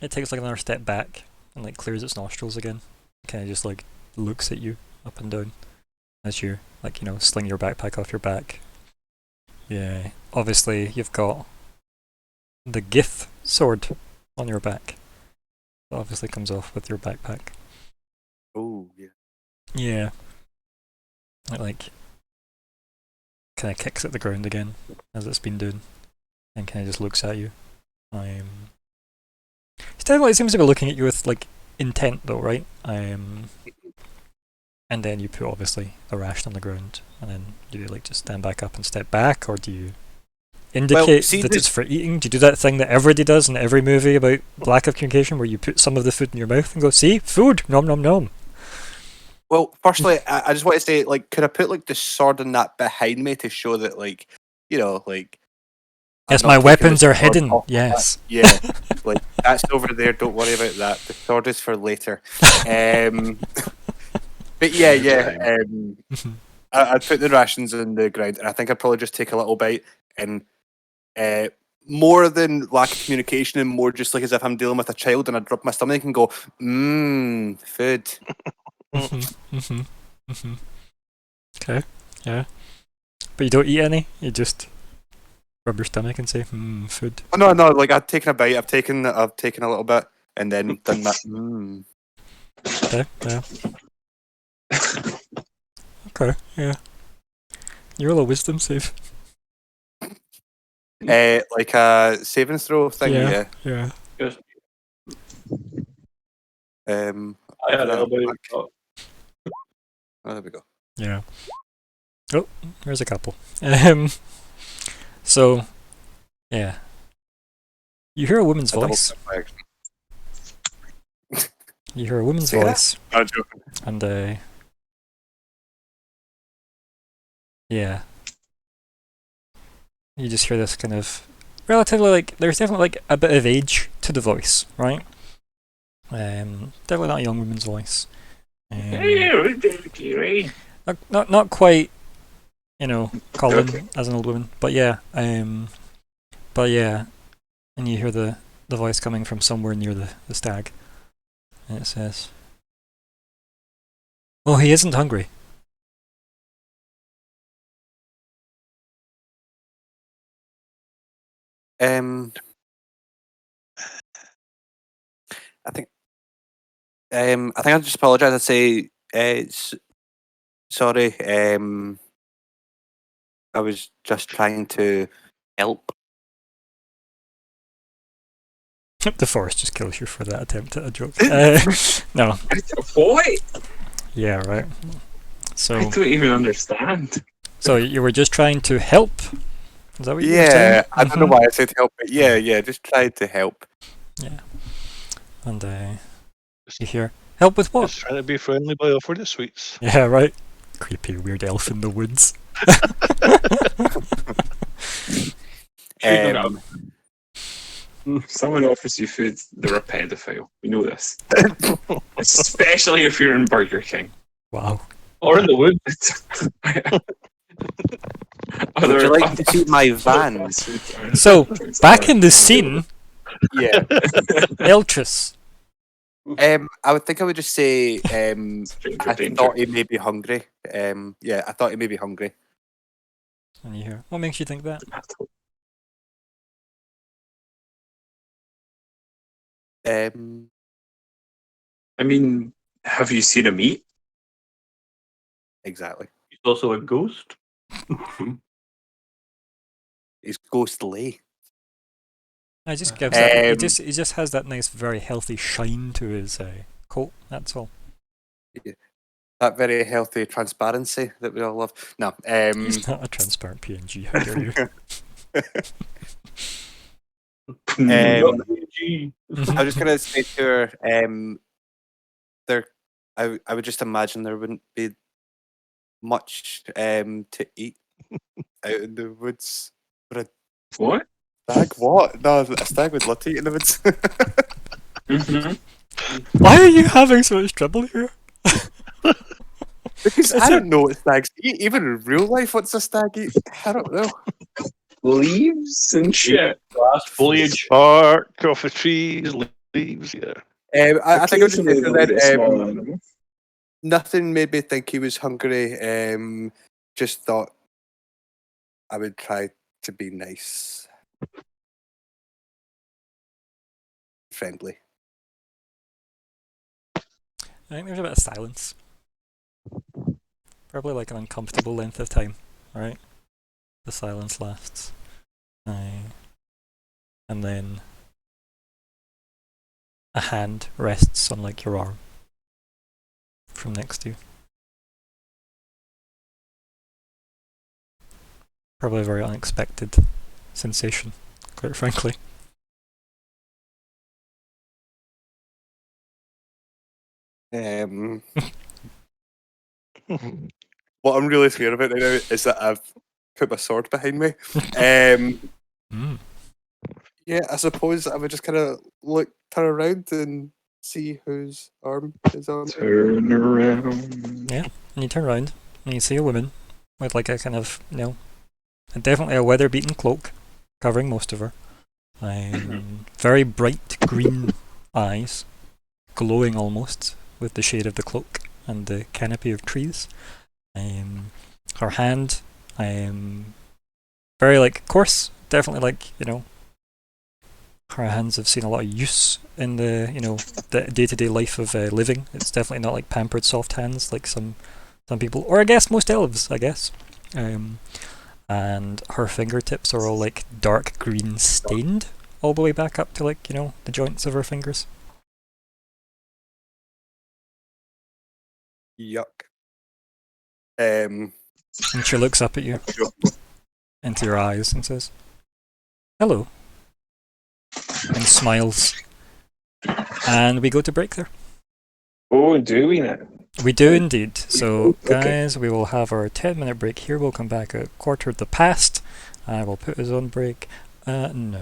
It takes like another step back and like clears its nostrils again. Kind of just like looks at you up and down as you like, you know, sling your backpack off your back. Yeah, obviously you've got the Gith sword on your back. That obviously comes off with your backpack. Oh, yeah. Yeah. It like kind of kicks at the ground again as it's been doing, and kind of just looks at you. It definitely seems to be looking at you with like intent though, right? And then you put obviously a ration on the ground, and then do you like just stand back up and step back, or do you indicate see, that it's for eating? Do you do that thing that everybody does in every movie about lack of communication, where you put some of the food in your mouth and go, "See, food, nom nom nom." Well, firstly, I just want to say, like, could I put like the sword and that behind me to show that, like, you know, like. I'm Yes, not my taking weapons the are sword hidden. off. Yes. Yeah, like that's over there. Don't worry about that. The sword is for later. But yeah. I'd put the rations on the ground, and I think I'd probably just take a little bite, and more than lack of communication, and more just like as if I'm dealing with a child, and I'd rub my stomach and go, food. Okay, yeah. But you don't eat any. You just rub your stomach and say, food. Oh no, like I've taken a bite. I've taken a little bit, and then done that. Okay, yeah. Okay, yeah. You roll a wisdom save. Like a saving throw thing. Yeah. Yeah. Yes. I had a little bit. Oh, there we go. Yeah. Oh, there's a couple. So, yeah. You hear a woman's A double voice. tap by accident. You hear a woman's Say that? voice, I'm joking. and yeah. You just hear this kind of relatively like there's definitely like a bit of age to the voice, right? Definitely not a young woman's voice. Not quite, you know, Colin Okay. as an old woman, but yeah, and you hear the voice coming from somewhere near the stag, and it says, "Oh, he isn't hungry." I think I'll just apologise. I'd say sorry. I was just trying to help. The forest just kills you for that attempt at a joke. No, What? yeah, right. I So don't even understand. you were just trying to help. Is that what you were saying? Yeah, I don't know why I said help, but yeah, just tried to help. Yeah. And you hear, help with what? Just trying to be friendly by offering the sweets. Yeah, right. Creepy weird elf in the woods. Someone offers you food, they're a pedophile. We know this. Especially if you're in Burger King. Wow. Or in the woods. Would you like to see my van? So, back in the scene, Yeah. Eltris. I would think I would just say I thought he may be hungry. Yeah, I thought he may be hungry. And you hear, what makes you think that? I mean, have you seen him eat? Exactly. He's also a ghost. He's ghostly. I just gives that, Um, he just has that nice, very healthy shine to his coat. That's all. That very healthy transparency that we all love. No. He's not a transparent PNG. How dare you? Mm. I was just gonna say to her, there, I would just imagine there wouldn't be much to eat out in the woods for a What? stag. What? No, a stag would love to eat in the woods. Mm-hmm. Why are you having so much trouble here? Because Is I there- don't know what stags eat. Even in real life, what's a stag eat? I don't know. Leaves and shit. Grass, foliage. Bark off the trees, leaves. Yeah. I think I was just Occasionally saying they'll eat a small that animal. nothing made me think he was hungry. Just thought I would try to be nice, friendly. I think there's a bit of silence. Probably like an uncomfortable length of time, right? The silence lasts. And then a hand rests on like your arm from next to you. Probably a very unexpected sensation, quite frankly. What I'm really scared about right now is that I've put my sword behind me. Um, Mm. yeah, I suppose I would just kind of turn around and see whose arm is on. Turn around. Yeah, and you turn around and you see a woman with like a kind of, definitely a weather-beaten cloak covering most of her. Very bright green eyes, glowing almost with the shade of the cloak and the canopy of trees. Her hand, very like coarse, definitely like, her hands have seen a lot of use in the day-to-day life of living. It's definitely not like pampered soft hands like some people, or I guess most elves, I guess. And her fingertips are all like dark green stained all the way back up to like, the joints of her fingers. Yuck. And she looks up at you, into your eyes, and says, "Hello," and smiles. And we go to break there. Oh, do we now? We do indeed. So, Okay. guys, we will have our 10-minute break here. We'll come back at 1:15. I will put us on break now.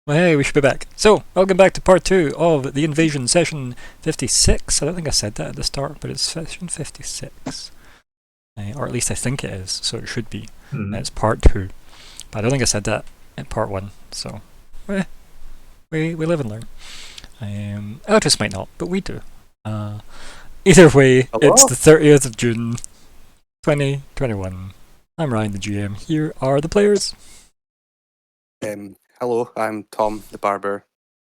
Well, hey, we should be back. So, welcome back to part 2 of the Invasion Session 56. I don't think I said that at the start, but it's Session 56. Or at least I think it is, so it should be. It's part 2. But I don't think I said that in part 1, so... we live and learn. Elvis might not, but we do. Either way, it's the 30th of June, 2021. I'm Ryan, the GM. Here are the players. Hello, I'm Tom, the barber.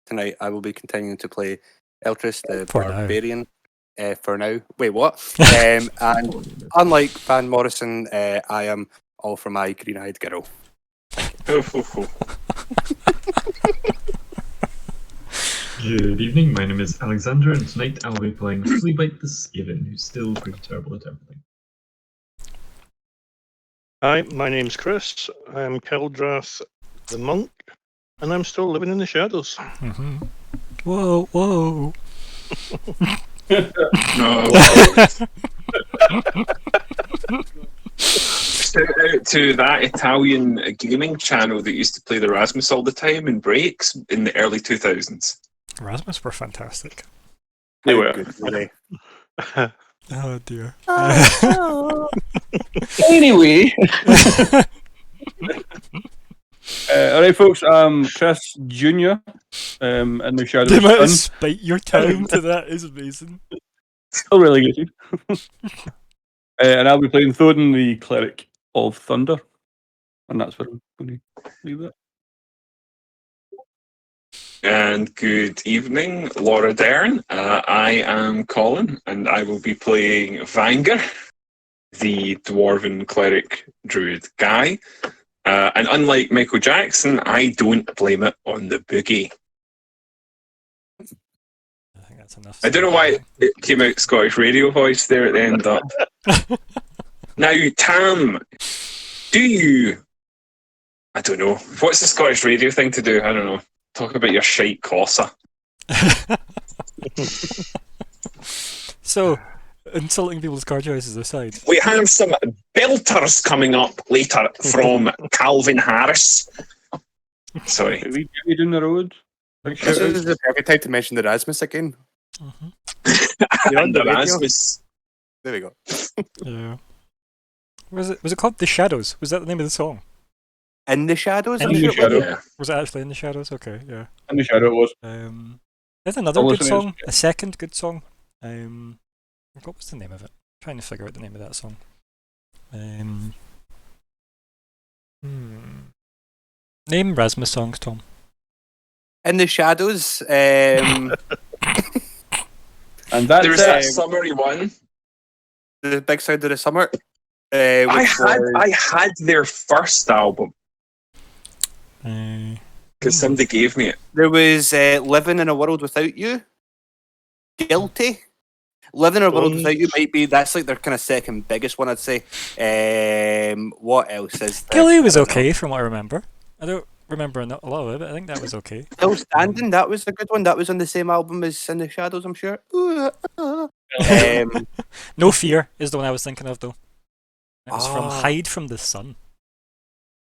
Tonight I will be continuing to play Eltrus, the For now. barbarian. For now. Wait, what? And unlike Van Morrison, I am all for my green-eyed girl. Good evening, my name is Alexander, and tonight I'll be playing Fleabite the Skaven, who's still pretty terrible at everything. Hi, my name's Chris. I'm Keldrath the monk, and I'm still living in the shadows. Mm-hmm. Whoa, whoa. Shout out to that Italian gaming channel that used to play the Rasmus all the time in breaks in the early 2000s. Rasmus were fantastic. They How were. good were they? Oh dear. Anyway. Alright, folks, Chris Jr. In the The Shadows amount of Sun. spite you're tying to that is amazing. Still relegated. And I'll be playing Thorin, the Cleric of Thunder. And that's where I'm going to leave it. And good evening, Laura Dern. I am Colin, and I will be playing Vanger, the Dwarven Cleric Druid guy. And unlike Michael Jackson, I don't blame it on the boogie. I think that's enough. I don't know why it came out Scottish radio voice there at the end up. Now, Tam, do you... I don't know. What's the Scottish radio thing to do? I don't know. Talk about your shite Corsa. So, insulting people's car choices aside. We have some belters coming up later from Calvin Harris. Sorry. Are we doing the road? Big This shout out. is the perfect time to mention the Rasmus again. Mm-hmm. You're on And the radio. Erasmus. There we go. Yeah. Was it called The Shadows? Was that the name of the song? In the shadows? In I'm the sure it was. shadow. Yeah. Was it actually In the Shadows? Okay, yeah. In the Shadow it was. There's another I'll good listen to song, a second good song. What was the name of it? I'm trying to figure out the name of that song. Name Rasmus songs, Tom. In the shadows. And that's There's that summary one. The Big Sound of the Summer. I had their first album Uh, because somebody gave me it. There was Living in a World Without You. Guilty. Living in a World Without You might be, that's like their kind of second biggest one, I'd say. What else is there? Kelly was I don't know. okay from what I remember. I don't remember a lot of it, but I think that was okay. Still Standing, that was a good one. That was on the same album as In the Shadows, I'm sure. No Fear is the one I was thinking of, though. It was from Ah. Hide from the Sun,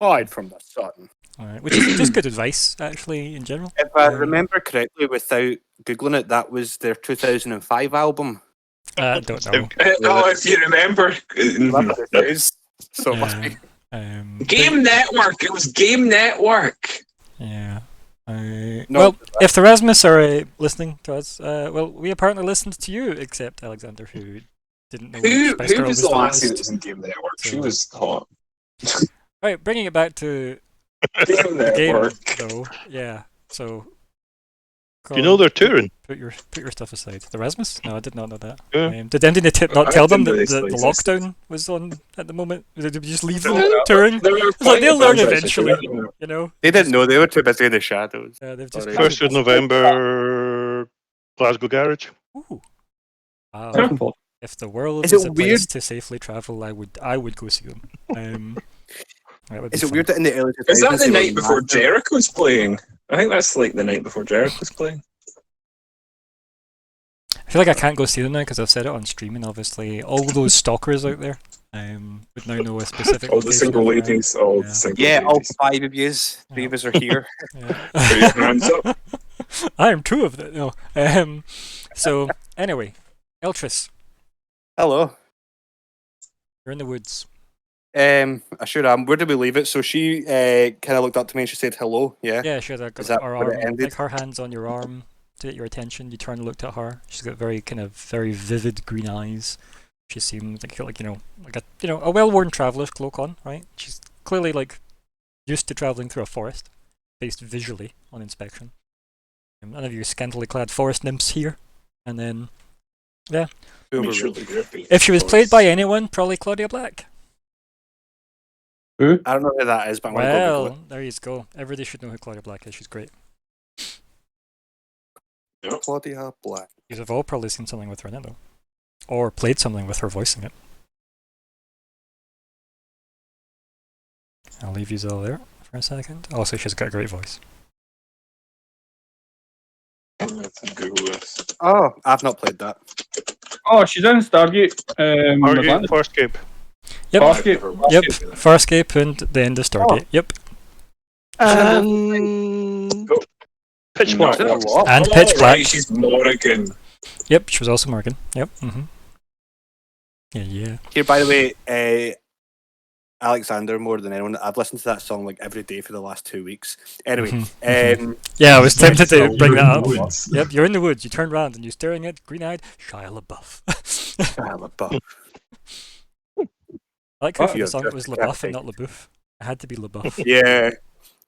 Hide from the Sun. which is just good advice, actually, in general. If I remember correctly, without Googling it, that was their 2005 album. I don't know. Oh, if you remember. That's what it is. So it must Yeah. be. Game Network. It was Game Network. Yeah. No, Well, if the Rasmus are listening to us, well, we apparently listened to you, except Alexander, who didn't know Who which Spice Girl was the lassie that last. was in Game Network? She So- was hot. Right, bringing it back to Game the game, Network. though. Yeah. So. Do you know they're touring? Put your stuff aside. The Rasmus? No, I did not know that. Yeah. Did Andy not I tell them didn't that know the they still lockdown was on at the moment? Did we just leave them No, touring? There were like, plenty they'll of learn bands eventually. actually. You know. They didn't know, they were too busy in the shadows. They've just Sorry. 1st of November, Glasgow Garage. Ooh. Wow. Simple. If the world Is was it a place weird? to safely travel, I would go see them. That would be Is it fun. weird that in the early 2000s Is that the they were night before massive? Jericho's playing? I think that's like the night before Jericho's playing. I feel like I can't go see them now because I've said it on streaming. Obviously, all those stalkers out there Would now know a specific All the location single of where- ladies. All Yeah. the single Yeah, all ladies. 5 of yous. 3 of us are here. Yeah. Put your hands up. I am 2 of them. No. So anyway, Eltris, Hello. you're in the woods. I sure am. Where did we leave it? So she kind of looked up to me and she said hello. Yeah. Yeah, she had Is that her where it arm, ended? like her hands on your arm to get your attention. You turn and looked at her. She's got very very vivid green eyes. She seemed like a well-worn traveler's cloak on, right? She's clearly like used to traveling through a forest, based visually on inspection. None of you scantily clad forest nymphs here. And then, Two of Make us. sure that you're happy. if she was played by anyone, probably Claudia Black. Who? I don't know who that is, but I'm gonna go Google Well, there you go. Everybody should know who Claudia Black is. She's great. it. Claudia Black. You've all probably seen something with her in it, though. Or played something with her voicing it. I'll leave you all there for a second. Also, she's got a great voice. I'm gonna have to Google this. Oh, I've not played that. Oh, she's in Stargate. Stargate Atlantis. Farscape. Yep. I've never watched Yep. it. Farscape and the end of Stargate. Yep. Pitch Not Black. watched What? it. And Oh, Pitch Black. right, she's Morrigan. Yep. She was also Morgan. Yep. Mm-hmm. Yeah. Here, by the way, Alexander, more than anyone, I've listened to that song like every day for the last 2 weeks. Anyway, Mhm. Yeah, I was tempted to So bring you're that in up. the woods. Yep, you're in the woods. You turn around and you're staring at green-eyed Shia LaBeouf. LaBeouf. I like how Oh, for yeah, the song it was just LaBeouf and not LaBeouf. It had to be LaBeouf. Yeah,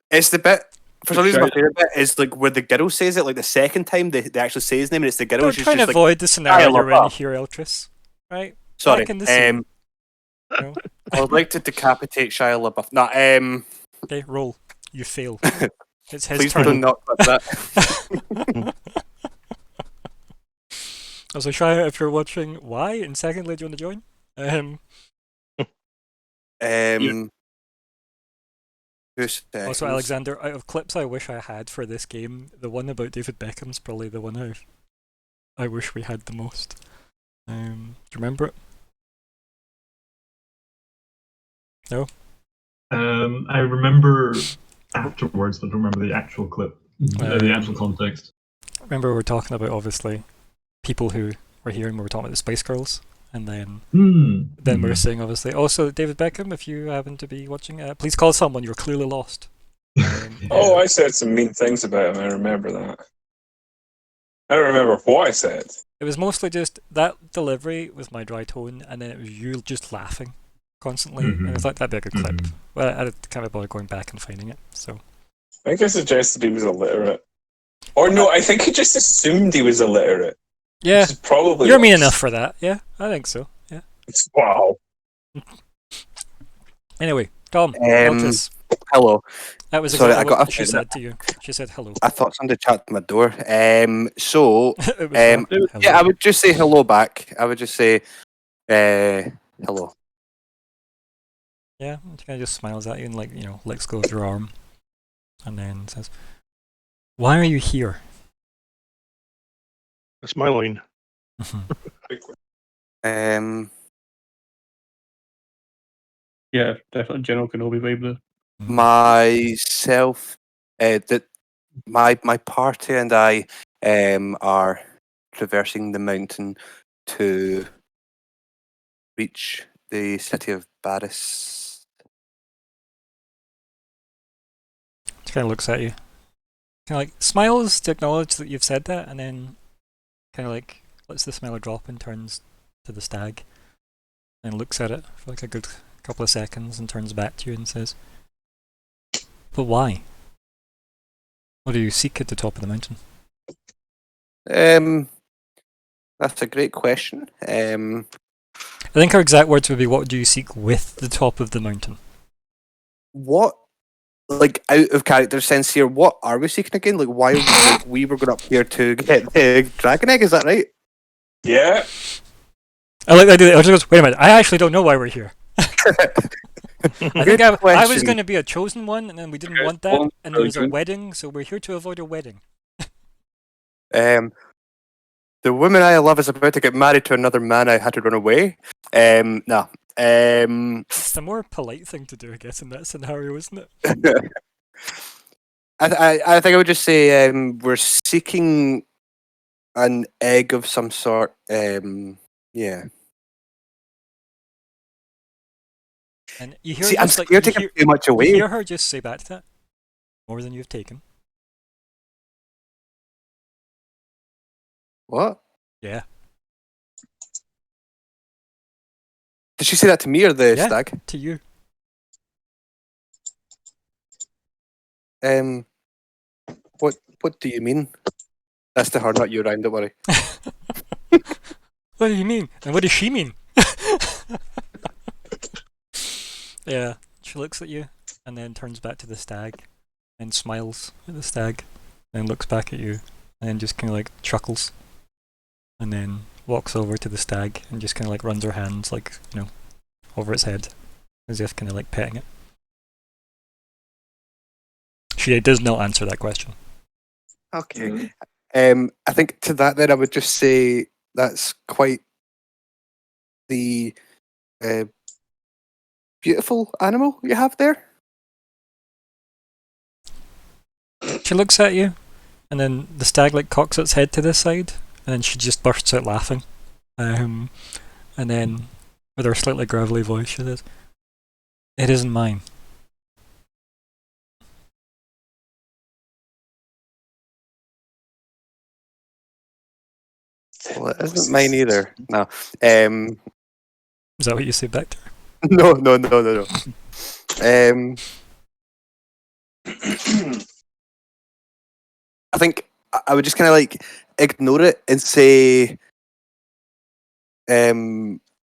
it's the bit. For some reason, my Right. favorite bit is like where the girl says it. Like the second time they actually say his name, and it's the girl. Don't She's try just and like, avoid the scenario Shia you're in LaBeouf. here, Eltris. Right? sorry. back in the scene. No? I would like to decapitate Shia LaBeouf. No, Okay, roll. You fail. It's his please turn. do not clip that. Also, Shia, if you're watching, why? And secondly, do you want to join? Also, Alexander, out of clips I wish I had for this game, the one about David Beckham's probably the one I wish we had the most. Do you remember it? No? I remember afterwards, but don't remember the actual clip, the actual context. Remember we were talking about, obviously, people who were here and we were talking about the Spice Girls, and then we were saying, obviously, also David Beckham, if you happen to be watching, please call someone, you're clearly lost. Oh, I said some mean things about him. I remember that. I don't remember what I said. It was mostly just that delivery with my dry tone, and then it was you just laughing constantly, and I thought that'd be a good clip. Well, I can't bother going back and finding it, so. I think I suggested he was illiterate. Or no, I think he just assumed he was illiterate. Yeah, Which is probably you're mean worse. enough for that, yeah, I think so, yeah. Wow. Anyway, Tom, Um, hello. that was sorry, exactly I got what she said to you. She said hello. I thought somebody chatted at my door. So It was her. hello. yeah, I would just say hello back. I would just say hello. Yeah, she kind of just smiles at you and lets go of your arm, and then says, "Why are you here?" That's my line. Yeah, definitely General Kenobi vibe there. Myself, that my party and I are traversing the mountain to reach the city of Barris. She kind of looks at you, kind of smiles to acknowledge that you've said that, and then kind of lets the smile drop and turns to the stag, and looks at it for a good couple of seconds and turns back to you and says, "But why? What do you seek at the top of the mountain?" That's a great question. I think our exact words would be, "What do you seek with the top of the mountain?" What, like, out of character sense here, what are we seeking again? Like, why we were going up here to get the dragon egg? Is that right? Yeah. I like the idea that Elsa goes, "Wait a minute, I actually don't know why we're here." I think I was question. going to be a chosen one, and then we didn't Okay, want that, well, and there was a really good. wedding, so we're here to avoid a wedding. The woman I love is about to get married to another man. I had to run away. No. It's the more polite thing to do, I guess, in that scenario, isn't it? I think I would just say we're seeking an egg of some sort. Yeah. And you hear See, I'm just like scared you to hear, give too much you away. hear her just say back to that, more than you've taken. What? Yeah. Did she say that to me or the Yeah. stag? To you. What do you mean? That's to her, not you, Ryan. Don't worry. What do you mean? And what does she mean? Yeah, she looks at you and then turns back to the stag and smiles at the stag and looks back at you and then just kind of like chuckles and then walks over to the stag and just kind of like runs her hands like, you know, over its head as if kind of like petting it. She does not answer that question. Okay. I think to that then I would just say that's quite the beautiful animal you have there. She looks at you and then the stag like cocks its head to this side and then she just bursts out laughing. And then with her slightly gravelly voice she says, "It isn't mine." Well, it isn't mine either. No. Is that what you say back to her? No. I think I would just kind of like ignore it and say,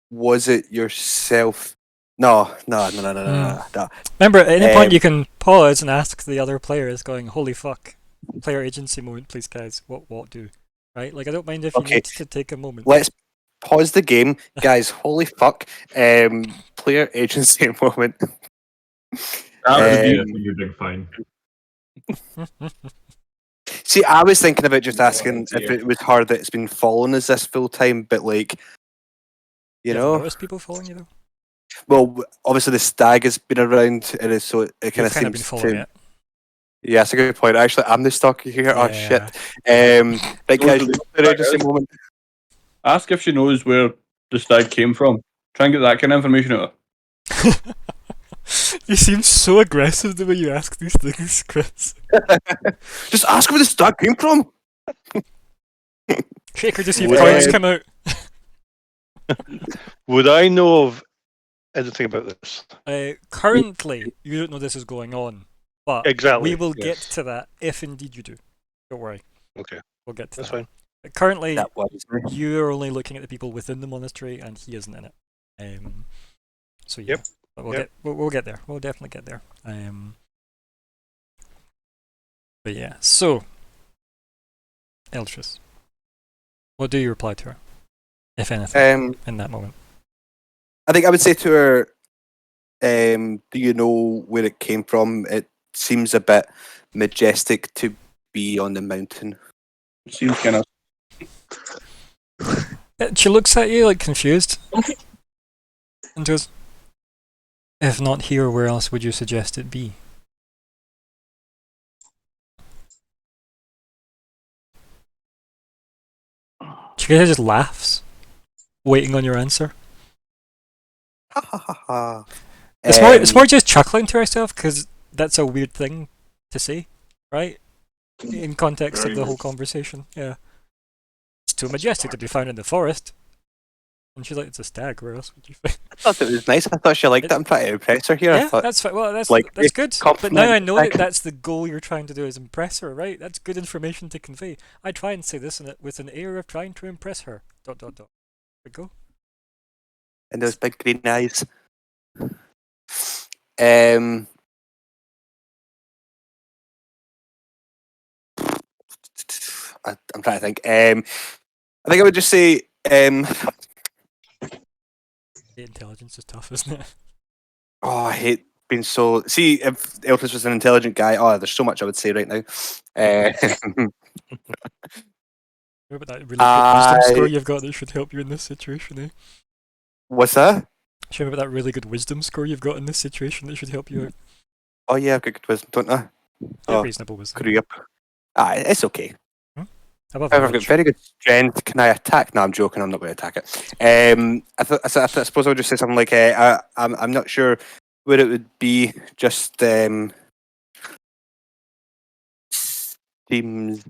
was it yourself? No. Remember, at any point Um, you can pause and ask the other players, going, "Holy fuck!" Player agency moment, please, guys. What do? Right? Like, I don't mind if you Okay. need to take a moment. Let's pause the game, guys. Holy fuck! Player agency moment. That would be Um, you're doing fine. See, I was thinking about just asking if idea. it was her that's been following us this full time, but like, you ever know, noticed people following you though? well, obviously the stag has been around, and it's, so it kind You've of kind of been seems following to. it. Yeah, that's a good point. Actually, I'm the stalker here. Oh shit. Yeah. Right, guys, Those are the player agency moment. Ask if she knows where the stag came from. Try and get that kind of information out of her. You seem so aggressive the way you ask these things, Chris. Just ask where the stag came from. Shaker to see if Would coins I- come out. Would I know of anything about this? Currently, you don't know this is going on, but Exactly. we will get yes. to that if indeed you do. Don't worry. Okay, We'll get to that's that. fine. But currently, That was me. you're only looking at the people within the monastery, and he isn't in it. So yeah, Yep. but we'll Yep. we'll get there. We'll definitely get there. But yeah, so Eltrus, what do you reply to her, if anything, in that moment? I think I would say to her, do you know where it came from? It seems a bit majestic to be on the mountain. It seems kind of. She looks at you like confused, and goes, "If not here, where else would you suggest it be?" She kind of just laughs, waiting on your answer. Ha ha ha ha. It's more just chuckling to herself because that's a weird thing to say, right? In context of the whole conversation, yeah. It's too majestic to be found in the forest. And she's like, "It's a stag. Where else would you find?" I thought it was nice. I thought she liked it. I'm trying to impress her here. I Yeah, thought, that's fine. Well, that's like, that's good. But compliment now I know that stag. that's the goal you're trying to do is impress her, right? That's good information to convey. I try and say this with an air of trying to impress her. ... There we go. And those big green eyes. I'm trying to think. I think I would just say, The intelligence is tough, isn't it? oh, I hate being so. See, if Elvis was an intelligent guy, oh, there's so much I would say right now. What about that really good wisdom I- score you've got that should help you in this situation, eh? What's that? Show me about that really good wisdom score you've got in this situation that should help you out. Oh yeah, I've got good wisdom, don't I? Yeah, Oh, reasonable wisdom. Screw you up. It's okay. Above However, I've got average. very good strength. Can I attack? No, I'm joking. I'm not going to attack it. I suppose I would just say something like, I'm not sure where it would be. Just seems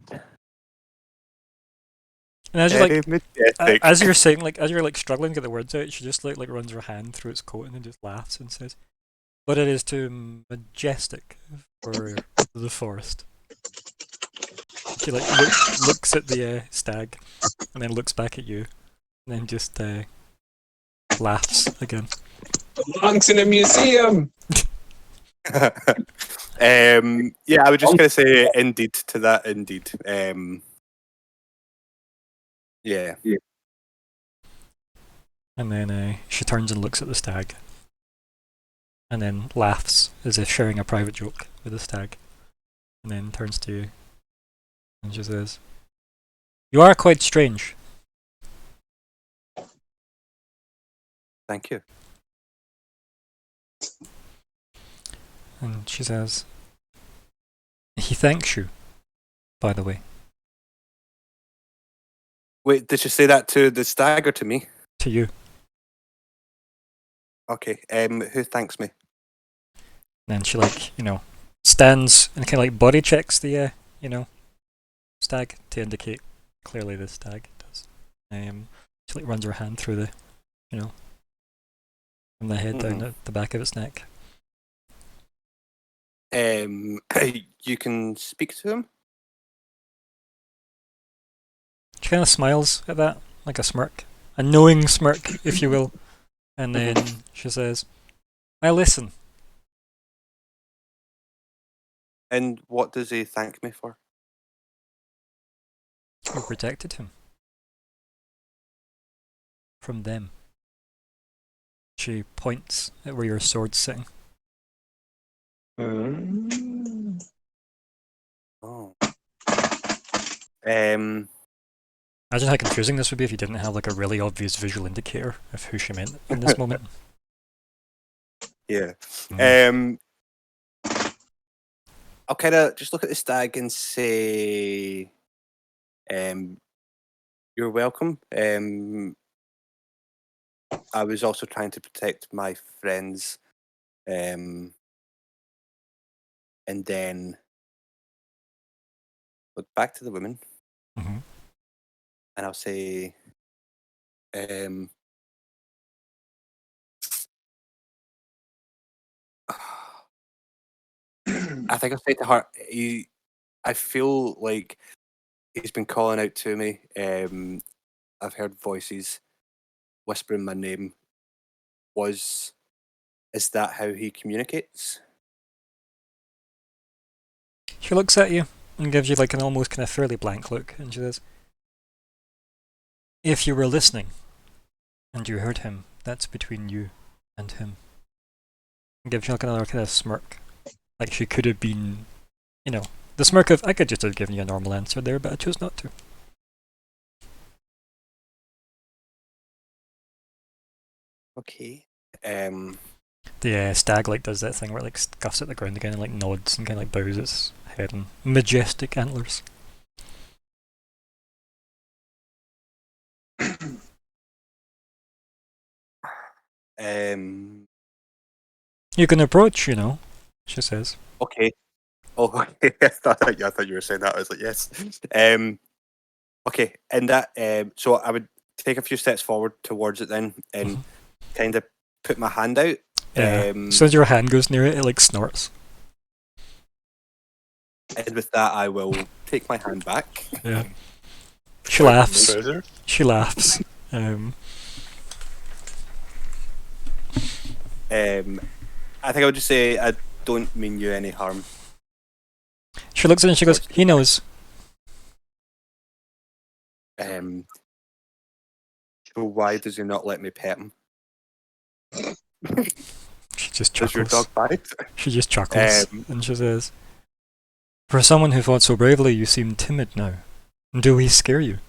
And as you're very like, majestic. as you're saying, like, as you're like struggling to get the words out, she just like runs her hand through its coat and then just laughs and says, "But it is too majestic for the forest." She like looks at the stag, and then looks back at you, and then just laughs again. Belongs in a museum. Yeah, I was just going to say indeed to that. Indeed. Yeah. And then she turns and looks at the stag, and then laughs as if sharing a private joke with the stag, and then turns to you, and she says, "You are quite strange." Thank you. And she says, "He thanks you, by the way." Wait, did you say that to the stag or to me? To you. Okay. Who thanks me? And then she stands and kind of like body checks the stag to indicate clearly the stag does. She like runs her hand through the from the head down at the back of its neck. You can speak to him. She kind of smiles at that, like a smirk, a knowing smirk, if you will, and then she says, "I listen." And what does he thank me for? You protected him from them. She points at where your sword's sitting. Oh. Imagine how confusing this would be if you didn't have like a really obvious visual indicator of who she meant in this moment. Yeah. Mm. I'll kind of just look at the stag and say, "You're welcome." I was also trying to protect my friends, and then look back to the women, Mhm. and I'll say, I think I'll say to her, I feel like he's been calling out to me. I've heard voices whispering my name. Is that how he communicates? She looks at you and gives you like an almost kind of fairly blank look, and she says, "If you were listening and you heard him, that's between you and him." And gives you like another kind of smirk, like she could have been, the smirk of, "I could just have given you a normal answer there, but I chose not to." Okay. The stag like does that thing where it like scuffs at the ground again and like nods and kind of like bows its head and majestic antlers. You can approach, she says. Okay. Oh, okay. I thought you were saying that. I was like, yes. Okay. And that. So I would take a few steps forward towards it then, and kind of put my hand out. Yeah. As soon as your hand goes near it, it like snorts. And with that, I will take my hand back. Yeah. She laughs. Further. She laughs. I think I would just say I don't mean you any harm. She looks at it and she goes, "He knows." So why does he not let me pet him? She just Does your chuckles. dog bite? She just chuckles and she says, "For someone who fought so bravely, you seem timid now. Do we scare you?"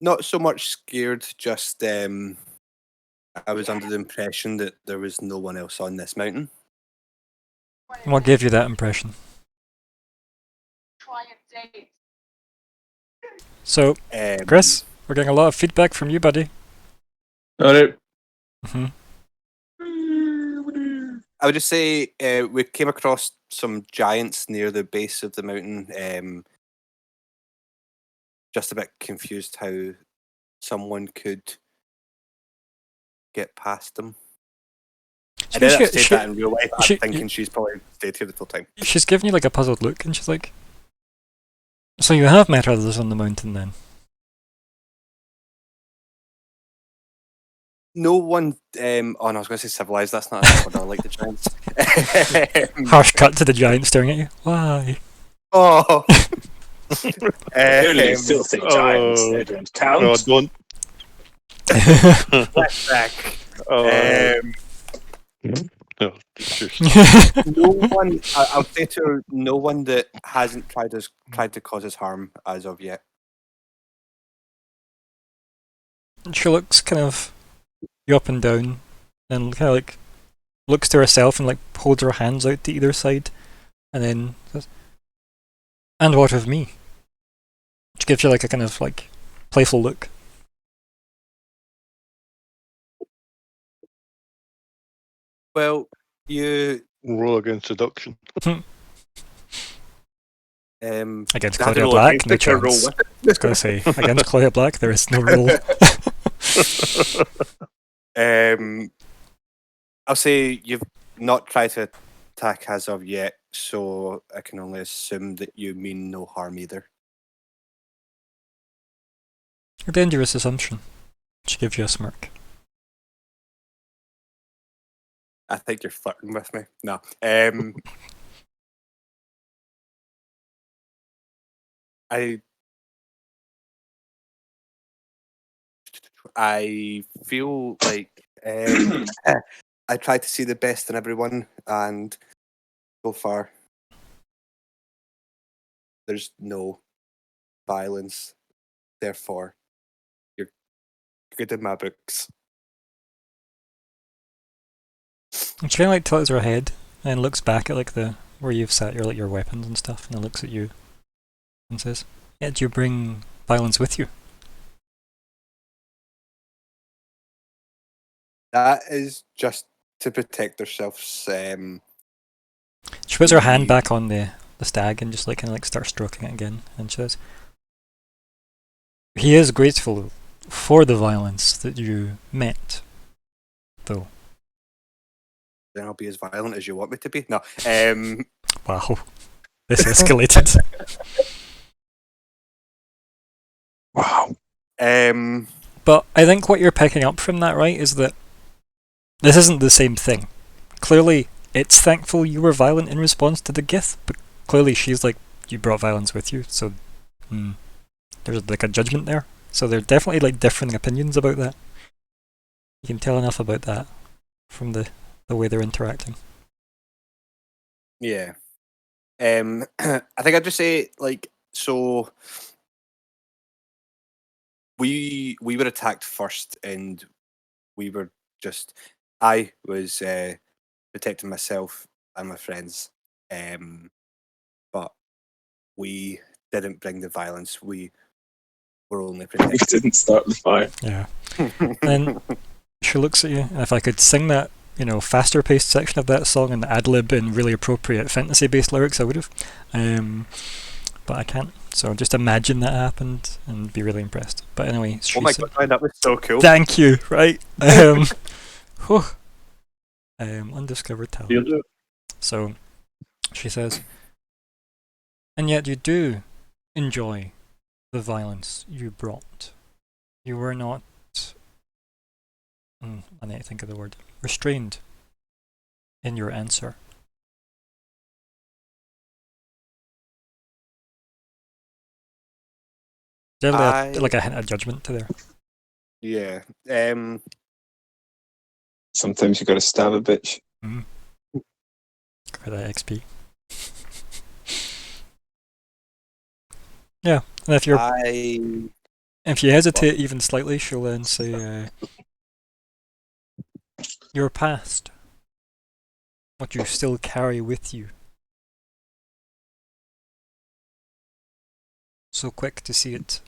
not so much scared, just I was under the impression that there was no one else on this mountain. What gave you that impression? So, Chris, we're getting a lot of feedback from you, buddy. Alright. Hmm. I would just say we came across some giants near the base of the mountain. Just a bit confused how someone could get past them. I did have said that in real life. I'm thinking she's probably stayed here the whole time. She's giving you like a puzzled look, and she's like, "So you have met others on the mountain, then?" No one. Oh, no, I was going to say civilized. That's not what I like the giants. Harsh cut to the giant staring at you. Why? Oh. Clearly, still think giants. They don't count. No, don't. Let's back. No, just, No one. I'll say to her, no one that hasn't tried to cause us harm as of yet. She looks kind of you up and down, and kind of like looks to herself and like holds her hands out to either side, and then says, "And what of me?" She gives you like a kind of like playful look. Well, you roll against seduction. Against I had to Claudia roll Black, against no it to roll chance. with it. I was gonna say against Claudia Black, there is no rule. I'll say you've not tried to attack as of yet, so I can only assume that you mean no harm either. A dangerous assumption. She gives you a smirk. I think you're flirting with me. No. I feel like I try to see the best in everyone, and so far there's no violence. Therefore, you're good in my books. And she kind of like tilts her head and looks back at like the where you've sat your like your weapons and stuff, and then looks at you and says, "Yeah, do you bring violence with you?" That is just to protect themselves. She puts her hand back on the stag and just like kind of like starts stroking it again, and she says, "He is grateful for the violence that you met, though." Then I'll be as violent as you want me to be. No. Wow, this escalated. Wow. But I think what you're picking up from that, right, is that this isn't the same thing. Clearly, it's thankful you were violent in response to the Gith, but clearly she's like, you brought violence with you, so there's like a judgment there. So there are definitely like differing opinions about that. You can tell enough about that from the way they're interacting. Yeah. I think I'd just say, like, so we were attacked first, and we were just I was protecting myself and my friends, but we didn't bring the violence. We were only We protected. didn't start the fire. Yeah. And she looks at you, and if I could sing that, faster paced section of that song and ad-lib in really appropriate fantasy-based lyrics, I would have. But I can't. So just imagine that happened and be really impressed. But anyway, Oh my god, that was so cool. thank you, right? Undiscovered talent. You do it. So she says, and yet you do enjoy the violence you brought. You were not, I need to think of the word, restrained in your answer. There's like a hint of judgment to there. Yeah. Sometimes you gotta stab a bitch. For that XP. Yeah, and if you're If you hesitate even slightly, she'll then say, your past, what you still carry with you. So quick to see it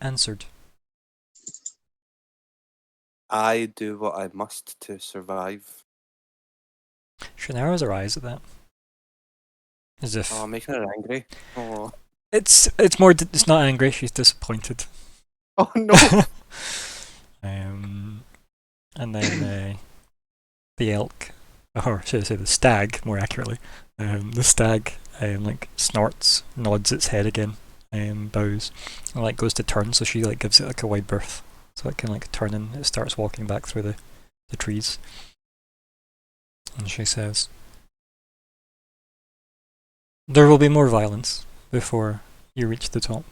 answered. I do what I must to survive. She narrows her eyes at that. As if Oh, I'm making her angry. Oh, it's not angry, she's disappointed. oh no! And then the elk, or should I say the stag, more accurately, the stag like snorts, nods its head again, bows, and like goes to turn. So she like gives it like a wide berth, so it can like turn and it starts walking back through the trees. And she says, "There will be more violence before you reach the top,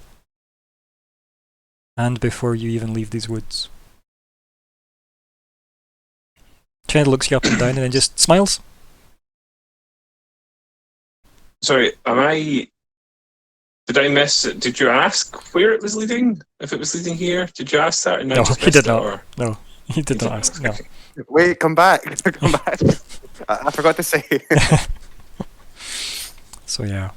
and before you even leave these woods." Chad looks you up and down and then just smiles. Sorry, did I miss it? Did you ask where it was leading? If it was leading here? Did you ask that? And I No, just he missed did it, not. or- No, he did not ask. No. Wait, come back! Come back! I forgot to say. So yeah.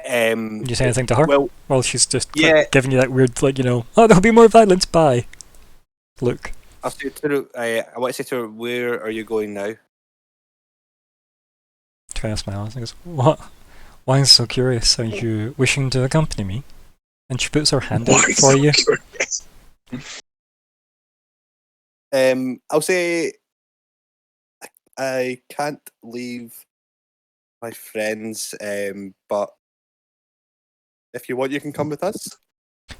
Um, Did you say anything to her? well, She's just Yeah. like, giving you that weird, like, oh, there'll be more violence, bye. Look. I'll say to her, I want to say to her, where are you going now? Kind of smiles and goes, what? Why are you so curious? Are you wishing to accompany me? And she puts her hand out Why for so you. curious? I'll say I can't leave my friends, but if you want, you can come with us.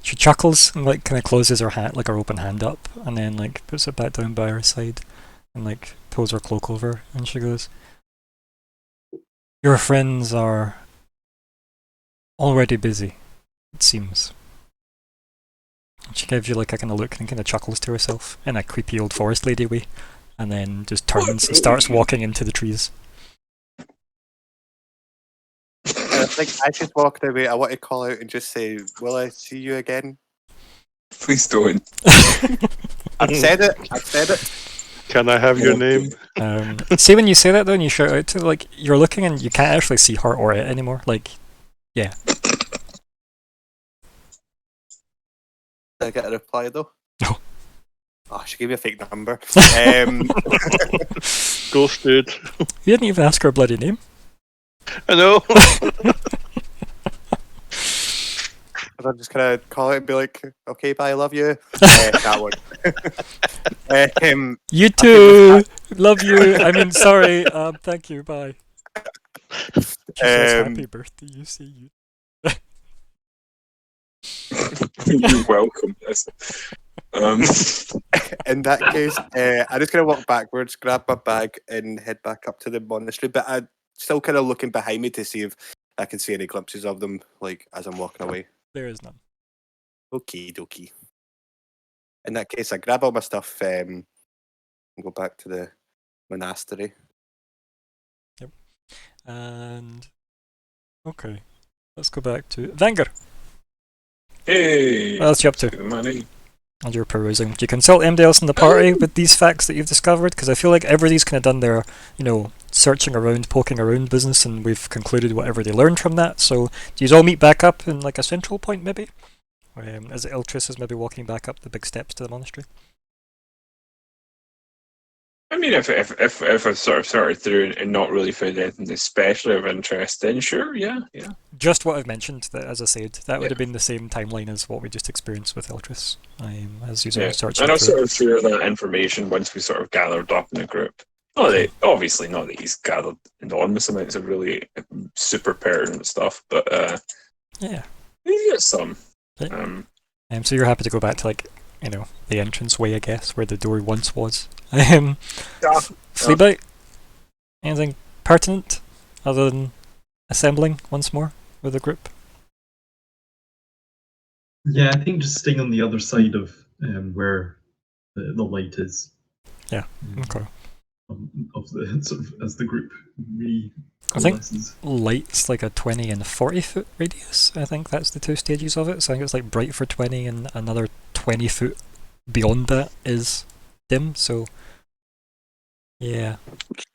She chuckles and like kind of closes her hat, like her open hand up, and then like puts it back down by her side, and like pulls her cloak over, and she goes, "Your friends are already busy, it seems." And she gives you like a kind of look and kind of chuckles to herself in a creepy old forest lady way, and then just turns and starts walking into the trees. I think I just walked away. I want to call out and just say, "Will I see you again?" Please don't. I've said it. I've said it. Can I have your name? See, when you say that though, and you shout out to like you're looking and you can't actually see her or it anymore. Like, yeah. Did I get a reply though? No. Oh, she gave me a fake number. Ghosted. You didn't even ask her bloody name. I know. I'm just gonna call it and be like, "Okay, bye, I love you." That one. You too. Love you. I mean, sorry. Thank you. Bye. She says, "Happy birthday." You see you. You're welcome. In that case, I'm just gonna walk backwards, grab my bag, and head back up to the monastery. But I'm still kind of looking behind me to see if I can see any glimpses of them, like as I'm walking away. There is none. Okie dokie. In that case, I grab all my stuff and go back to the monastery. And okay, let's go back to Vanger. Hey, What else are you up to? good money. And you're perusing. Do you consult anybody else in the party with these facts that you've discovered? Because I feel like everybody's kind of done their, searching around, poking around business, and we've concluded whatever they learned from that. So, do you all meet back up in like a central point, maybe? As Eltris is maybe walking back up the big steps to the monastery. I mean, if I sort of sorted through and not really found anything especially of interest, then sure, yeah. Just what I've mentioned, that as I said, that would have been the same timeline as what we just experienced with Eltris. As you Yeah. searching And I'll through. sort of share that information once we sort of gathered up in a group. Obviously not that he's gathered enormous amounts of really super pertinent stuff, but Yeah. he's got some. Okay. So you're happy to go back to the entrance way, I guess, where the door once was. Fleabite? Anything pertinent other than assembling once more with a group? Yeah, I think just staying on the other side of where the light is. Yeah. Okay. of the sort of as the group I think coalesces. light's like a 20 and 40 foot radius. I think that's the two stages of it. So I think it's like bright for 20 and another 20 foot beyond that is dim. So yeah,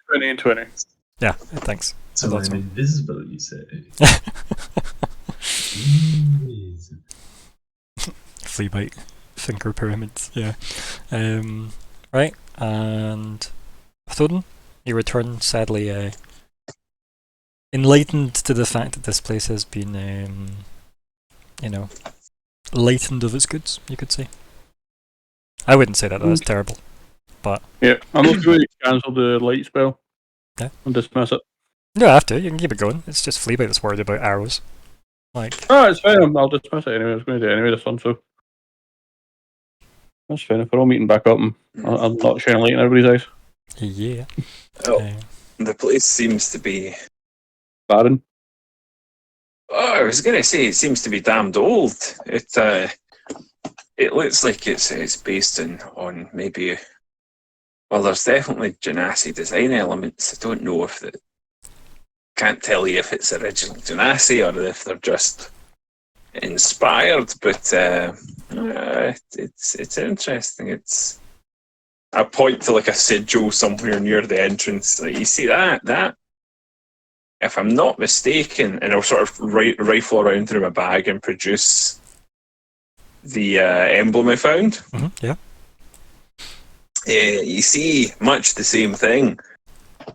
20 and 20. yeah, thanks. So I thought I'm so. invisible, you say? Invisible. Flea bite, finger pyramids. Yeah. Right, and Thoden, you return sadly enlightened to the fact that this place has been, you know, lightened of its goods, you could say. I wouldn't say that, that's terrible. Yeah, I'm okay with you cancel the light spell. Yeah. And dismiss it. You don't have to, you can keep it going. It's just Fleabite that's worried about arrows. Like, Oh, it's fine. I'll dismiss it anyway. I was going to do it anyway this one, so. That's fine. If we're all meeting back up and I'm not sharing light in everybody's eyes. yeah. Oh, the place seems to be. Baron. Oh, I was going to say it seems to be damned old. It looks like it's based on maybe. Well, there's definitely Genasi design elements. I don't know if the. Can't tell you if it's original Genasi or if they're just inspired, but it's interesting. It's I point to like a sigil somewhere near the entrance. Like, you see that? If I'm not mistaken, and I'll sort of rifle around through my bag and produce the emblem I found. Yeah. You see much the same thing.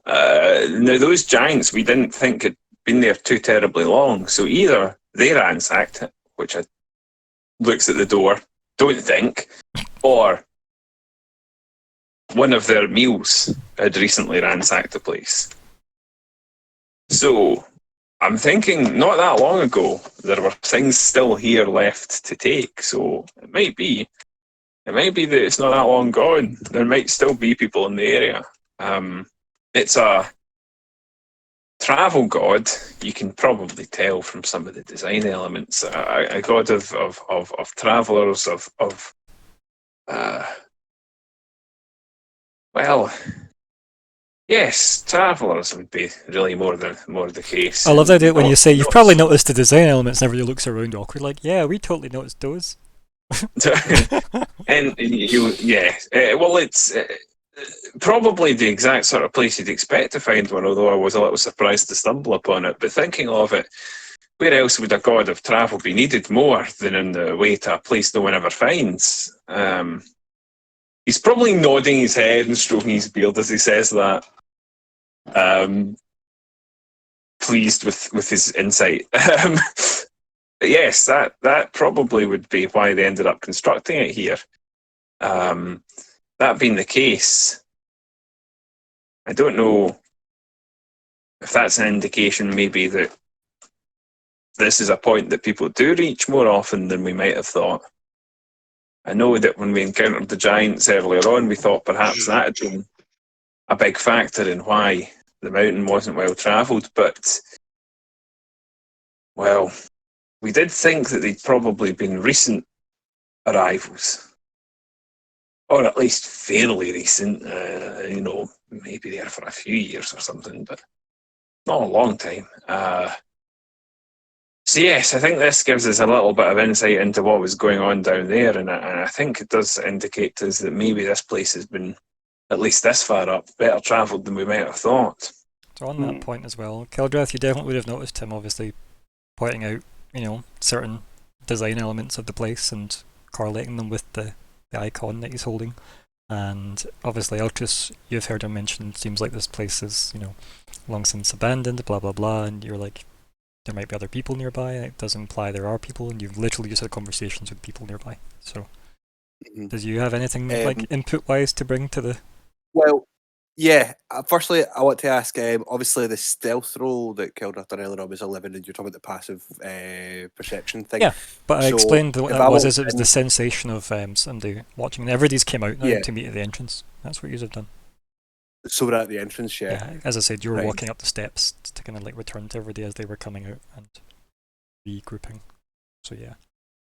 Now, those giants we didn't think had been there too terribly long, so either they ransacked it, which I looks at the door, don't think, or one of their meals had recently ransacked the place. So I'm thinking not that long ago there were things still here left to take, so it might be that it's not that long gone. There might still be people in the area. It's a travel god. You can probably tell from some of the design elements. A god of travelers, well, yes, travelers would be really more the case. I love the idea when you say, you've Not- probably noticed the design elements and everybody looks around awkward like, yeah, we totally noticed those. And well, it's probably the exact sort of place you'd expect to find one, although I was a little surprised to stumble upon it. But thinking of it, where else would a god of travel be needed more than in the way to a place no one ever finds? He's probably nodding his head and stroking his beard as he says that. Pleased with his insight. But yes, that probably would be why they ended up constructing it here. That being the case, I don't know if that's an indication maybe that this is a point that people do reach more often than we might have thought. I know that when we encountered the giants earlier on, we thought perhaps that had been a big factor in why the mountain wasn't well travelled, but, well, we did think that they'd probably been recent arrivals. Or at least fairly recent, maybe there for a few years or something, but not a long time. So yes, I think this gives us a little bit of insight into what was going on down there, and I think it does indicate to us that maybe this place has been, at least this far up, better travelled than we might have thought. So on that point as well, Keldrath, you definitely would have noticed him obviously pointing out, certain design elements of the place and correlating them with the icon that he's holding. And obviously Eltrus, you've heard him mention, seems like this place is, long since abandoned, blah blah blah, and you're like, there might be other people nearby. It does imply there are people, and you've literally just had conversations with people nearby. So, does you have anything like input-wise to bring to the? Well, yeah. Firstly, I want to ask. Obviously, the stealth roll that Keldrath done earlier on was 11, and you're talking about the passive perception thing. Yeah, but I So, explained what if that I was. walked Is it was the sensation of somebody watching. And everybody's came out now Yeah. to meet at the entrance. That's what you have done. So we're at the entrance, yeah. Yeah, as I said, you were Right. walking up the steps to kind of like return to everybody as they were coming out and regrouping. So yeah.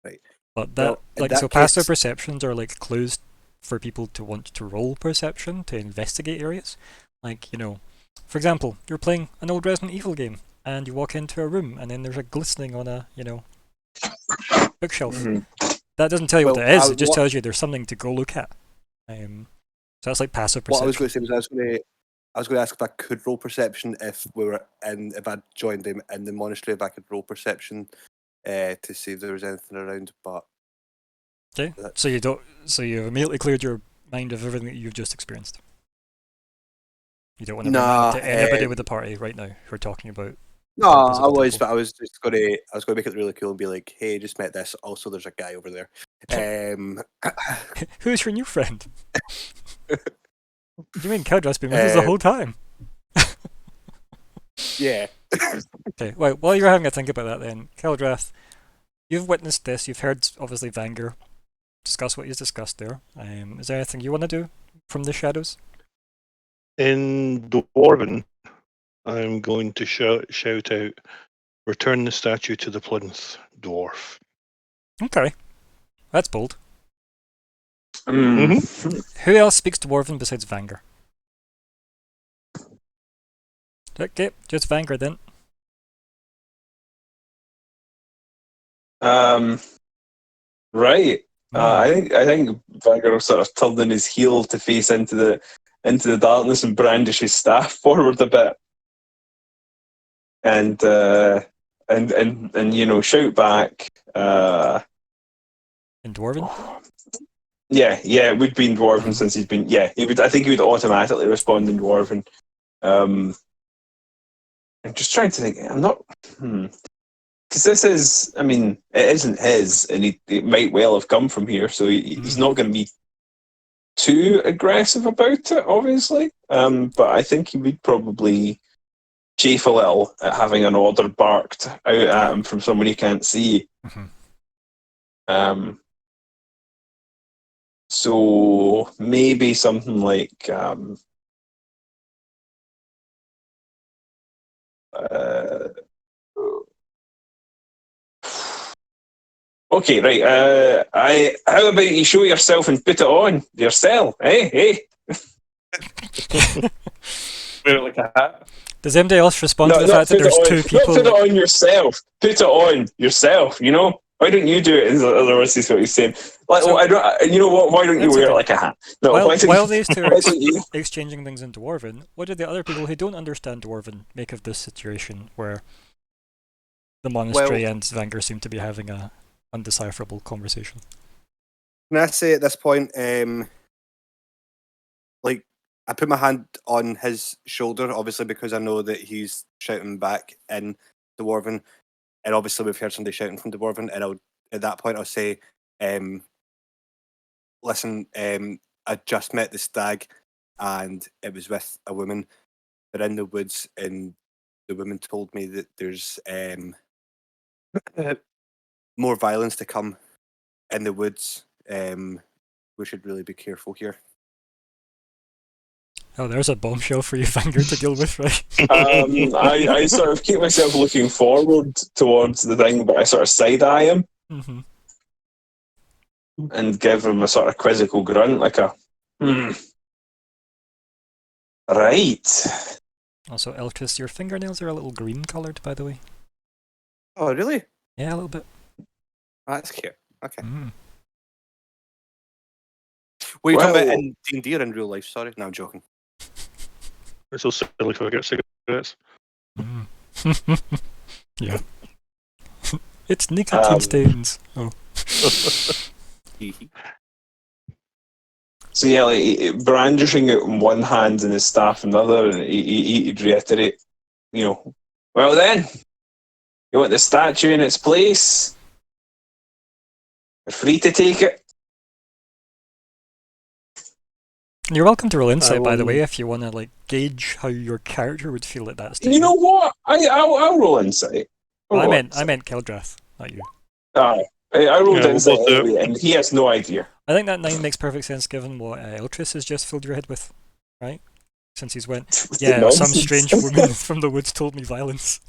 Right. But that, Well, in like, that so passive case- perceptions are like clues for people to want to roll perception to investigate areas. Like, you know, for example, you're playing an old Resident Evil game and you walk into a room and then there's a glistening on a, you know, bookshelf. Mhm. That doesn't tell you what Well, it is, I- it just what- tells you there's something to go look at. So that's like passive perception. What I was going to say was I was going to ask if I could roll perception if I joined them in the monastery, if I could roll perception to see if there was anything around. But Okay, That's- so you've immediately cleared your mind of everything that you've just experienced. You don't want to bring that Nah, up to anybody with the party right now who are talking about. no, Purpose of I the was, temple. but I was going to make it really cool and be like, "Hey, just met this. Also, there's a guy over there." Who's your new friend? You mean Keldra's been with us the Uh, whole time? yeah. Okay, well, while you're having a think about that then, Keldrath, you've witnessed this, you've heard, obviously, Vanger discuss what he's discussed there. Is there anything you want to do from the shadows? In Dwarven, I'm going to shout out, "Return the statue to the plinth, dwarf." Okay, that's bold. Mm. Who else speaks Dwarven besides Vanger? Okay, just Vanger then. Right. Hmm. I think Vanguard will sort of turn on his heel to face into the darkness and brandish his staff forward a bit, and you know, shout back. In Dwarven? Yeah, it would be in Dwarven since he's been. Yeah, he would. I think he would automatically respond in Dwarven. I'm just trying to think. I'm not. Because this is, I mean, it isn't his, and it might well have come from here, so he's not going to be too aggressive about it, obviously. But I think he would probably chafe a little at having an order barked out at him from someone he can't see. Mhm. So maybe something like okay, right. How about you show yourself and put it on yourself, eh? Hey. Wear it like a hat. Does anybody else respond to the fact that put there's it on, two people? Not put it on yourself. Put it on yourself. You know. Why don't you do it? In other words, is what he's saying. Like, So- I don't. You know what? Why don't you That's wear it okay. like a hat? No. While, why don't while you, these two are why don't you? exchanging things in Dwarven, what do the other people who don't understand Dwarven make of this situation where the monastery and Vanger seem to be having a undecipherable conversation? Can I say at this point, like, I put my hand on his shoulder, obviously, because I know that he's shouting back in Dwarven, and obviously we've heard somebody shouting from Dwarven, and at that point I'll say, listen, I just met the stag, and it was with a woman. They're in the woods, and the woman told me that there's more violence to come in the woods. We should really be careful here. Oh, there's a bombshell for you, Vanger, to deal with, right? I sort of keep myself looking forward towards the thing, but I sort of side eye him Mm-hmm. and give him a sort of quizzical grunt, like a right. Also, Elkis, your fingernails are a little green coloured, by the way. Oh, really? Yeah, a little bit. That's cute. Okay. Mm. Were you talking about Well- in D&D or in real life? Sorry, no, I'm joking. It's so silly if I get cigarettes. Mm. Yeah. It's nicotine Um, stains. Oh. So yeah, like, brandishing it in one hand and his staff in the other, and he'd reiterate, you know, well then, you want the statue in its place? You're free to take it. You're welcome to roll insight, by the will- way, if you want to like gauge how your character would feel at that stage. You know what? I'll roll insight. Well, I I'll roll meant Keldrath, not you. Aye. I rolled Yeah, we'll insight both do it. anyway, and he has no idea. I think that 9 makes perfect sense given what Eltris has just filled your head with, right? Since he's went, With the yeah, some nonsense. strange woman from the woods told me violence.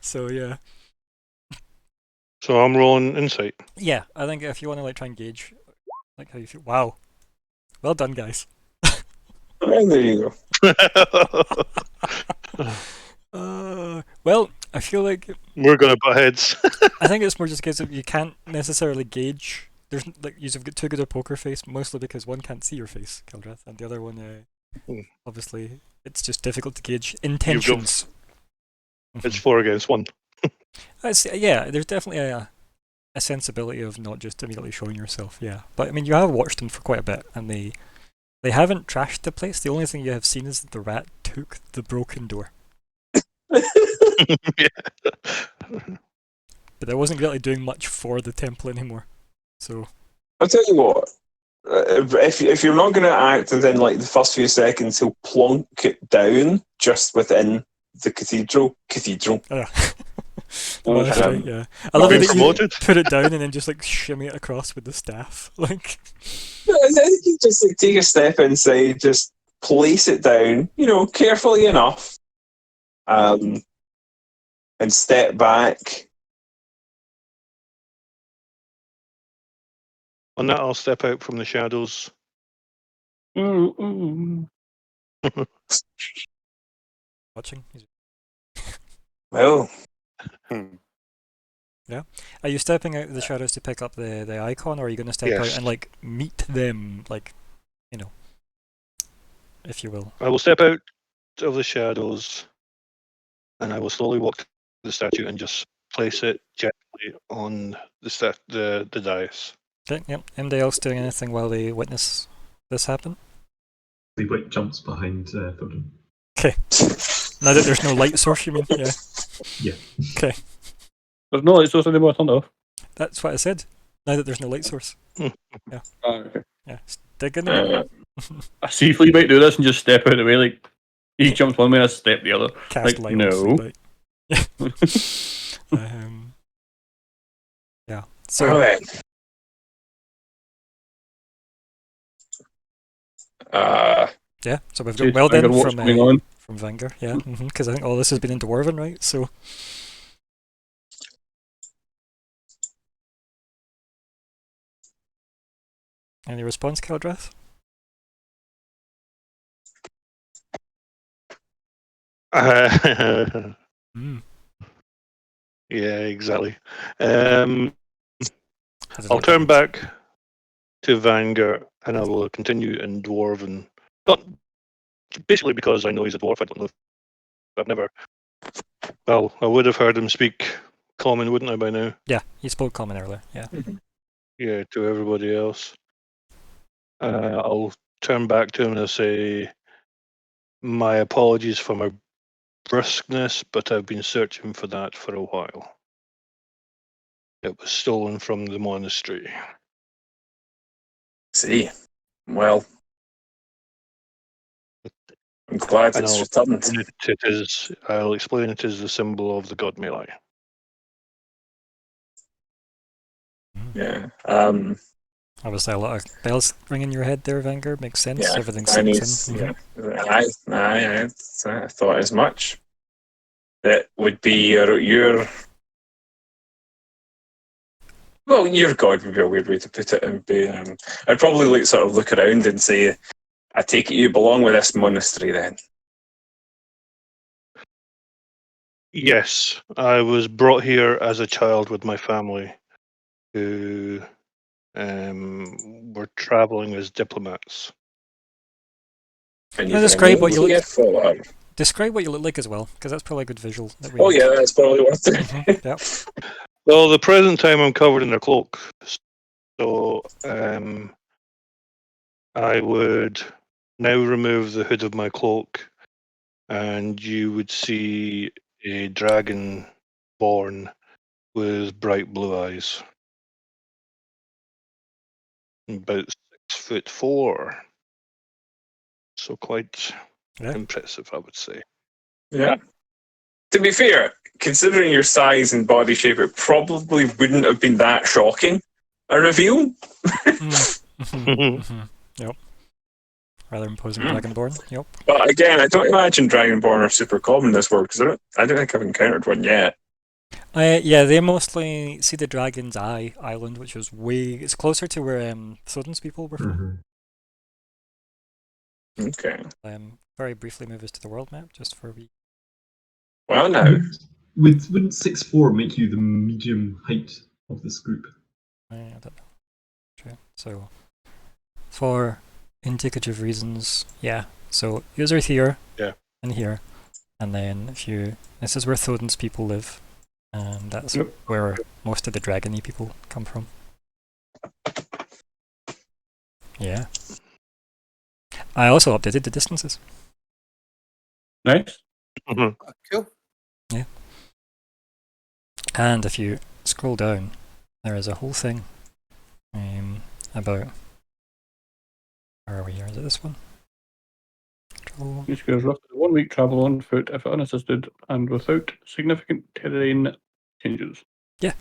So yeah. So I'm rolling insight. Yeah, I think if you want to like try and gauge like how you feel. Wow. Well done, guys. And there you go. Well, I feel like We're going to butt heads. I think it's more just a case of you can't necessarily gauge. There's like you've got too good a poker face, mostly because one can't see your face, Kildrath, and the other one, obviously, it's just difficult to gauge intentions. It's 4 against 1. Yeah, there's definitely a sensibility of not just immediately showing yourself. Yeah, but I mean, you have watched them for quite a bit, and they haven't trashed the place. The only thing you have seen is that the rat took the broken door. Yeah. But I wasn't really doing much for the temple anymore. So I'll tell you what. If you're not going to act within like the first few seconds, he'll plonk it down just within the cathedral. yeah. Okay. Monastery, yeah. I love Being it that you promoted. put it down and then just like shimmy it across with the staff. Like I think you just like take a step inside, just place it down, carefully enough, and step back. On that, I'll step out from the shadows. watching. Well, Are you stepping out of the shadows to pick up the icon, or are you going to step out Yes. and like meet them, like, if you will? I will step out of the shadows, and I will slowly walk to the statue and just place it gently on the dais. Okay, yep. Anybody else doing anything while they witness this happen? Sleepwake jumps behind Thorin. Now that there's no light source, you mean? Yeah. Yeah. Okay, There's no light source anymore. Turned off. that's what I said. Now that there's no light source. Okay. Yeah, dig in there. I see Fleabite do this and just step out of the way. Like he jumps one way, and I step the other. Cast like, light no. on Fleabite. Yeah. So alright. yeah, so we've got Dude, well I gotta done watch something on. from Venger, yeah, because I think all this has been in Dwarven, right? So any response, Keldrath? Mm. Yeah, exactly. I I'll turn back to Vanger, and I will continue in Dwarven. Not basically because I know he's a dwarf. I don't know. I've never. Well, I would have heard him speak Common, wouldn't I, by now? Yeah, he spoke common earlier. Yeah. Yeah, to everybody else. I'll turn back to him and I'll say, my apologies for my brusqueness, but I've been searching for that for a while. It was stolen from the monastery. See, well, I'm glad And it's returned. I'll explain it as the symbol of the god Melee. Yeah. Obviously, a lot of bells ring in your head there, Venger. Makes sense. Yeah, Everything I sinks in. I thought as much. That would be your well, your god would be a weird way to put it. And be, I'd probably sort of look around and say, I take it you belong with this monastery then. Yes, I was brought here as a child with my family, who were traveling as diplomats. And Now describe what you look- get for. Describe what you look like as well, because that's probably a good visual. That we Oh yeah, that's probably worth it. Mhm, yep. Well, the present time I'm covered in a cloak, so I would now remove the hood of my cloak, and you would see a dragon born with bright blue eyes, about 6'4", so quite Yeah. impressive, I would say. Yeah. To be fair, considering your size and body shape, it probably wouldn't have been that shocking a reveal. Yep. Rather imposing Mm. Dragonborn. Yep. But again, I don't imagine Dragonborn are super common in this world because I don't think I've encountered one yet. Yeah, they mostly see the Dragon's Eye Island, which is it's closer to where Sodden's people were from. Mhm. Okay. Very briefly move us to the world map, just for we. Well, now. Wouldn't 6'4" make you the medium height of this group? I don't know. True. So, for indicative reasons, yeah. So user here, Yeah. and here, and then if you, this is where Thodon's people live, and that's Yep. where most of the dragony people come from. Yeah. I also updated the distances. Nice. Cool. And if you scroll down, there is a whole thing about. Where are we here? Is it this one? Control. Each goes roughly 1 week travel on foot if unassisted and without significant terrain changes. It's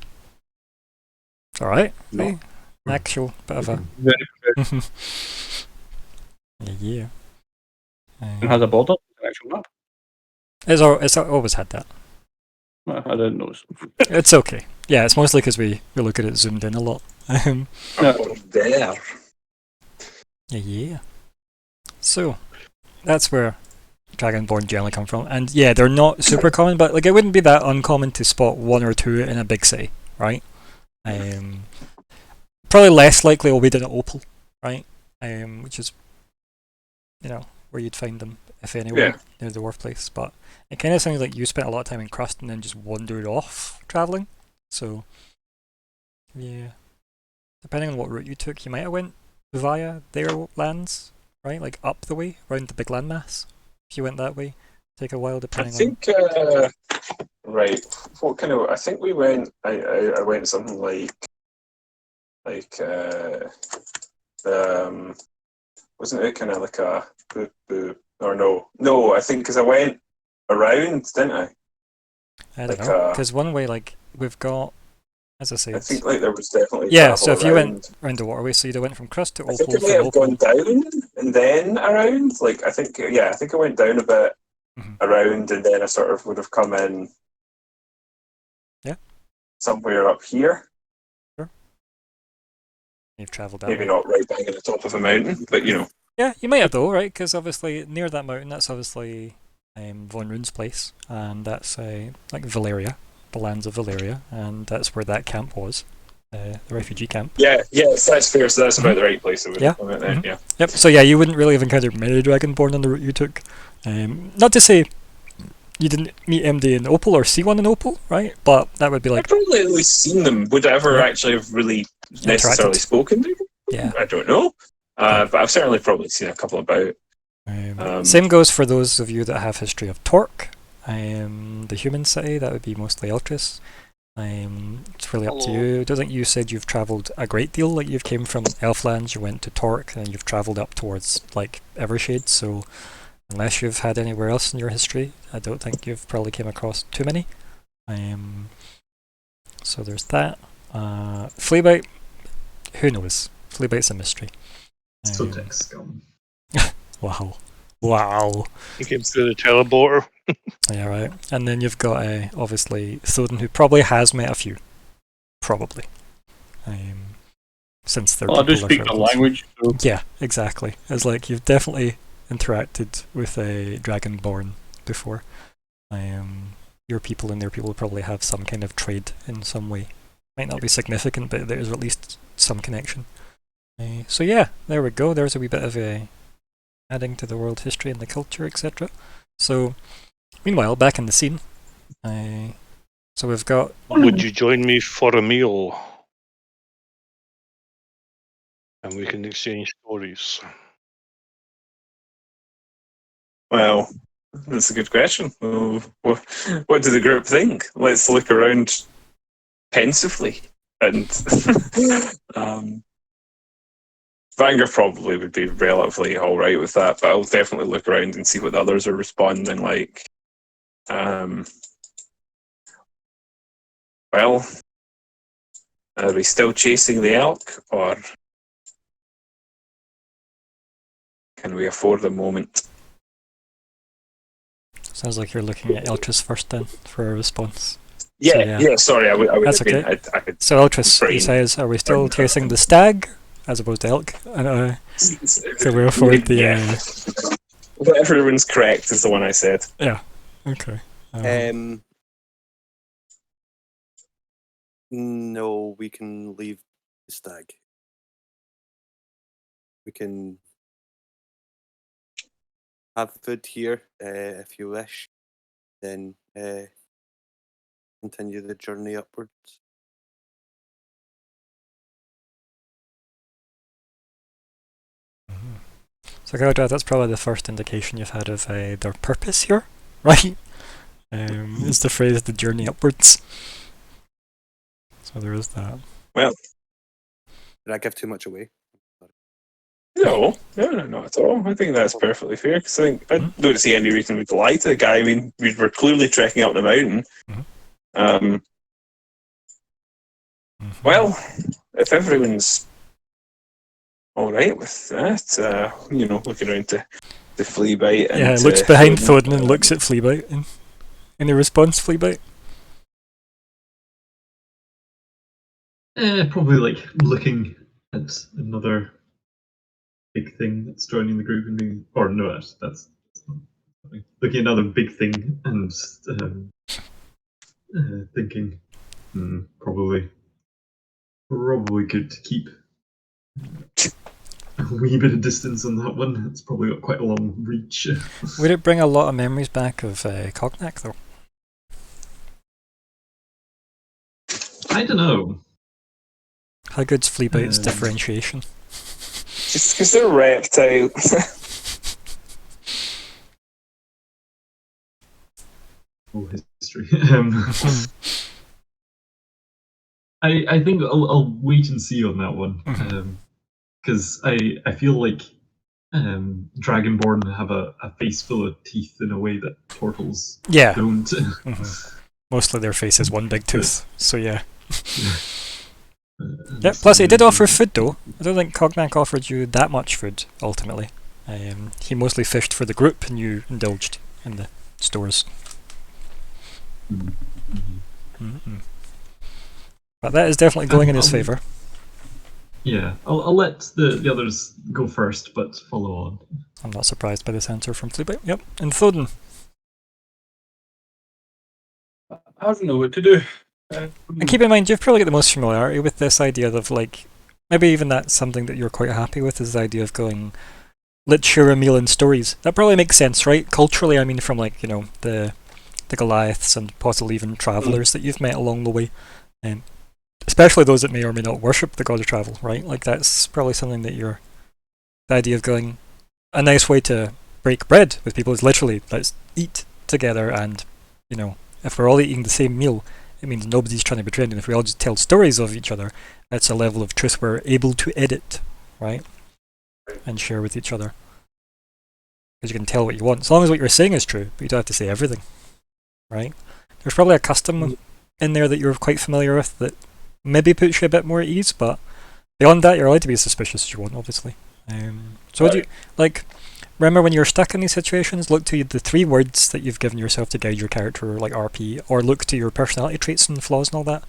alright. No. See? Actual bit of a. Very good. Yeah. And has a border, an actual map. It's always had that. I didn't notice. It's okay. Yeah, it's mostly because we look at it zoomed in a lot. Yeah. There. Yeah. So, that's where Dragonborn generally come from. And yeah, they're not super common, but like it wouldn't be that uncommon to spot one or two in a big city, right? Probably less likely will be in Opal, right? Which is, where you'd find them, if anywhere, near the wharf place. But it kind of sounds like you spent a lot of time in Crust and then just wandered off travelling. So, yeah. Depending on what route you took, you might have went via their lands, right? Like up the way, around the big landmass. If you went that way, take a while I depending think, right, what kind of, I think we went, I went something like, wasn't it kind of like a, or no, I think because I went around, didn't I? I don't like, know. Because one way, like, we've got, as I say, I think like there was definitely yeah, travel so if you around. went around the waterway, so you'd have went from Crust to I think Opal, it may from have gone Opal. down and then around. Like I think I went down a bit Mhm. around, and then I sort of would have come in. Yeah. Somewhere up here. You've travelled that Maybe way. not right bang at the top of a mountain, but Yeah, you might have though, right? Because obviously near that mountain, that's obviously Von Rune's place, and that's like Valeria, the lands of Valeria, and that's where that camp was, the refugee camp. Yeah, that's fair. So that's about the right place. I would Yeah. have come in then. Mhm. Yeah. Yep. So yeah, you wouldn't really have encountered many Dragonborn on the route you took. Not to say you didn't meet MD in Opal or see one in Opal, right? But that would be I've like, probably at least seen them. Would I ever Yeah. actually have really necessarily Interacted. spoken to them? yeah. I don't know. But I've certainly probably seen a couple about. Same goes for those of you that have history of Torque, the human city. That would be mostly Eltris. It's really up to you. I don't think you said you've travelled a great deal. Like you've came from Elflands, you went to Torque, and you've travelled up towards like Evershade. So unless you've had anywhere else in your history, I don't think you've probably came across too many. So there's that. Fleabite, who knows? Fleabite's a mystery. Sotex scum. Wow. He came through the teleporter. Yeah, right. And then you've got obviously Thodon, who probably has met a few. Probably. Since they're Well, I do people are speak the friends. language, so Yeah, exactly. It's like you've definitely interacted with a Dragonborn before. Your people and their people probably have some kind of trade in some way. Might not be significant, but there's at least some connection. So yeah, there we go. There's a wee bit of adding to the world history and the culture, etc. So, meanwhile, back in the scene. So we've got. Would you join me for a meal? And we can exchange stories. Well, that's a good question. What do the group think? Let's look around pensively. And Vanguard probably would be relatively all right with that, but I'll definitely look around and see what the others are responding like. Well, are we still chasing the elk, or can we afford a moment? Sounds like you're looking at Eltris first then for a response. Yeah, yeah. sorry, I would That's have been. okay. I could So Eltris, he Brain. says, are we still Brain. chasing the stag as opposed to elk? And So we'll afford the. Yeah. Whatever everyone's correct is the one I said. Okay. No, we can leave the stag. We can have food here if you wish. Then continue the journey upwards. So, Galdra, that's probably the first indication you've had of their purpose here, right? Is the phrase "the journey upwards." So there is that. Well, Did I give too much away? no, not at all. I think that's perfectly fair because I don't see any reason we'd lie to the guy. I mean, we were clearly trekking up the mountain. Well, if everyone's all right with that, looking around to Fleabite. And yeah, looks behind Thoden and looks at Fleabite. And any response, Fleabite? Probably like looking at another big thing that's joining the group and being, or no, that's looking at another big thing and thinking, probably good to keep a wee bit of distance on that one. It's probably got quite a long reach. Would it bring a lot of memories back of Cognac, though? I don't know. How good's Fleabite's differentiation? Just because they're reptile. Whole history. I think I'll wait and see on that one because I feel like Dragonborn have a face full of teeth in a way that turtles don't. Mostly their face is one big tooth, so yeah. Yeah, plus he did offer food though. I don't think Cognac offered you that much food, ultimately. He mostly fished for the group and you indulged in the stores. But that is definitely going in his favour. Yeah, I'll let the others go first, but follow on. I'm not surprised by this answer from Fleabite. Yep, and Thoden. I don't know what to do. And keep in mind, you've probably got the most familiarity with this idea of like, maybe even that's something that you're quite happy with, is the idea of going, let's share a meal and stories. That probably makes sense, right? Culturally, I mean, from like, the Goliaths and possibly even travellers that you've met along the way. Especially those that may or may not worship the god of travel, right? Like that's probably something that the idea of going, a nice way to break bread with people is literally, let's eat together and, if we're all eating the same meal, it means nobody's trying to betray anyone. If we all just tell stories of each other, that's a level of truth we're able to edit, right? And share with each other. Because you can tell what you want, as long as what you're saying is true, but you don't have to say everything, right? There's probably a custom in there that you're quite familiar with that maybe puts you a bit more at ease, but beyond that, you're allowed to be as suspicious as you want, obviously. So what do you, remember when you're stuck in these situations, look to the 3 words that you've given yourself to guide your character, like RP, or look to your personality traits and flaws and all that,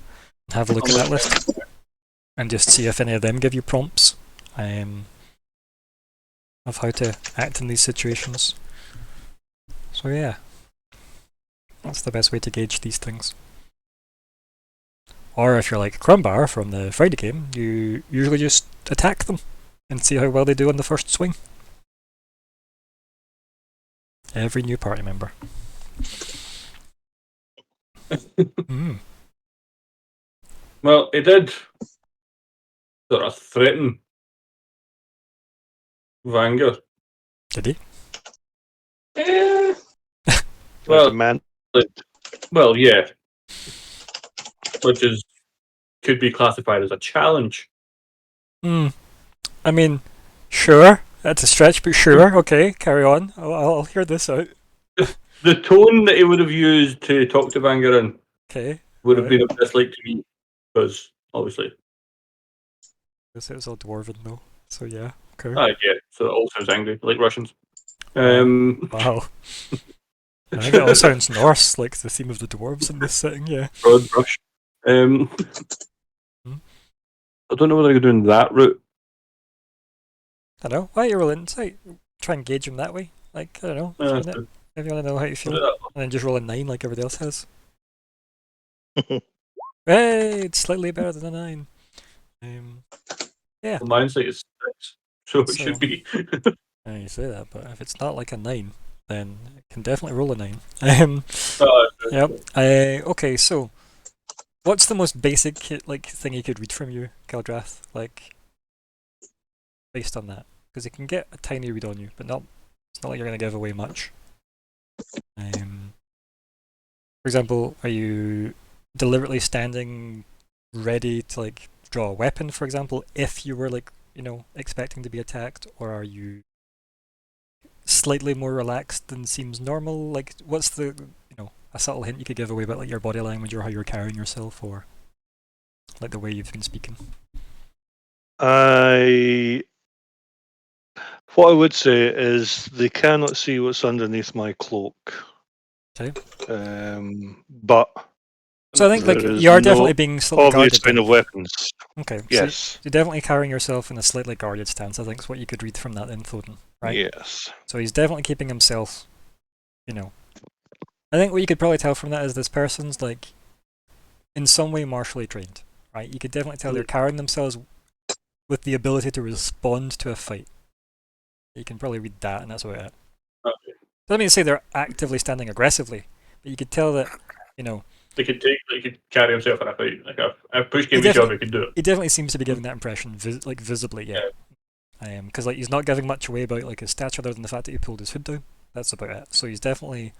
and have a look at that list, and just see if any of them give you prompts of how to act in these situations. So yeah, that's the best way to gauge these things. Or if you're like Crumbar from the Friday game, you usually just attack them and see how well they do on the first swing. Every new party member. Well, he did sort of threaten Vanguard. Did he? Yeah. Well, yeah. Which could be classified as a challenge. I mean, sure. That's a stretch, but sure. Okay, carry on. I'll hear this out. The tone that he would have used to talk to Vanguard in would have been a dislike to me, because obviously. It was all dwarven though, so yeah. Okay. Yeah, so it all sounds angry, like Russians. Wow. I think it all sounds Norse, like the theme of the dwarves in this setting, yeah. Broad brush. I don't know whether you're doing that route. I don't know. Why don't you roll insight? Try and gauge him that way. Like, I don't know. If you wanna- if you want to know how you feel, and then just roll a 9 like everybody else has. Hey, it's slightly better than a 9. Well, my insight is 6, so it So- should be. You say that, but if it's not like a 9, then it can definitely roll a 9. Yep. Okay, so what's the most basic thing he could read from you, Keldrath? Like, based on that, because he can get a tiny read on you, but it's not like you're going to give away much. For example, are you deliberately standing ready to like draw a weapon, for example, if you were expecting to be attacked, or are you slightly more relaxed than seems normal? Like, what's the a subtle hint you could give away about like your body language or how you're carrying yourself, or like the way you've been speaking? What I would say is they cannot see what's underneath my cloak. Okay. But So I think like there is you are no definitely being slightly obvious guarded. kind of weapons. Okay. So Yes. you're definitely carrying yourself in a slightly guarded stance. I think is what you could read from that in Thoden, right? Yes. So he's definitely keeping himself, I think what you could probably tell from that is this person's like in some way martially trained, right? You could definitely tell they're carrying themselves with the ability to respond to a fight. You can probably read that, and that's about it. Okay. Doesn't mean to say they're actively standing aggressively, but you could tell that, They could carry himself in a fight. Like a push came He to shove, he could do it. he definitely seems to be giving that impression, visibly, yeah. Because like he's not giving much away about like his stature, other than the fact that he pulled his hood down. That's about it. So he's definitely,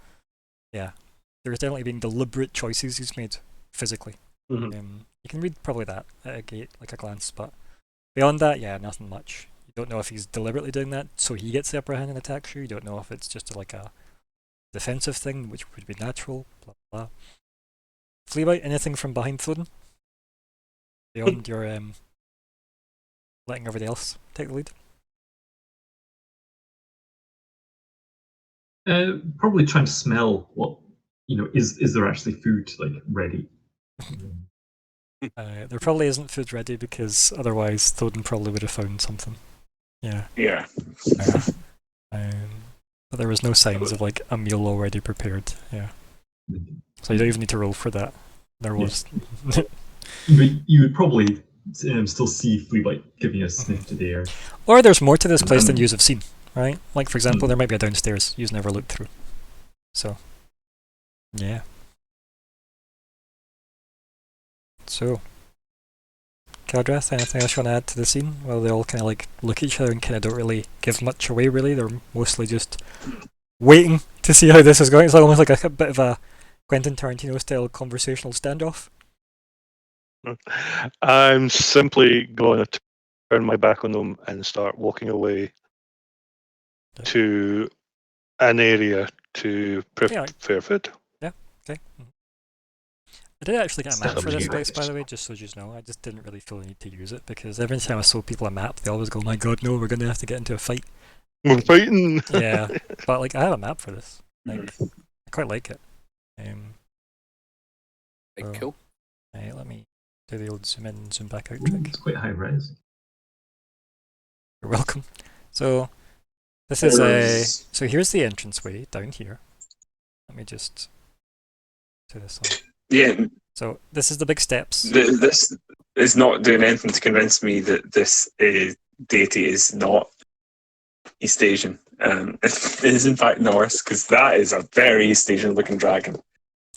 there's definitely been deliberate choices he's made physically. Mhm. You can read probably that at a gate, like a glance, but beyond that, nothing much. You don't know if he's deliberately doing that so he gets the upper hand and attacks you. You don't know if it's just like a defensive thing, which would be natural. Blah blah. Fleabite, anything from behind Thoden? Beyond your letting everybody else take the lead. Probably trying to smell what is there actually food like ready? There probably isn't food ready because otherwise Thoden probably would have found something. Yeah. Yeah. But there was no signs of like a meal already prepared. Yeah. So you don't even need to roll for that. There was. But you would probably still see Fleabite giving a sniff to the air. Or there's more to this place than you have seen, right? Like for example, there might be a downstairs you've never looked through. So, yeah. So, Keldrath, anything else you want to add to the scene? Well, they all kind of like look at each other and kind of don't really give much away, really. They're mostly just waiting to see how this is going. It's almost like a bit of a Quentin Tarantino style conversational standoff. I'm simply going to turn my back on them and start walking away to an area to prepare food. Okay. I did actually get a map for this Sounds place, good. by the way, just so you know. I just didn't really feel the need to use it because every time I show people a map, they always go, "My God, no, we're going to have to get into a fight." We're fighting. Yeah, but like I have a map for this. Like I quite like it. Like, So- cool. Let me do the old zoom in, zoom back out trick. It's quite high res. You're welcome. So this is so here's the entranceway down here. Let me just do this on. Yeah, So this is the big steps. this is not doing anything to convince me that this deity is not East Asian. It is in fact Norse, because that is a very East Asian looking dragon.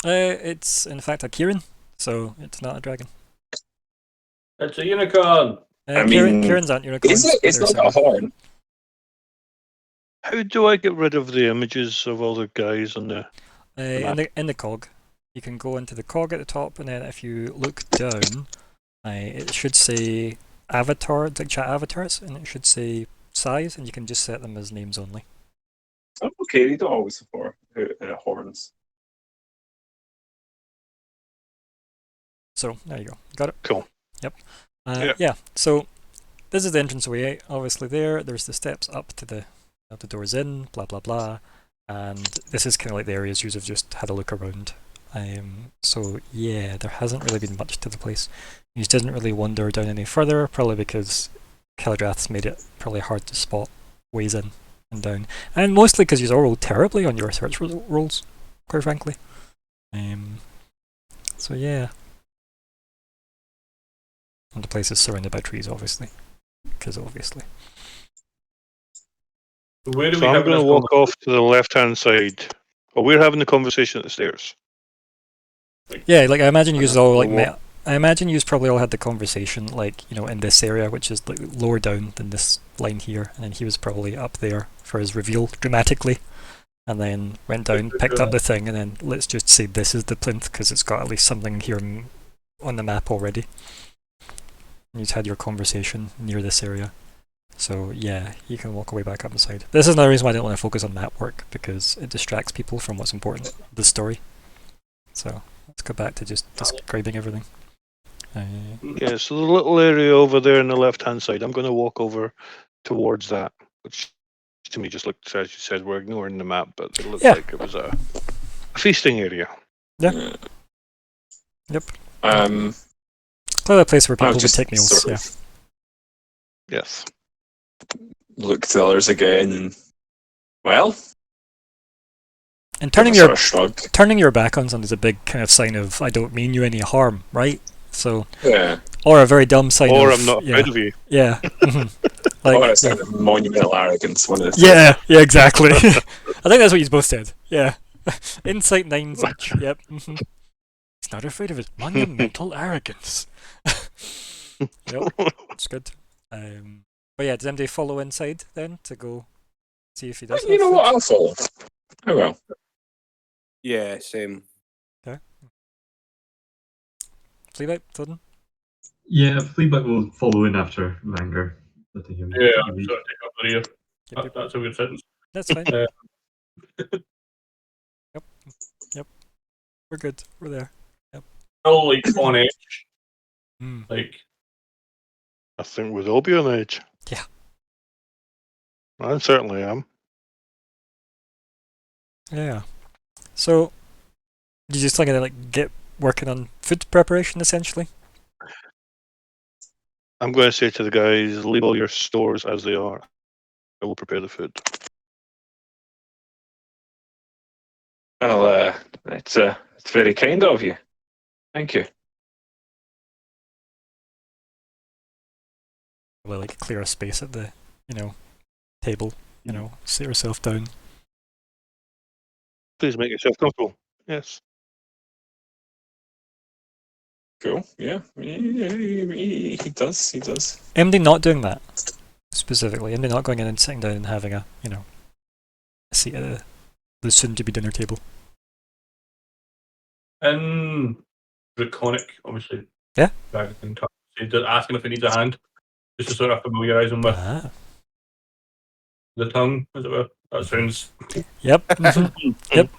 It's in fact a Kieran, so it's not a dragon. It's a unicorn. I mean, Kierans aren't unicorns. Is it? but It's they're not got a similar. horn. How do I get rid of the images of all the guys on the In the cog, you can go into the cog at the top, and then if you look down, it should say avatar, like chat avatars, and it should say size, and you can just set them as names only. Oh, okay, they don't always have horns. So there you go, got it. Cool. Yep. Yep. Yeah. So this is the entranceway. Obviously, there's the steps up to the doors in. Blah blah blah. And this is kind of like the areas you have just had a look around. So yeah, there hasn't really been much to the place. You didn't really wander down any further, probably because Killdrath's made it probably hard to spot ways in and down, and mostly because you all rolled terribly on your search rolls, quite frankly. So yeah, and the place is surrounded by trees, obviously, because obviously. Where do So we I'm have going to this walk off to the left-hand side. Oh, we're having the conversation at the stairs. Yeah, like I imagine you all like We'll met. I imagine you probably all had the conversation like in this area, which is like lower down than this line here, and then he was probably up there for his reveal dramatically, and then went down, picked up the thing, and then let's just say this is the plinth because it's got at least something here on the map already. And you've had your conversation near this area, so yeah, you can walk away back up the side. This is another reason why I didn't want to focus on map work because it distracts people from what's important, the story. So let's go back to just describing everything. Yeah, so the little area over there on the left-hand side, I'm going to walk over towards that, which to me just looked, as you said, we're ignoring the map, but it looked like it was a feasting area. Yeah. Yep. Clearly a place where people would take meals. sort Yeah. of Yes. look to the others again, and well, And turning sort your of shrugged. turning your back on someone is a big kind of sign of I don't mean you any harm, right? So, Yeah. or a very dumb sign Or of I'm not afraid of you. yeah. Like, Or it's kind of monumental arrogance. One of the yeah, exactly. I think that's what you both said. Yeah. Insight 9s each. Yep. He's not afraid of his monumental arrogance. Yep, it's good. But yeah, does MD follow inside then to go see if he does? You know what? I'll follow. I will. Yeah, same. Fleabite, Thoden? Yeah, Fleabite will follow in after Vanger. Letting him Yeah, I'm lead. sort of take up the rear. Yep. That's a good sentence. That's fine. Uh, Yep. We're good. We're there. Still like on edge. Mm. Like I think we'll all be on edge. Yeah. I certainly am. Yeah. So, you just gonna like get working on food preparation essentially? I'm going to say to the guys, leave all your stores as they are. I will prepare the food. Well, it's very kind of you. Thank you. Well, like clear a space at the, table. Sit yourself down. Please make yourself comfortable. Yes. Cool. Yeah. He does. He does. MD not doing that specifically. MD not going in and sitting down and having a seat at the soon-to-be dinner table. in Draconic, obviously. Yeah. Asking if he needs a hand, just to sort of familiarise him with the tongue, as it were. That sounds. Yep. Mhm. Yep.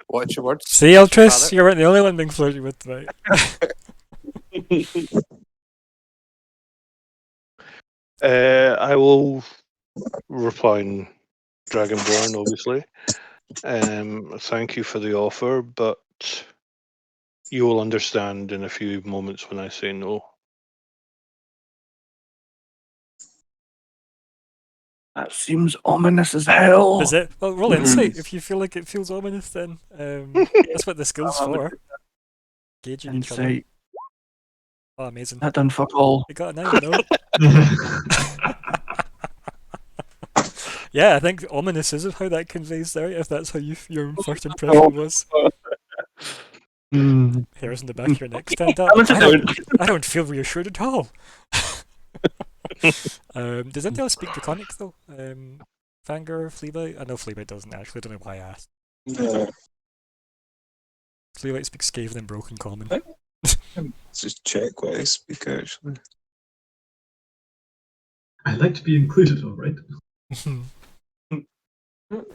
Watch your words. See, Eltris, you weren't the only one being flirted with tonight. I will reply in Dragonborn, obviously. Thank you for the offer, but you will understand in a few moments when I say no. That seems ominous as hell. Is it? Well, roll insight if you feel like it feels ominous. Then that's what the skill's for. Gauging each other. Insight. Oh, amazing! That done fuck all. We got a 9, no? Yeah, I think ominous is how that conveys there. If that's how your first impression was. Hairs in the back of your neck stand up. I don't feel reassured at all. Does anyone else speak Draconic though? Vanger, Fleabite? I know Fleabite doesn't actually. I don't know why I asked. Fleabite speaks Skaven and Broken Common. Let's just check what I speak actually. I'd like to be included, all right.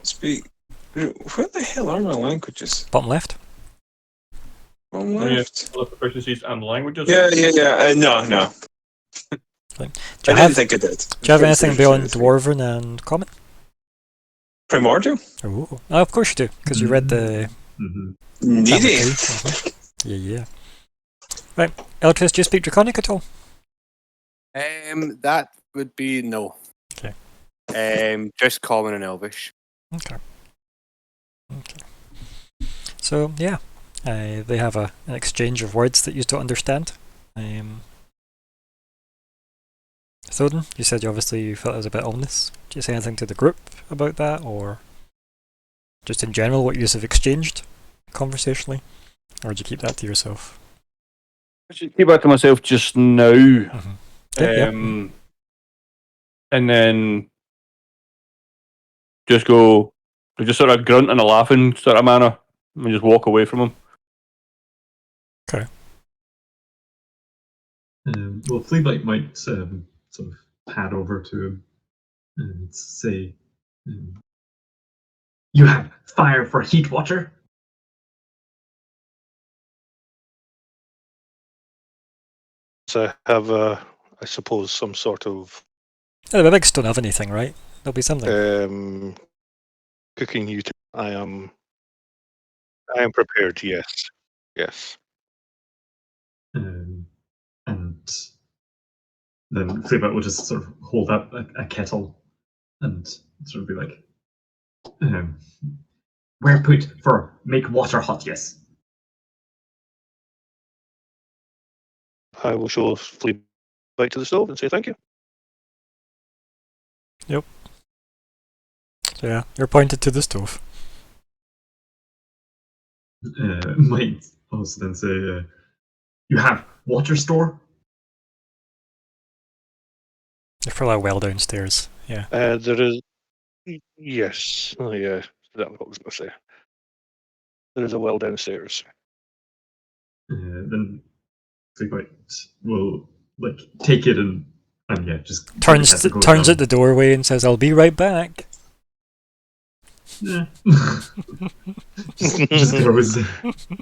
Speak. What the hell are my languages? Bottom left. Bottom Oh, yeah. left. Proficiencies and languages. Yeah. No. Do I you didn't have, think I did. do you have anything beyond Dwarven and Common? Primordial? Oh, of course you do, because you read the. Needy. Yeah. Right, Eltris, do you speak Draconic at all? That would be no. Okay. Just common and elvish. Okay. So yeah, they have an exchange of words that you don't understand. Thoden, you said you felt it was a bit ominous. Do you say anything to the group about that, or just in general what you have exchanged conversationally, or do you keep that to yourself? I should keep that to myself just now. Mm-hmm. Yeah. And then just sort of grunt in a laughing sort of manner and just walk away from him. Okay. Well, Fleabite might sort of pad over to him and say, "You have fire for heat water?" So I have, I suppose, some sort of Yeah, the Bigs don't have anything, right? There'll be something. cooking utensil. I am prepared. Yes, yes. And then Fleabite will just sort of hold up a kettle and sort of be like, "Where put for make water hot, yes." I will show Fleabite to the stove and say thank you. So yeah, you're pointed to the stove. Might also then say, "You have water store?" You're probably well downstairs. Yeah. There is. Yes. Oh yeah. That's what I was going to say. There is a well downstairs. Then Fleabite will like take it and yeah, just Turns has to go turns down. at the doorway and says, "I'll be right back." Yeah. just goes.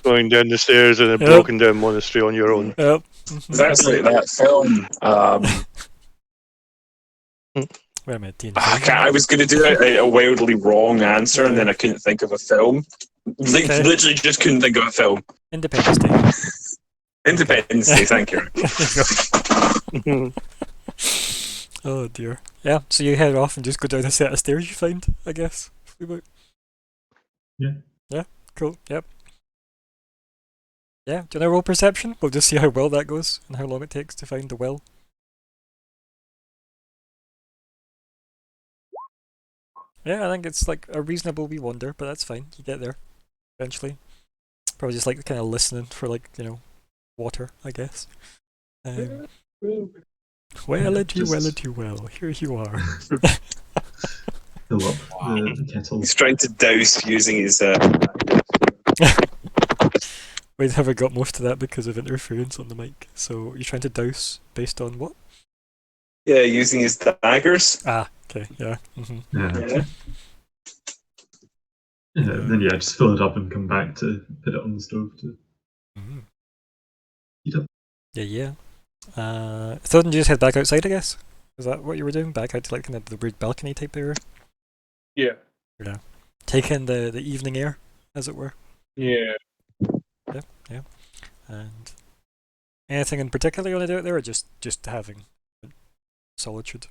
Going down the stairs in a Yep. broken down monastery on your own. Yep. That's like that film. Wait a minute, Dean. I was going to do a wildly wrong answer, and then I couldn't think of a film. Okay. Literally, just couldn't think of a film. Independence Day. Independence Day. Thank you. There you go. Oh dear. Yeah, so you head off and just go down a set of stairs you find, I guess. Yeah. Yeah, cool, yep. Yeah, do you want to roll perception? We'll just see how well that goes and how long it takes to find the well. Yeah, I think it's like a reasonable wee wander, but that's fine. You get there eventually. Probably just like kind of listening for like, water, I guess. Well, here you are. Fill up the kettle. He's trying to douse using his. We never got most of that because of interference on the mic. So you're trying to douse based on what? Yeah, using his daggers. Ah, okay, yeah. Mm-hmm. Yeah. Then yeah, just fill it up and come back to put it on the stove to Mm-hmm. heat up. Yeah. Thoden, you just head back outside, I guess? Is that what you were doing? Back out to like kind of the weird balcony type area? Yeah. Take in the evening air, as it were. Yeah. Yeah. And anything in particular you want to do out there, or just having solitude?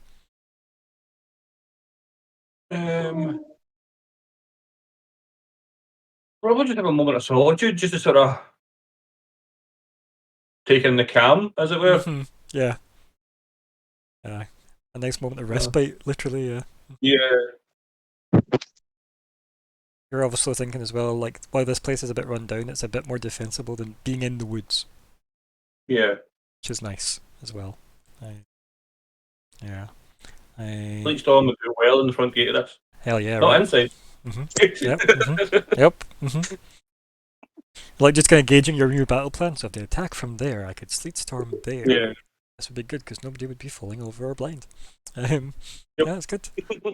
Probably just have a moment of solitude, just to sort of take in the calm, as it were. Mhm, yeah. A nice moment of respite, literally, yeah. Yeah. You're obviously thinking as well, like, while this place is a bit run down, it's a bit more defensible than being in the woods, Yeah. which is nice as well. Yeah. Like Storm would do well in the front gate of this. Hell yeah, Not right? inside. Yep. Like just kind of gauging your new battle plan. So if they attack from there, I could Sleet Storm there. Yeah. This would be good because nobody would be falling over or blind. Yep. Yeah, that's good.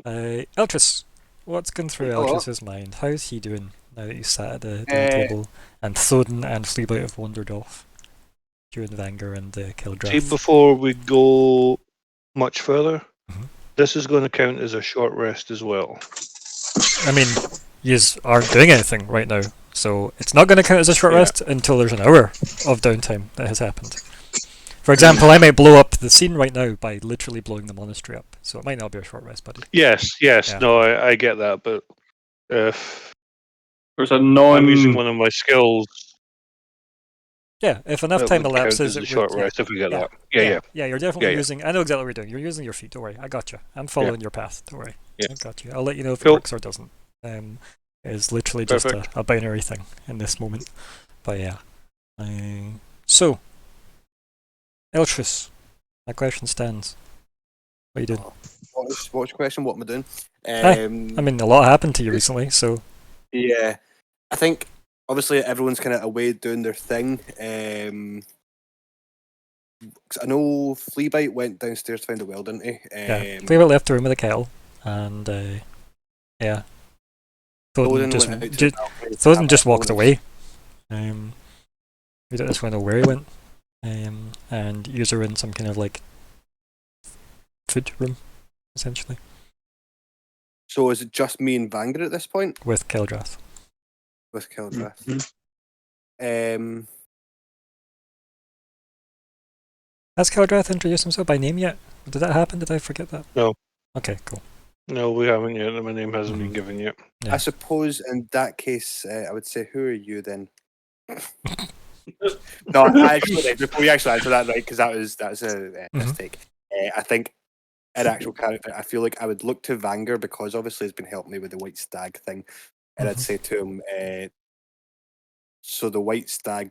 Eltris, what's going through Hello. Eltris's mind? How's he doing now that he's sat at the dinner table and Thoden and Fleabite have wandered off? You and Vanger and See, Kildrath. before we go much further, Mhm. this is going to count as a short rest as well. I mean, yous aren't doing anything right now, so it's not going to count as a short Yeah. rest until there's an hour of downtime that has happened. For example, I might blow up the scene right now by literally blowing the monastery up, so it might not be a short rest, buddy. Yes, Yeah. no, I get that, but if There's a I'm using non. one of my skills, Yeah, if enough that time would count elapses, as a it short would. rest if we get Yeah, that. Yeah. You're definitely Yeah. using. I know exactly what you're doing. You're using your feet. Don't worry. I got you. I'm following your path. Don't worry. Yeah. I got you. I'll let you know if it Cool. works or doesn't. It's literally just Perfect. a binary thing in this moment. But yeah. So, Eltris, that question stands. What are you doing? What's your question? What am I doing? I mean, a lot happened to you recently, so Yeah, I think obviously everyone's kind of away doing their thing. 'Cause I know Fleabite went downstairs to find a well, didn't he? yeah. Fleabite left the room with the kettle, and yeah. Thoden Thoden just went out to ju- the balcony to Thoden have just a walked bonus. away. We don't necessarily know where he went. And user in some kind of like food room, essentially, So is it just me and Vanguard at this point with Keldrath. with Keldrath? Mhm. Has Keldrath introduced himself by name yet? Did that happen? Did I forget that? No. Okay, cool. No, we haven't yet. My name hasn't been Mhm. given yet. Yeah. I suppose in that case, I would say, who are you then? No, actually, before you actually answer that, right? Because that's a mistake. I think in actual character, I feel like I would look to Vanguard because obviously he's been helping me with the White Stag thing, and I'd Mhm. say to him, so the White Stag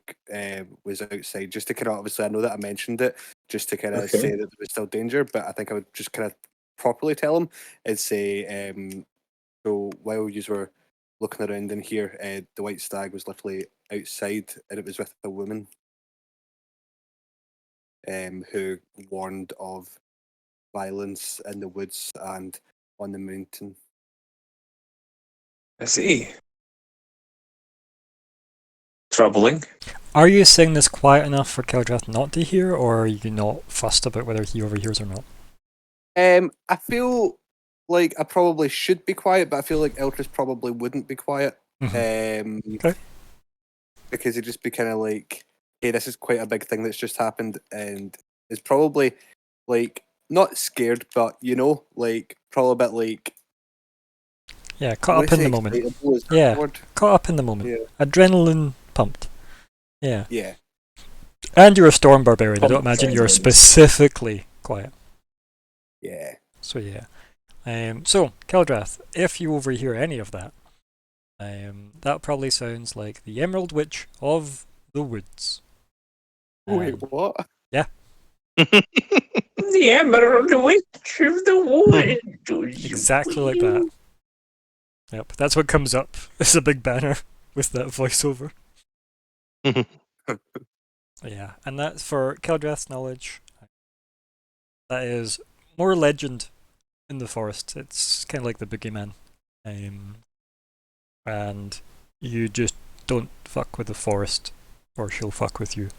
was outside, just to kind of obviously I know that I mentioned it, just to kind of Okay. say that there was still danger, but I think I would just kind of properly tell him and say, so while you were looking around in here, the White Stag was literally outside, and it was with a woman who warned of violence in the woods and on the mountain. I see. Troubling. Are you saying this quiet enough for Keldrath not to hear, or are you not fussed about whether he overhears or not? I feel like I probably should be quiet, but I feel like Eltris probably wouldn't be quiet. Okay. Because he'd just be kind of like, hey, this is quite a big thing that's just happened, and is probably like not scared, but like probably a bit like Yeah, caught up in the moment. excitable, is that Yeah. the word? Caught up in the moment. Yeah. Adrenaline pumped. Yeah. Yeah. And you're a storm barbarian. I don't imagine you're Pumped. specifically quiet. Yeah. So yeah. So Keldrath, if you overhear any of that, that probably sounds like the Emerald Witch of the Woods. Wait, Um, what? The Emerald Witch of the Woods. Exactly like that. Yep, that's what comes up. It's a big banner with that voiceover. Yeah, and that's for Keldrath's knowledge. That is more legend in the forest. It's kind of like the boogeyman. And you just don't fuck with the forest, or she'll fuck with you.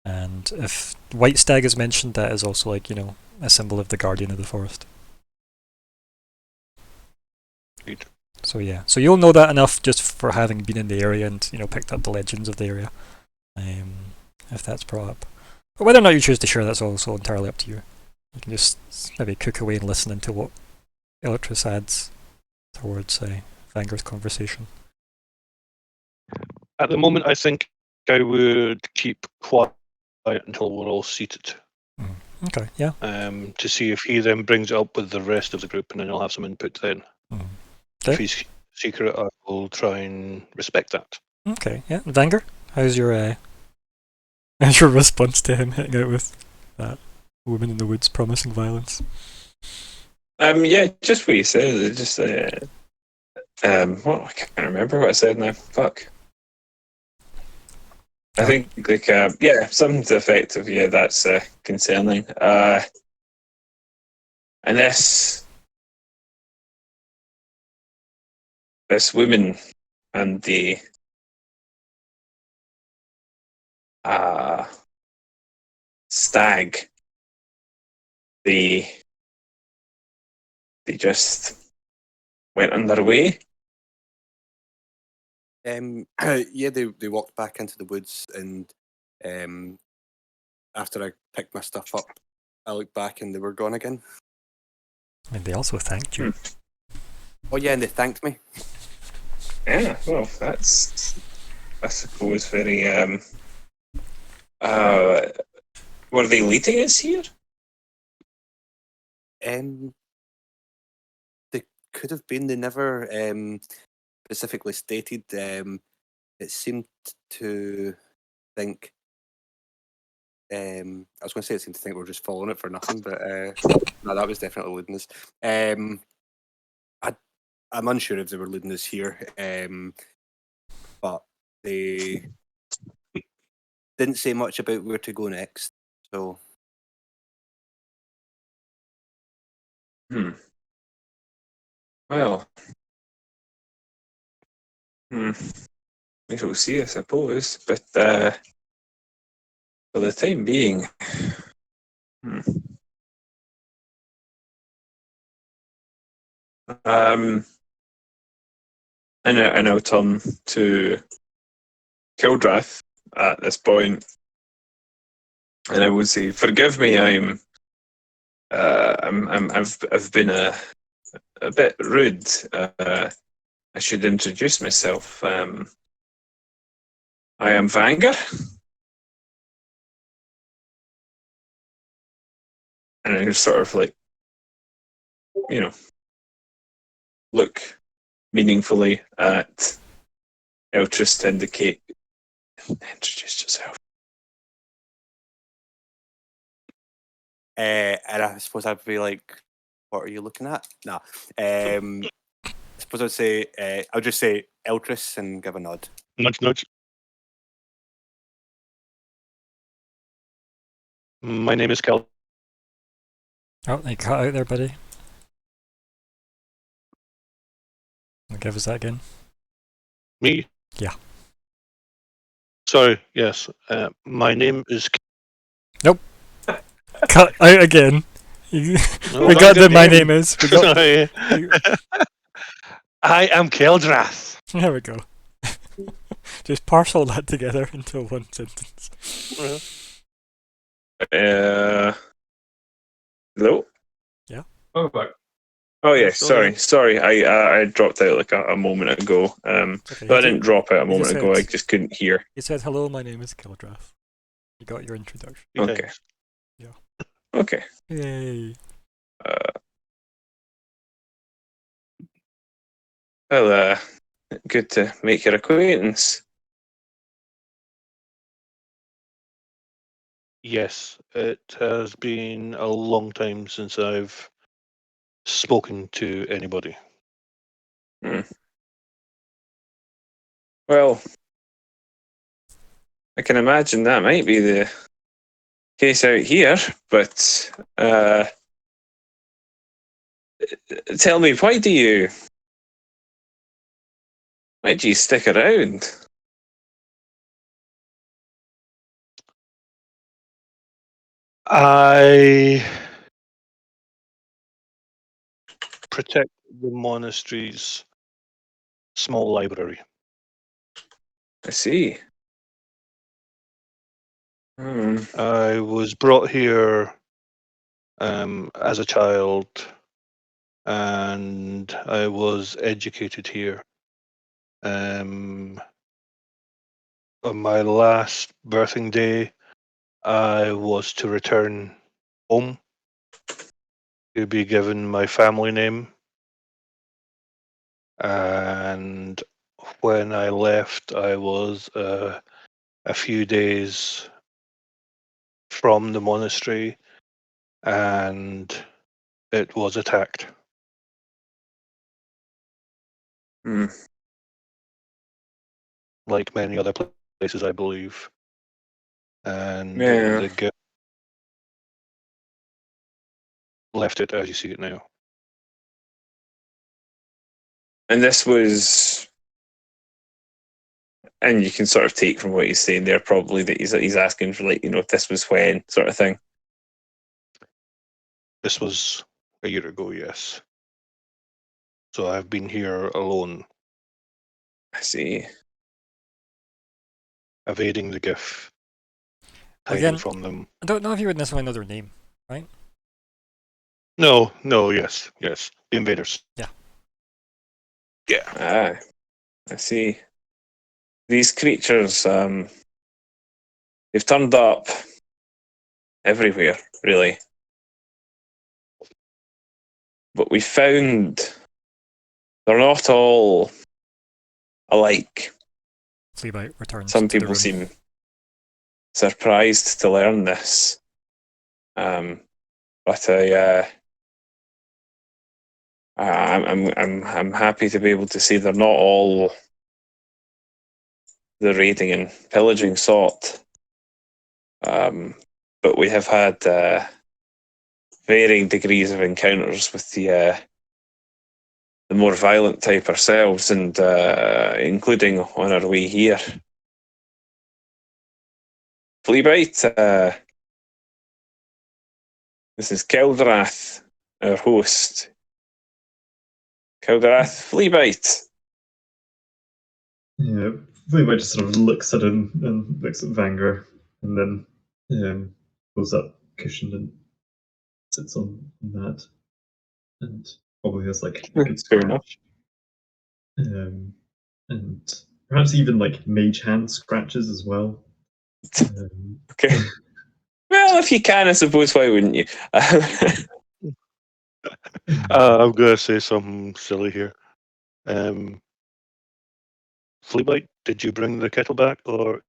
And if White Stag is mentioned, that is also like, a symbol of the guardian of the forest. Indeed. So yeah, so you'll know that enough just for having been in the area and picked up the legends of the area, if that's brought up. But whether or not you choose to share, that's also entirely up to you. You can just maybe cook away and listen into what Eltris adds towards Vanguard's conversation. At the moment, I think I would keep quiet until we're all seated, Okay, yeah. to see if he then brings it up with the rest of the group, and then I'll have some input then. If Okay. he's secret, I will try and respect that. Okay, yeah. Vanguard, how's your response to him hitting out with that woman in the woods promising violence? Yeah, just what you said. It just I can't remember what I said now. Fuck. I think like something to the effect of that's concerning. And this woman and the stag, they just went on their way. Yeah, they walked back into the woods, and after I picked my stuff up, I looked back and they were gone again. And they also thanked you. Oh yeah, and they thanked me. Yeah, well, that's, I suppose, very. Were they leading us here? They could have been. They never specifically stated. It seemed to think. I was going to say it seemed to think we're just following it for nothing, but no, that was definitely leading us. I'm unsure if they were leading us here, but they didn't say much about where to go next. So Well, we shall see, I suppose. But for the time being, and I'll turn to Kildrath at this point, and I would say, "Forgive me, I've been a bit rude. I should introduce myself. I am Vanger." And I just sort of like, look meaningfully at Eltrus to indicate, introduce yourself. and I suppose I'd be like, "What are you looking at?" No. I suppose I'd say I'll just say Eltrus and give a nod. Nudge, nudge. My name is Kel. Oh, they cut out there, buddy. Give us that again. Me? Yeah. Sorry, yes. My name is... Cut out again. We got the my name is. We got. Sorry. I am Keldrath. There we go. Just parcel that together into one sentence. Hello? Oh, back. Oh yeah, Still sorry. I dropped out like a moment ago. Okay, But I didn't drop out a you just moment ago. I said- just couldn't hear. You said hello. My name is Kildrath. You got your introduction. Okay. Yeah. Okay. Yay! Well, good to make your acquaintance. Yes, it has been a long time since I've spoken to anybody. Well, I can imagine that might be the case out here, but tell me, why do you stick around? I protect the monastery's small library. I see. I was brought here as a child, and I was educated here. On my last birthing day, I was to return home to be given my family name. And when I left, I was a few days from the monastery, and it was attacked. Like many other places, I believe. And Yeah. the guild left it as you see it now. And this was, and you can sort of take from what he's saying there, probably that he's asking for, like, this was when sort of thing. This was a year ago, yes. So I've been here alone, I see. evading the GIF. hiding Again, from them. I don't know if you would necessarily know their name, right? No, yes. The invaders. Yeah. Yeah. Ah, I see. These creatures, they've turned up everywhere, really. But we found they're not all alike. Fleabite returns Some to the people room. seem surprised to learn this. But I'm happy to be able to say they're not all the raiding and pillaging sort. But we have had varying degrees of encounters with the more violent type ourselves, and including on our way here. Fleabite, this is Keldrath, our host. Keldrath, Fleabite. Yeah, Fleabite just sort of looks at him and looks at Vanger, and then pulls up cushion and sits on that, and probably has like a good Fair enough. scratch. And perhaps even like mage hand scratches as well. Okay. Well, if you can, I suppose, why wouldn't you? I'm gonna say something silly here. Fleabite, did you bring the kettle back, or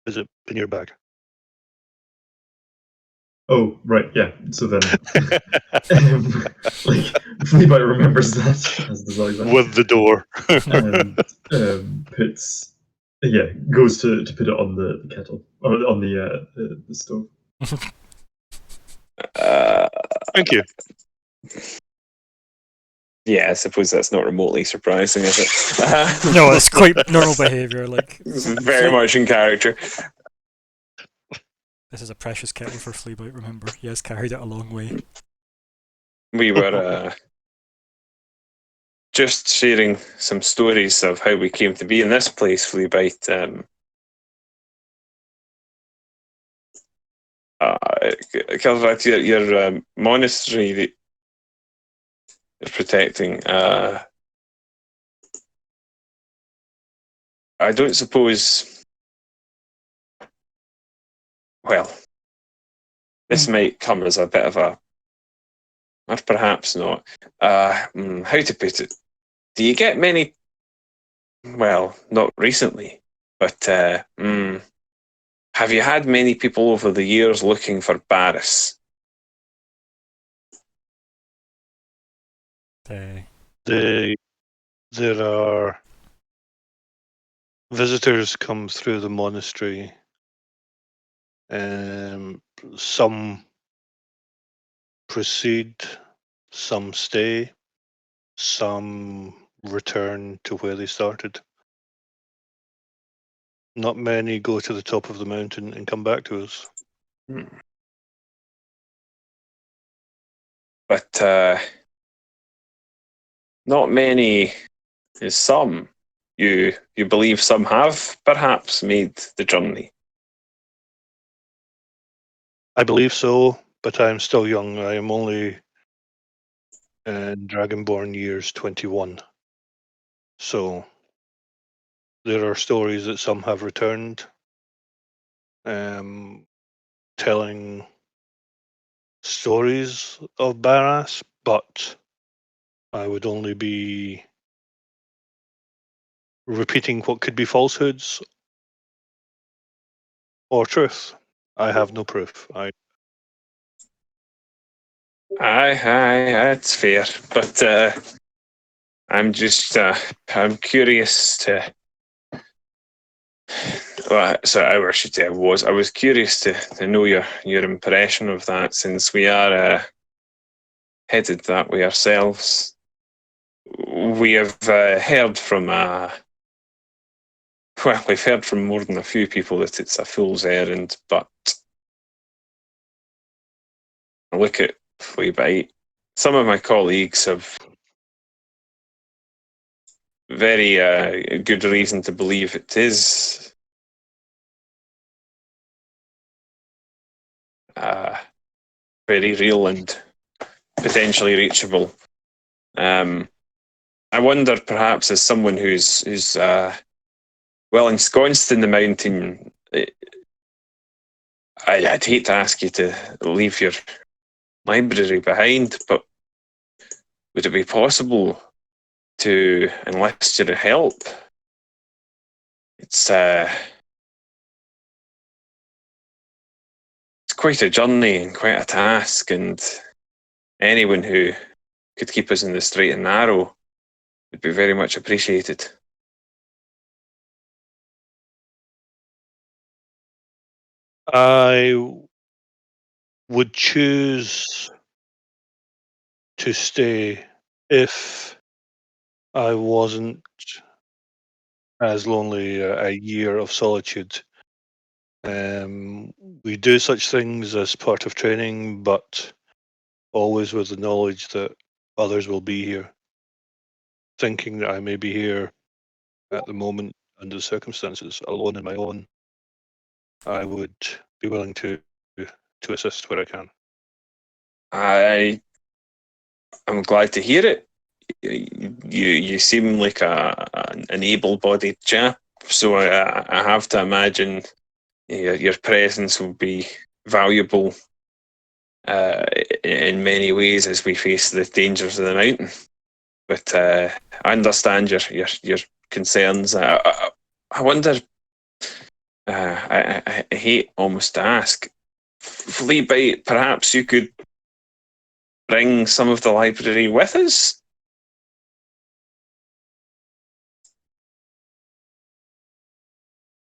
is it in your bag? Oh, right, yeah. So then, like, Fleabite remembers that, as does Alexander. With the door. And puts, goes to put it on the kettle, or on the stove. Thank you. Yeah, I suppose that's not remotely surprising, is it? No, it's quite normal behaviour. Like, Very much in character. this is a precious kettle for Fleabite. Remember, he has carried it a long way. We were just sharing some stories of how we came to be in this place, Fleabite. Keldrath, your monastery that you're protecting, I don't suppose. Well, this might come as a bit of a, or perhaps not. How to put it? Do you get many? Well, not recently, but have you had many people over the years looking for Barris? There are visitors come through the monastery. Some proceed, some stay, some return to where they started. Not many go to the top of the mountain and come back to us. But not many is some. You believe some have perhaps made the journey? I believe so, but I'm still young. I am only in Dragonborn years 21. So there are stories that some have returned, telling stories of Barras, but I would only be repeating what could be falsehoods or truth. I have no proof. Aye, that's fair. But I'm just, I'm curious to. Well, sorry, I should say I was curious to know your impression of that, since we are headed that way ourselves. We have heard from we've heard from more than a few people that it's a fool's errand, but look at Fleabite. Some of my colleagues have very good reason to believe it is very real and potentially reachable. I wonder, perhaps, as someone who's well ensconced in the mountain, I'd hate to ask you to leave your library behind, but would it be possible to enlist your help? It's quite a journey and quite a task, and anyone who could keep us in the straight and narrow would be very much appreciated. I would choose to stay if I wasn't as lonely a year of solitude. We do such things as part of training, but always with the knowledge that others will be here. Thinking that I may be here at the moment under the circumstances, alone in my own, I would be willing to assist where I can. I'm glad to hear it. You seem like an able-bodied chap, so I have to imagine your presence will be valuable in many ways as we face the dangers of the mountain. But I understand your concerns. I wonder. I hate almost to ask. Fleabite, perhaps you could bring some of the library with us?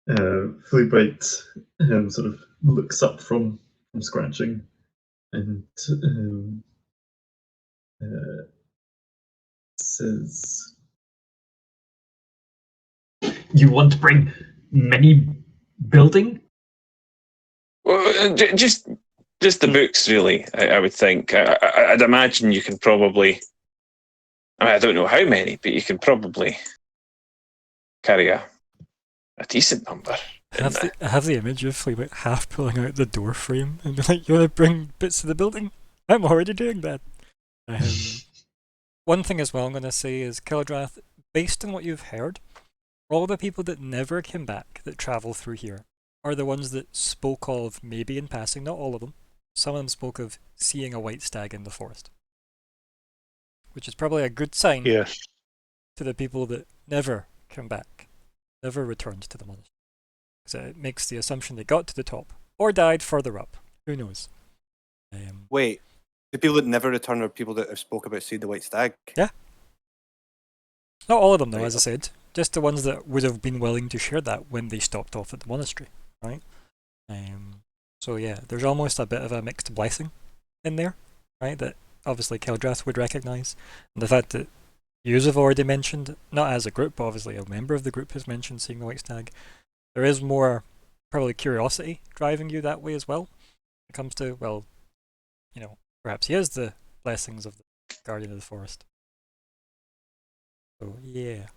Fleabite sort of looks up from scratching and says, "You want to bring many building?" Well, just the books, really. I would think. I'd imagine you can probably. I don't know how many, but you can probably carry a decent number. I have the image of Fleabite half pulling out the door frame and be like, "You want to bring bits of the building? I'm already doing that." One thing as well I'm going to say is, Kildrath, based on what you've heard, all the people that never came back that travel through here are the ones that spoke of, maybe in passing, not all of them, some of them spoke of seeing a white stag in the forest. Which is probably a good sign Yes. to the people that never come back, never returned to the monastery. Because it makes the assumption they got to the top, or died further up. Who knows? Wait, the people that never return are people that have spoke about seeing the white stag? Yeah. Not all of them, though, Right. as I said. Just the ones that would have been willing to share that when they stopped off at the monastery, right? So yeah, there's almost a bit of a mixed blessing in there, right? That obviously Kildrath would recognise. And the fact that you have already mentioned, not as a group, but obviously a member of the group has mentioned seeing the white stag. There is more, probably, curiosity driving you that way as well. When it comes to, well, perhaps he is the blessings of the Guardian of the Forest. So yeah,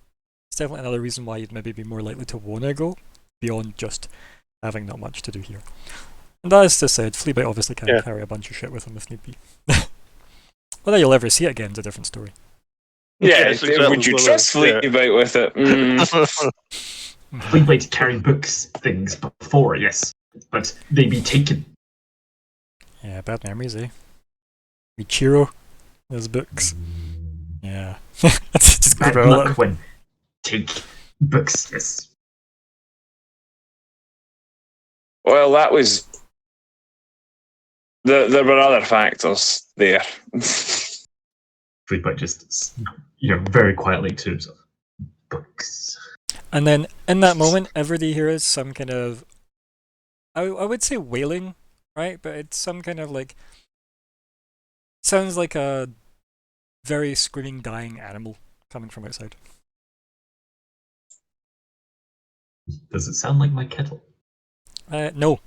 it's definitely another reason why you'd maybe be more likely to want to go, beyond just having not much to do here. And as I said, Fleabite obviously can carry a bunch of shit with him if need be. Whether you'll ever see it again is a different story. Yeah, Yes, exactly. would you trust Fleabite with it? Fleabite carry books, things before, yes, but they be taken. Yeah, bad memories, eh? Michiro, those books. Yeah. That's just Bad gonna luck when take books, yes. Well, that was. There were other factors there. Fleabite just, very quietly to himself. Books. And then in that moment, everybody hears some kind of, I would say wailing, right? But it's some kind of like, sounds like a very screaming, dying animal coming from outside. Does it sound like my kettle? No,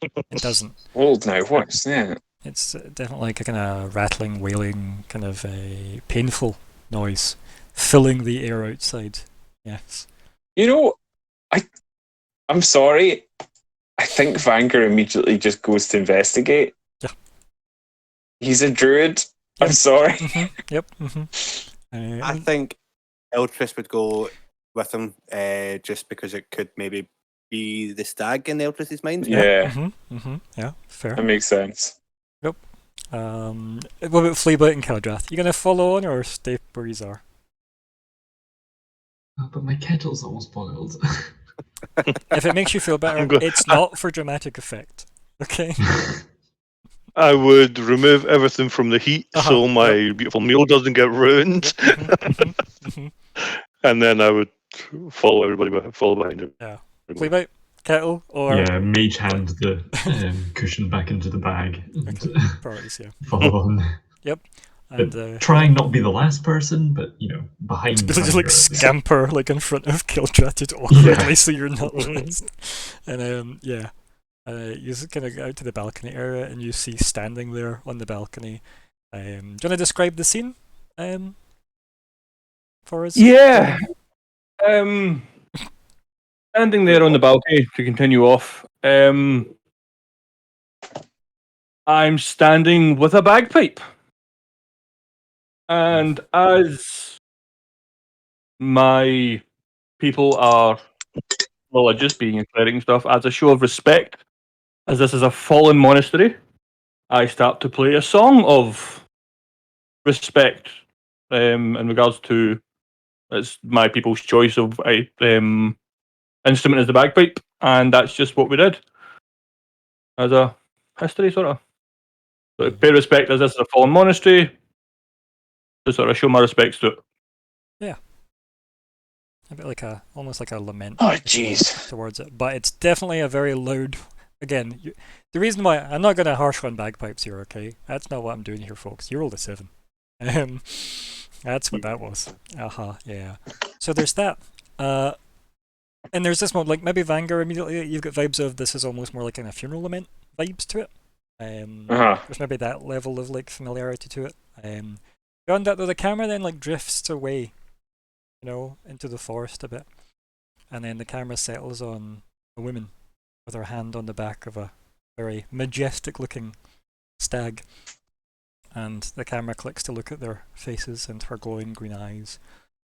it doesn't. Old now, what's that? It's definitely like a kind of rattling, wailing, kind of a painful noise filling the air outside. Yes. I'm sorry. I think Vanker immediately just goes to investigate. Yeah. He's a druid. Yep. I'm sorry. Yep. I think Eltrist would go with him just because it could maybe be the stag in Eltrist's mind. Yeah, Yeah, fair. that makes sense. What about Fleabite and Keldrath? You gonna follow on or stay where you are? Oh, but my kettle's almost boiled. If it makes you feel better, go- it's not for dramatic effect. Okay. I would remove everything from the heat so Uh-huh, my beautiful meal doesn't get ruined, and then I would follow behind him. Yeah. Fleabite, kettle, or Yeah, mage hand the cushion back into the bag and priorities. Yeah. follow on. Yep. But And trying not to be the last person, but behind. just like Vanguard. scamper like in front of Keldrath just awkwardly so you're not last. And yeah. You just kind of go out to the balcony area and you see standing there on the balcony. Do you want to describe the scene for us? Yeah. Standing there on the balcony to continue off. I'm standing with a bagpipe. And as my people are religious, being a cleric and stuff, as a show of respect, as this is a fallen monastery, I start to play a song of respect in regards to it's my people's choice of a instrument as the bagpipe, and that's just what we did as a history sort of. So pay respect as this is a fallen monastery to sort of show my respects to it. A bit like almost like a lament Oh, jeez. towards it, but it's definitely a very loud. Again, the reason why I'm not going to harsh on bagpipes here, okay? That's not what I'm doing here, folks. You rolled a 7. That's what that was. Yeah. So there's that. And there's this one, like maybe Vanguard immediately. You've got vibes of this is almost more like a funeral lament vibes to it. There's maybe that level of like familiarity to it. Beyond that, though, the camera then like drifts away, into the forest a bit, and then the camera settles on a woman with her hand on the back of a very majestic-looking stag, and the camera clicks to look at their faces and her glowing green eyes.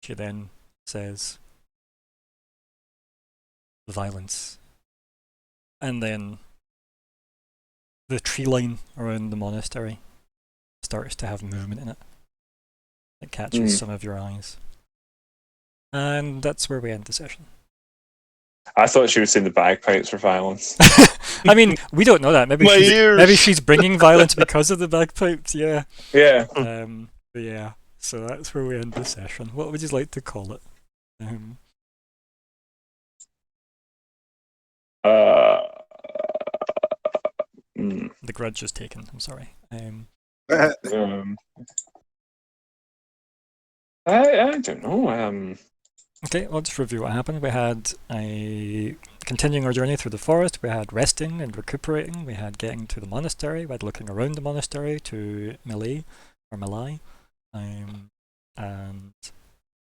She then says, "Violence," and then the tree line around the monastery starts to have movement in it. It catches some of your eyes. And that's where we end the session. I thought she was saying the bagpipes for violence. I mean, we don't know that. Maybe she's bringing violence because of the bagpipes. Yeah. Yeah. But yeah. So that's where we end the session. What would you like to call it? The grudge is taken. I'm sorry. I don't know. Okay, I'll just review what happened. We had continuing our journey through the forest. We had resting and recuperating. We had getting to the monastery. We had looking around the monastery to Malay. And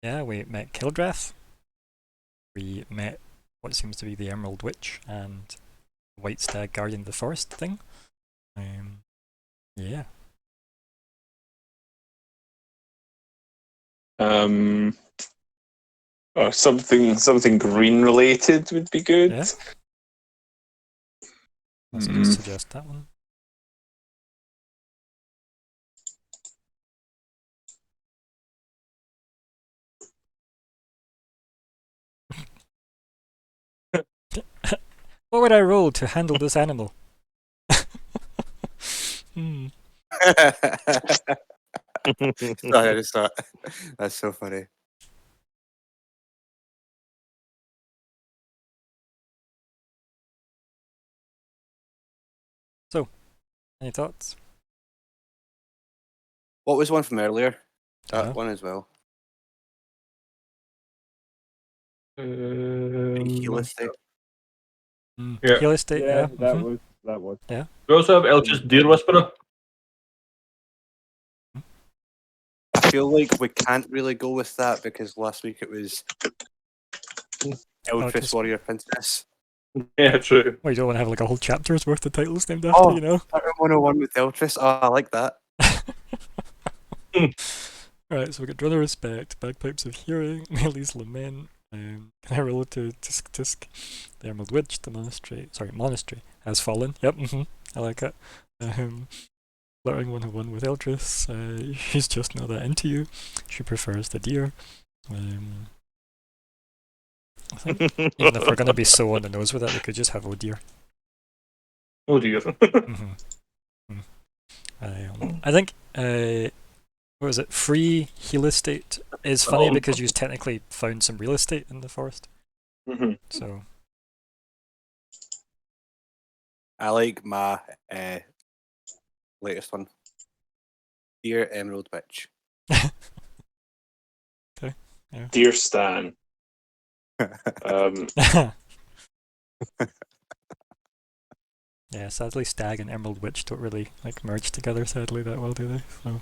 yeah, we met Keldrath. We met what seems to be the Emerald Witch and the White Stag Guardian of the Forest thing. Yeah. Something green related would be good. Yeah. Let's just suggest that one. What would I roll to handle this animal? Sorry, I just thought that's so funny. So, any thoughts? What was one from earlier? That Dunno. one as well. Yeah. Heal estate, yeah. That was. We also have Elch's Deer Whisperer. I feel like we can't really go with that because last week it was Eltrist Eltrist. Warrior Princess. Yeah, true. Well, you don't want to have like a whole chapter's worth of titles named after, Oh. you know? 101 with Eltress. Oh, I like that. Right, so we got Drone of Respect, Bagpipes of Hearing, Melee's Lament, Herald to Tisk Tisk, the Emerald Witch, the Monastery has fallen. Yep, I like it. Flirting 101 with Eltress, she's just not that into you. She prefers the deer. I think even if we're going to be so on the nose with it, we could just have Oh Dear. Oh dear. I think, what was it, free heal estate is funny because you technically found some real estate in the forest. Mhm. So, I like my latest one. Dear Emerald Witch. Dear Stan. yeah, sadly Stag and Emerald Witch don't really like merge together sadly that well, do they? So,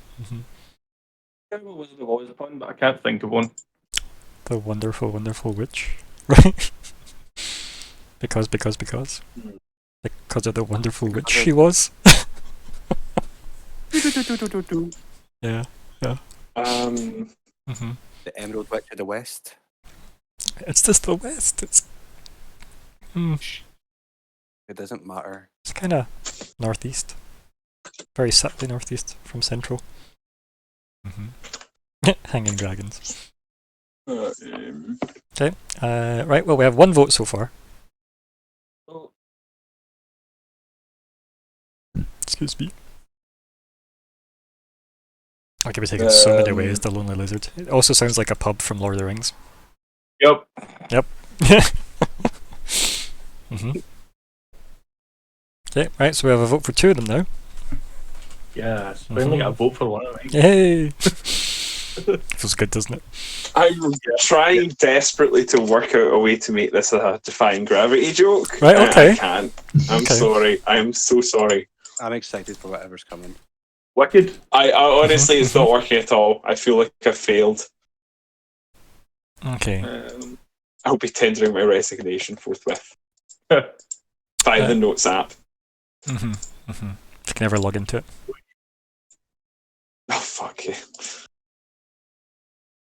What was the voice upon? But I can't think of one. the wonderful, wonderful witch, right? because of the wonderful witch she was. Yeah. The Emerald Witch of the West. It's just the West. It's It doesn't matter. it's kind of northeast, very subtly northeast from central. Hanging dragons. Right. Well, we have one vote so far. Oh, Excuse me. I could be taken so many ways. The Lonely Lizard. It also sounds like a pub from Lord of the Rings. yep. Okay, right. So we have a vote for two of them now. Yes. Finally got a vote for one of them. Yay! Feels good, doesn't it? I'm trying desperately to work out a way to make this a Defying Gravity joke. Right, okay. I can't. I'm Okay. sorry. I'm so sorry. I'm excited for whatever's coming. Wicked. I honestly, it's not working at all. I feel like I failed. Okay. I'll be tendering my resignation forthwith. Via the Notes app. You can never log into it. Oh, fuck you.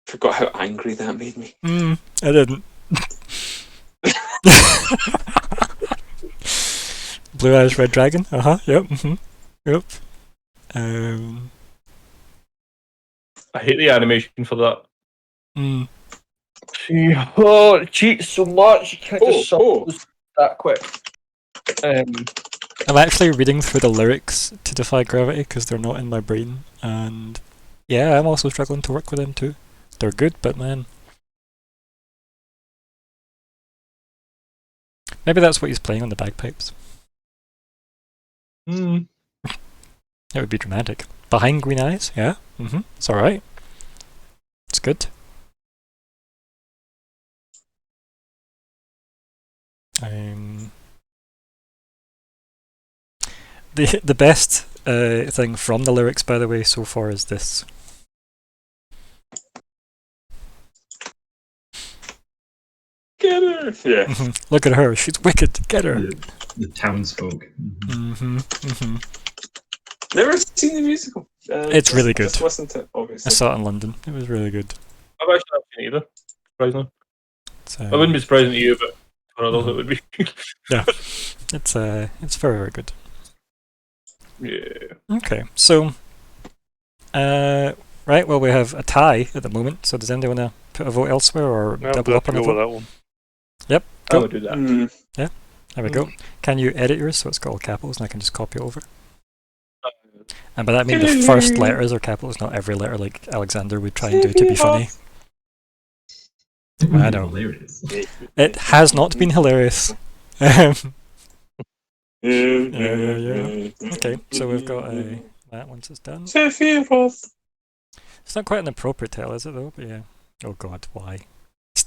Forgot how angry that made me. I didn't. Blue Eyes Red Dragon. Yep. Yep. I hate the animation for that. Mm. Oh, it cheats so much. You can't just solve those that quick. I'm actually reading through the lyrics to Defy Gravity because they're not in my brain, and yeah, I'm also struggling to work with them too. They're good, but man, maybe that's what he's playing on the bagpipes. It would be dramatic. Behind Green Eyes, yeah. It's alright. It's good. The best thing from the lyrics, by the way, so far is this. Get her! Yeah. Look at her, she's wicked. Get her. The townsfolk. Never seen the musical. It's really good. Just listened to it, I obviously. saw it in London. It was really good. I've actually not seen it either. Surprisingly. It's, I wouldn't be surprising to you, but for others it would be. Yeah. It's very, very good. Yeah. Okay, so right, well, we have a tie at the moment, so does anyone want to put a vote elsewhere or double up on a go vote? with that one. Yep, I go. would do that. There we go. Can you edit yours so it's got all capitals and I can just copy it over? And by that I mean the first letters are capitals, not every letter like Alexander would try and do to be funny. I know. Hilarious. It has not been hilarious. Yeah. Okay, so we've got that once it's done. Sephiroth. It's not quite an appropriate title, is it though? But yeah. Oh god, why?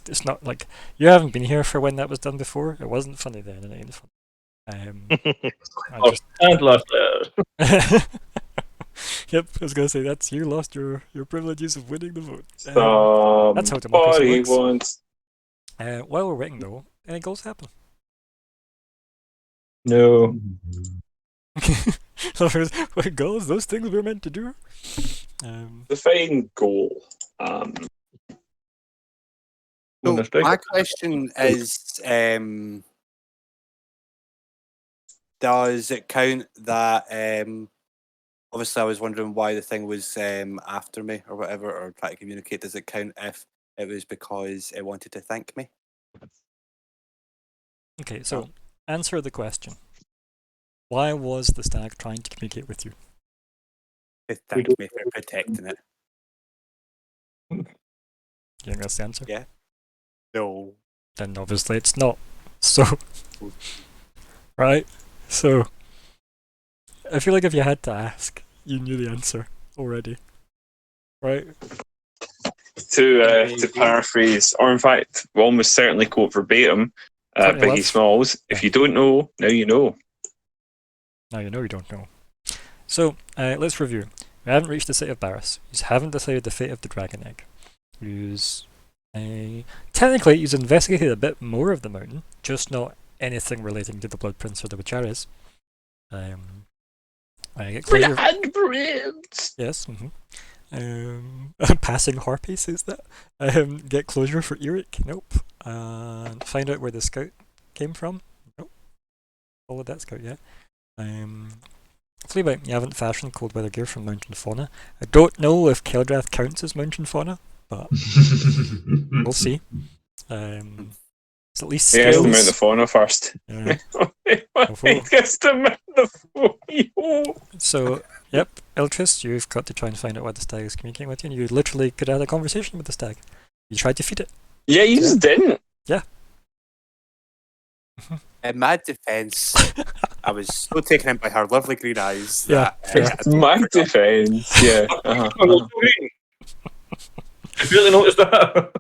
It's not like you haven't been here for when that was done before. It wasn't funny then, and it ain't funny. And last letter. Yep, I was gonna say that's you lost your privileges of winning the vote. That's how democracy Somebody works. wants. While we're waiting though, any goals happen? No. What goals? Those things we're meant to do. Define goal. When So they're striking. my question is, does it count that? Obviously, I was wondering why the thing was after me or whatever, or try to communicate. Does it count if it was because it wanted to thank me? Okay, so answer the question. Why was the stag trying to communicate with you? To thank me for protecting it. You think that's the answer? Yeah. No. Then obviously it's not. So, right? So, I feel like if you had to ask, you knew the answer already. Right? To paraphrase, or in fact, almost certainly quote verbatim, Courtney Biggie Love. Smalls, if you don't know, now you know. Now you know you don't know. So, let's review. We haven't reached the city of Barris. You haven't decided the fate of the dragon egg. Technically, you've investigated a bit more of the mountain, just not anything relating to the Blood Prince or the Wicharis. Get closure. Handprints! Yes. Passing harpy says that. Get closure for Eric. Nope. And find out where the scout came from. Nope. Followed that scout yet. Fleabite, you haven't fashioned cold weather gear from Mountain Fauna. I don't know if Keldrath counts as Mountain Fauna, but we'll see. It's at least He has to mount the skills. fauna first. Yeah. He has to mount the fauna. So, yep, Eltris, you've got to try and find out why the stag is communicating with you, and you literally could have had a conversation with the stag. You tried to feed it. Yeah, you just didn't. In my defence, I was so taken in by her lovely green eyes. Yeah, fair. I totally My forgot. defense. Yeah. Uh-huh. Oh, no, so green. You really noticed that?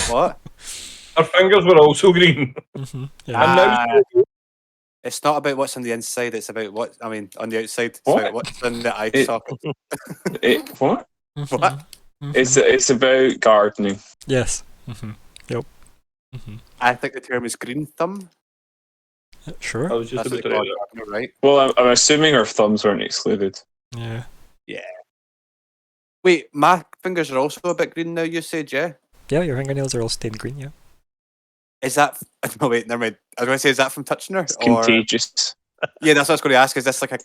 What? Her fingers were also green. Yeah. And now It's not about what's on the inside, it's about what, I mean, on the outside. It's What? about what's in the eye It- socket. What? What? It's about gardening. Yes. Yep. I think the term is green thumb. Sure. I was just That's what about they to call say it, that. right? Well, I'm assuming our thumbs weren't excluded. Yeah. Wait, my fingers are also a bit green now, you said, yeah? Yeah, your fingernails are all stained green, yeah. Is that... No, wait, never mind. I was going to say, is that from touching her? It's Or... contagious. Yeah, that's what I was going to ask. Is this like a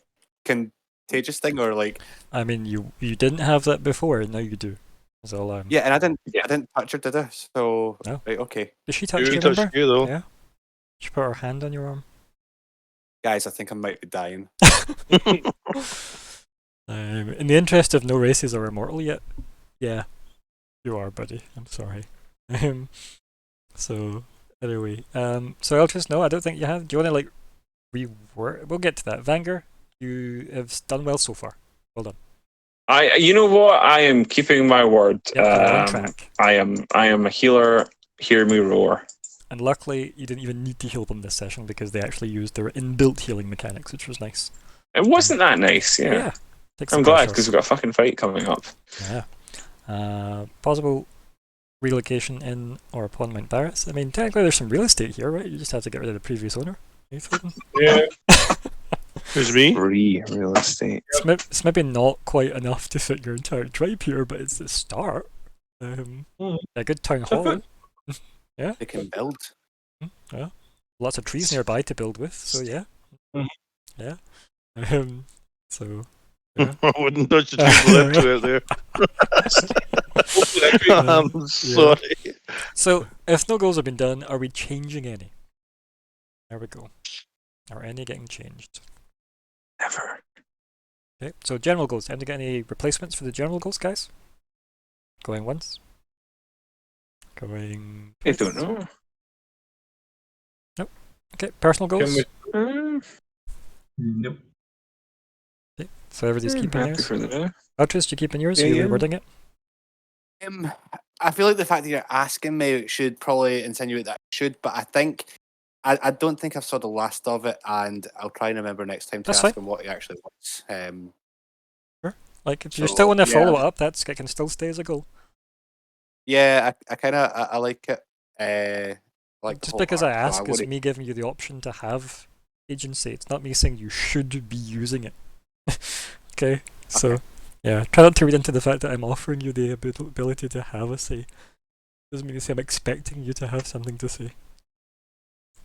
contagious thing, or like... I mean, you didn't have that before, and now you do. That's all. Yeah, and I didn't Yeah. touch her, did I? So... No. Right, okay. Did she touch She you, touched remember? you though. Yeah. She put her hand on your arm. Guys, I think I might be dying. In the interest of no races are immortal yet, yeah, you are, buddy. I'm sorry. So anyway, so Eltris, no, I don't think you have. Do you want to like rework? We'll get to that. Vanger, you have done well so far. Well done. You know what? I am keeping my word. Yep, you're on track. I am a healer. Hear me roar. And luckily, you didn't even need to heal them this session because they actually used their inbuilt healing mechanics, which was nice. It wasn't that nice. Yeah. Takes I'm the glad pressure because we've got a fucking fight coming up. Yeah. Possible relocation in or upon Mount Barris. I mean, technically there's some real estate here, right? You just have to get rid of the previous owner. Yeah. Who's me? Free real estate. It's maybe not quite enough to fit your entire tribe here, but it's the start. A good town hall. They can build. Yeah. Lots of trees nearby to build with, so yeah. Mhm. Yeah. So I wouldn't touch the people left to out there. I'm sorry. So, if no goals have been done, are we changing any? There we go. Are any getting changed? Never. Okay, so general goals. Time to get any replacements for the general goals, guys? Going once? Going... I don't know. Okay, personal goals? Nope. Okay, so everybody's keeping Happy theirs? for the day. Outros, you keeping yours? Yeah, Are you yeah. rewording it? I feel like the fact that you're asking me should probably insinuate that I should, but I think I don't think I've saw the last of it, and I'll try and remember next time to That's ask fine. him what he actually wants. Like, if you So, still want to yeah. follow it up, it can still stay as a goal. Yeah, I kind of I like it. Like the Just whole because I arc, so ask is wouldn't- me giving you the option to have agency. It's not me saying you should be using it. Okay? So, yeah, try not to read into the fact that I'm offering you the ability to have a say. Doesn't mean to say I'm expecting you to have something to say.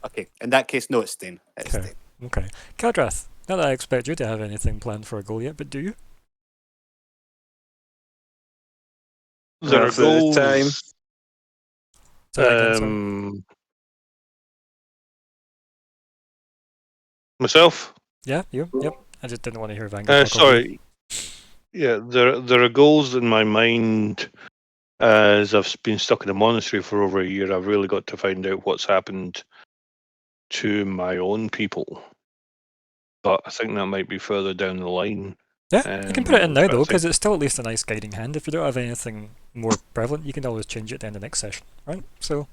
Okay, in that case, no, it's staying. It's Okay. staying. Okay. Keldrath, not that I expect you to have anything planned for a goal yet, but do you? There are Half the goals. time. Say that again, sorry. Myself. Yeah, you? Yep. I just didn't want to hear Vanguard talk over you. Sorry. Yeah, there are goals in my mind. As I've been stuck in a monastery for over a year, I've really got to find out what's happened to my own people. But I think that might be further down the line. Yeah, you can put it in now but I though, think- because it's still at least a nice guiding hand. If you don't have anything more prevalent, you can always change it then the next session, right? So,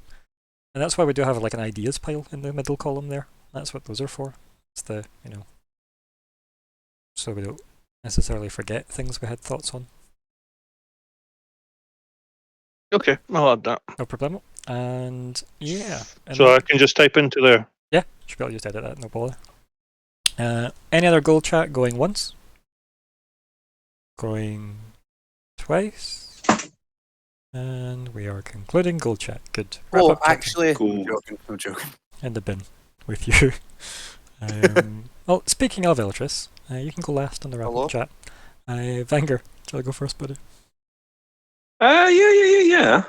and that's why we do have like an ideas pile in the middle column there. That's what those are for. It's the, so we don't necessarily forget things we had thoughts on. Okay, I'll add that. No problem. And yeah. And So I can just type into there. yeah, should be able to just edit that, no bother. Any other goal chat going once? Going twice? And we are concluding goal chat. Good. Wrap Oh, up chatting. actually, Cool. I'm joking. In the bin with you. Well, speaking of Eltris, you can go last on the wrap Hello? up chat. Vanger, shall I go first, buddy? Yeah.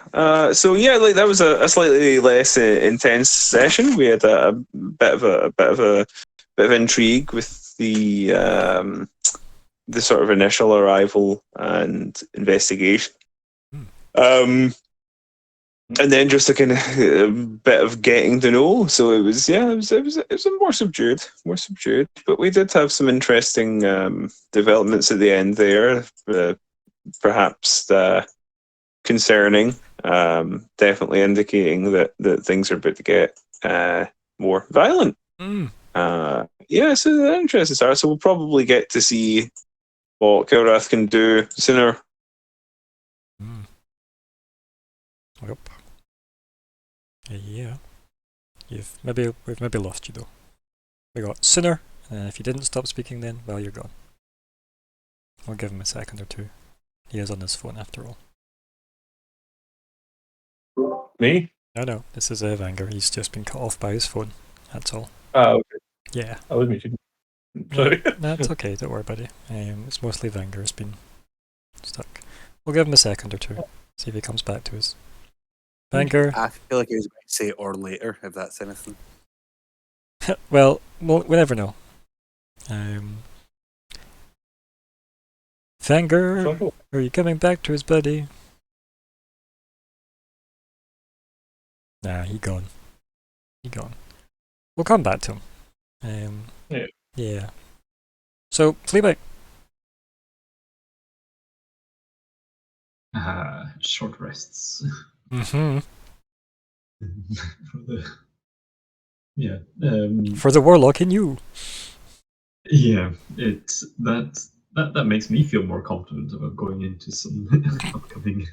So yeah, like that was a slightly less intense session. We had a bit of intrigue with the sort of initial arrival and investigation. And then just a kind of bit of getting to know. So it was more subdued. But we did have some interesting developments at the end there. Perhaps concerning. Definitely indicating that things are about to get more violent. So the interesting start. So we'll probably get to see what Kilrath can do sooner. Yep. Yeah. We've maybe lost you though. We got sooner, and if you didn't stop speaking then, well, you're gone. I'll give him a second or two. He is on his phone after all. Me? No, this is Vanger. He's just been cut off by his phone. That's all. Okay. Yeah. I was muted. Sorry. That's okay, don't worry, buddy. It's mostly Vanger has been stuck. We'll give him a second or two. See if he comes back to us. Vanger. I feel like he was going to say or later, if that's anything. well, we never know. Vanger, are you coming back to us, buddy? Nah, he gone. We'll come back to him. Yeah. So, Fleabag. Short rests. Mm-hmm. Yeah. For the warlock in you. Yeah, it's that makes me feel more confident about going into some upcoming.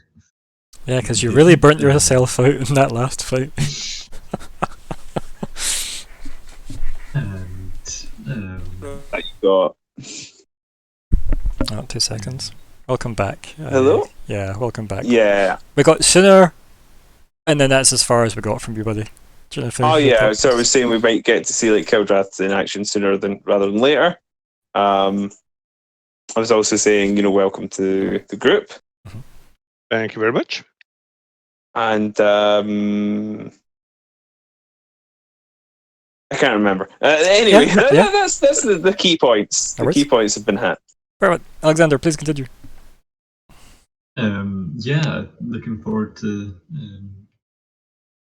Yeah, because you really burnt yourself out in that last fight. And That you got. 2 seconds. Welcome back. Hello? Yeah, welcome back. Yeah. We got sooner, and then that's as far as we got from you, buddy. Do you wanna finish Oh your yeah. thoughts? So I was saying we might get to see like Kildrath in action sooner rather than later. I was also saying, welcome to the group. Thank you very much. And I can't remember. Anyway, Yeah. that's the key points. No The worries. key points have been hit. Right, Alexander, please continue. yeah, looking forward to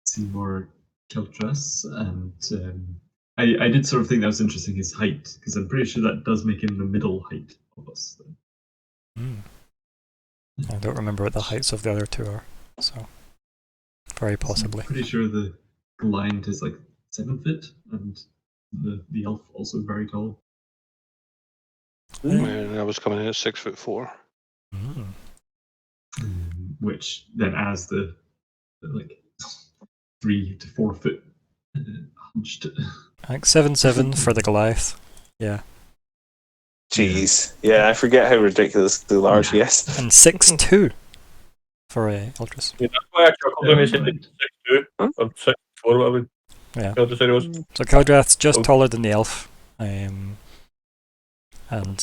seeing more Keltras, and I did sort of think that was interesting, his height, because I'm pretty sure that does make him the middle height of us. I don't remember what the heights of the other two are, so very possibly. I'm pretty sure the blind is like 7 feet, and the elf also very tall. And I was coming in at 6'4". Which then adds the like 3 to 4 foot enlarged. I think 7/7 for the Goliath. Yeah. Jeez. Yeah, I forget how ridiculously large he is. And 6/2 for Ultras. Yeah, that's why I chuckled when he said Right. 6'2" or 6'4", whatever. Yeah. I just said it was. So Keldrath's just Oh. taller than the elf. And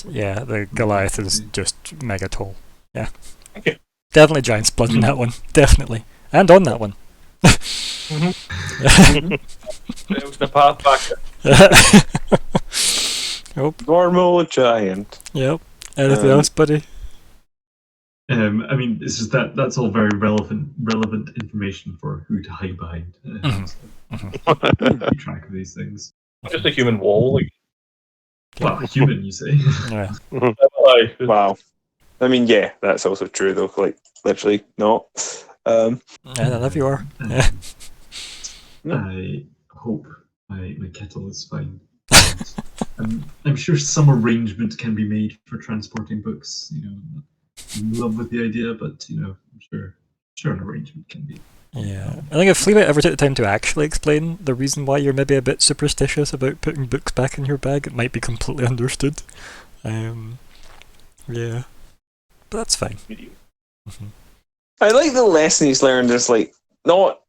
yeah, the Goliath is just mega tall. Yeah. Okay. Definitely Giant's Blood in that one. Definitely. And on that one. It was the path back. Normal giant. Yep. Anything Um, else, buddy? I mean, it's just that's all very relevant information for who to hide behind. Keep track of these things. Just a human wall. Like, Well, human, you say? Yeah. aye. Wow. I mean, yeah, that's also true though. Like, literally not. Yeah, I love you are. Yeah. I hope my kettle is fine. I'm sure some arrangement can be made for transporting books. You know, I'm not in love with the idea, but you know, I'm sure an arrangement can be. Yeah. I think if Fleabag ever took the time to actually explain the reason why you're maybe a bit superstitious about putting books back in your bag, it might be completely understood. Yeah. But that's fine. Mhm. I like the lesson he's learned is like, not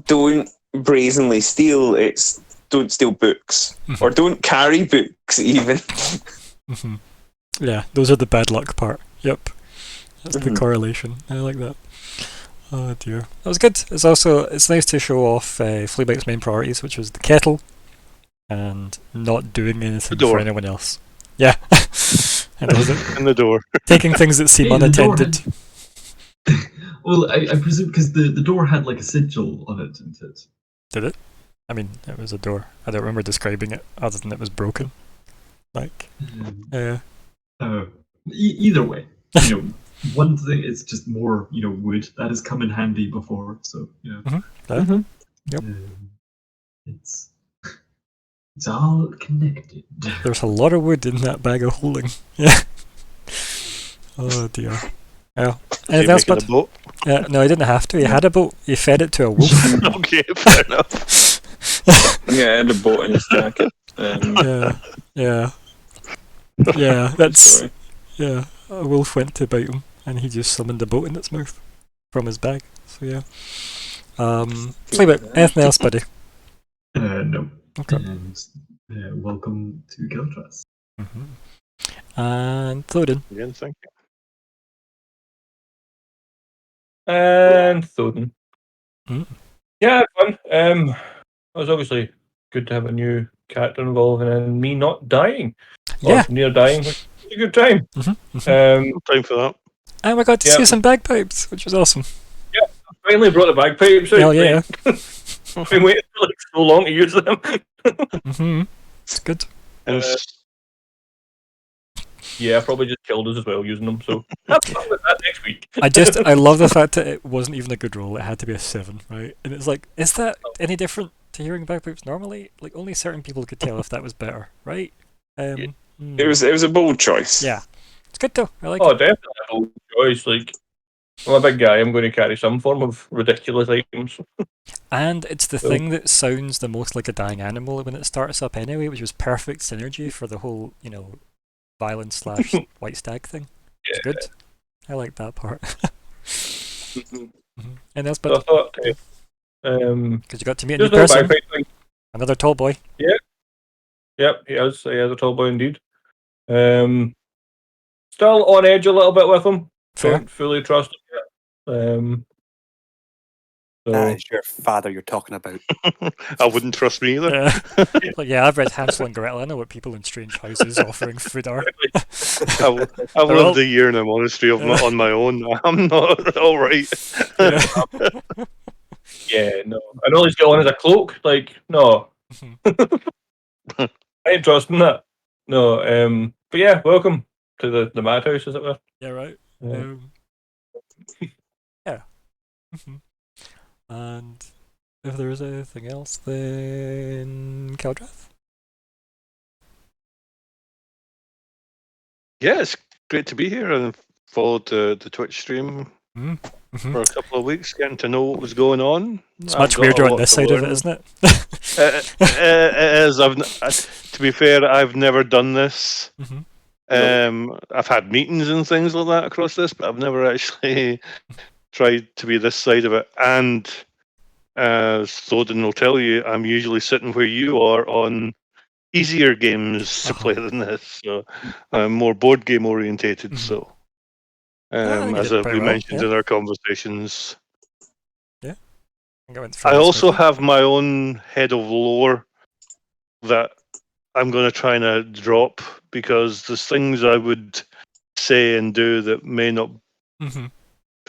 don't brazenly steal, it's don't steal books. Or don't carry books even. Mhm. Yeah, those are the bad luck part. Yep. That's the Mhm. correlation. I like that. Oh dear. That was good. It's nice to show off Fleabag's main priorities, which was the kettle and not doing anything The door. for anyone else. Yeah. And was it In the door. taking things that seem Hey, the door unattended. Well, I presume because the door had like a sigil on it, didn't it? Did it? I mean, it was a door. I don't remember describing it other than it was broken. Like, yeah. Either way, you know, one thing is just more, you know, wood that has come in handy before. So you know, Yep. it's all connected. There's a lot of wood in that bag of holding. Yeah. Oh dear. Yeah. Anything else, Making bud? a boat. No, he didn't have to. He had a boat. He fed it to a wolf. Okay, fair enough. Yeah, I had a boat in his jacket. Yeah. That's Sorry. yeah. A wolf went to bite him, and he just summoned a boat in its mouth from his bag. So yeah. Fleabag, anything else, buddy? No. Okay. And welcome to Geltras. And Thorin. Again, thank you. And Thoden. Mm. Yeah, fun. It was obviously good to have a new character involved, and me not dying. Yeah. Or near dying, which was a good time. Time for that. And we got to Yeah. see some bagpipes, which was awesome. Finally brought the bagpipes out. Hell yeah. I've been waiting for like so long to use them. It's good. And Yeah, I probably just killed us as well using them, so have fun with that next week. I love the fact that it wasn't even a good roll. It had to be a 7, right? And it's like, is that any different to hearing bagpipes normally? Like, only certain people could tell if that was better, right? It was a bold choice. Yeah. It's good though. I like Oh, it. definitely a bold choice. Like, I'm a big guy. I'm going to carry some form of ridiculous items. And it's the So- thing that sounds the most like a dying animal when it starts up anyway, which was perfect synergy for the whole, violence / white stag thing. It's good. I like that part. And else, So I but thought, because you got to meet a new just a little person, bagpipe thing. another tall boy. Yep, he has a tall boy indeed. Still on edge a little bit with him. Fair. Don't fully trust him yet. That So is your father you're talking about. I wouldn't trust me either. Yeah. Like, yeah, I've read Hansel and Gretel. I know what people in strange houses offering food are. I've all- lived a year in a monastery on my own. I'm not all right. yeah, no. And all he's got on is a cloak. Like, no. I ain't trusting that. No. But yeah, welcome to the madhouse, as it were. Yeah, right. Yeah. Yeah. And if there is anything else, then Keldrath? Yeah, it's great to be here and followed the Twitch stream for a couple of weeks, getting to know what was going on. It's much weirder on this side of it, isn't it? It is. To be fair, I've never done this. Mhm. I've had meetings and things like that across this, but I've never actually tried to be this side of it. And Thoden will tell you, I'm usually sitting where you are on easier games to play than this. So I'm more board game orientated. Mhm. So, I think you as did pretty we well, mentioned yeah. in our conversations, I think I went through I it also smoothly. have my own head of lore that I'm going to try and drop because there's things I would say and do that may not Mhm.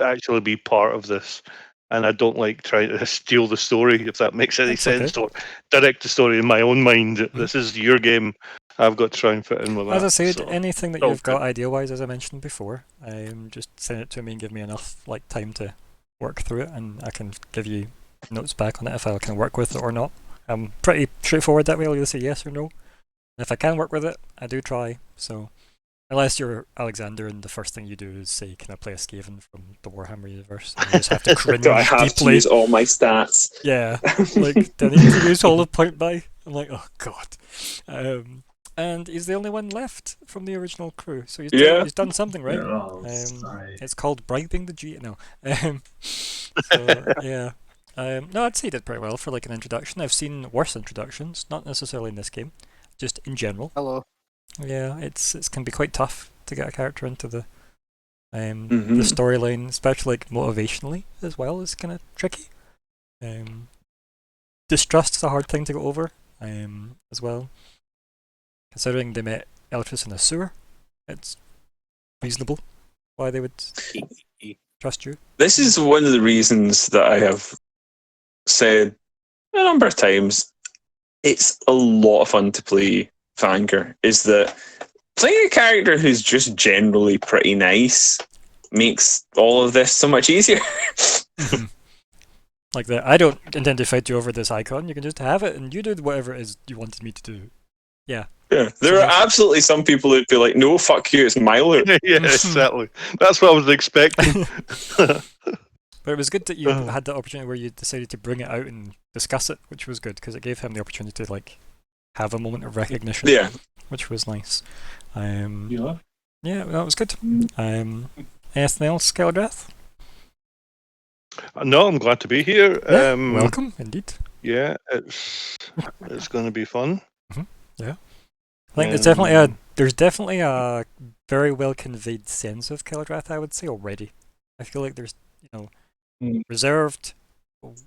actually be part of this. And I don't like trying to steal the story, if that makes any That's okay. sense, or direct the story in my own mind. This is your game. I've got to try and fit in with that. As I said, so. anything that Oh, you've good. got idea-wise, as I mentioned before, just send it to me and give me enough time to work through it, and I can give you notes back on it if I can work with it or not. I'm pretty straightforward that way. I'll either say yes or no. And if I can work with it, I do try. So, unless you're Alexander and the first thing you do is say, "Can I play a Skaven from the Warhammer universe?" And you just have to cringe Do I have deeply. to use all my stats? Yeah, like, do I need to use all of point buy? I'm like, oh god. And he's the only one left from the original crew, so he's done something right. Oh, sorry. It's called bribing the G. No. So yeah. No, I'd say he did pretty well for like an introduction. I've seen worse introductions, not necessarily in this game, just in general. Hello. Yeah, it can be quite tough to get a character into the Mhm. the storyline, especially like motivationally as well, is kind of tricky. Distrust is a hard thing to go over as well. Considering they met Eltrus in a sewer, it's reasonable why they would trust you. This is one of the reasons that I have said a number of times it's a lot of fun to play Vanker, is that playing a character who's just generally pretty nice makes all of this so much easier. Like that, I don't intend to fight you over this icon. You can just have it, and you do whatever it is you wanted me to do. Yeah. Yeah, there are absolutely some people who'd be like, "No, fuck you, it's Myler." Yeah, exactly. That's what I was expecting. But it was good that you had the opportunity where you decided to bring it out and discuss it, which was good because it gave him the opportunity to like have a moment of recognition. Yeah, which was nice. Yeah. Yeah, that was good. Anything else, Skeldrath? No, I'm glad to be here. Yeah, welcome, indeed. Yeah, it's going to be fun. Yeah, I think there's definitely a very well conveyed sense of Skeldrath, I would say already. I feel like there's reserved,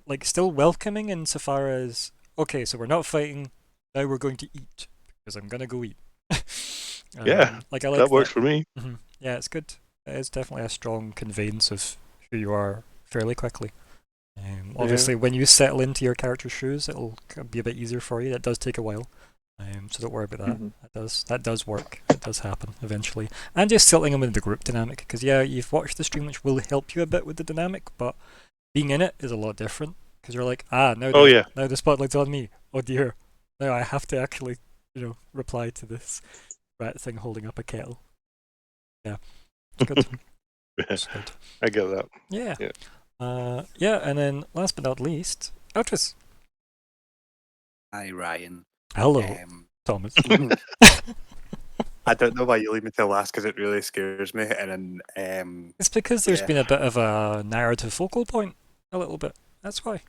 like still welcoming insofar as okay, so we're not fighting, now we're going to eat because I'm gonna go eat. Yeah, like I like that works for me. Yeah, it's good. It is definitely a strong conveyance of who you are fairly quickly. Obviously, when you settle into your character's shoes, it'll be a bit easier for you. That does take a while, so don't worry about that. That does work. It does happen eventually. And just settling them in the group dynamic, because yeah, you've watched the stream, which will help you a bit with the dynamic, but being in it is a lot different. Because you're like, now the spotlight's on me. Oh dear, now I have to actually, reply to this rat thing holding up a kettle. Yeah, it's good. It's good. I get that. Yeah. And then last but not least, Eltrus. Hi, Ryan. Hello, Thomas. I don't know why you leave me till last because it really scares me. And then It's because there's been a bit of a narrative focal point, a little bit. That's why.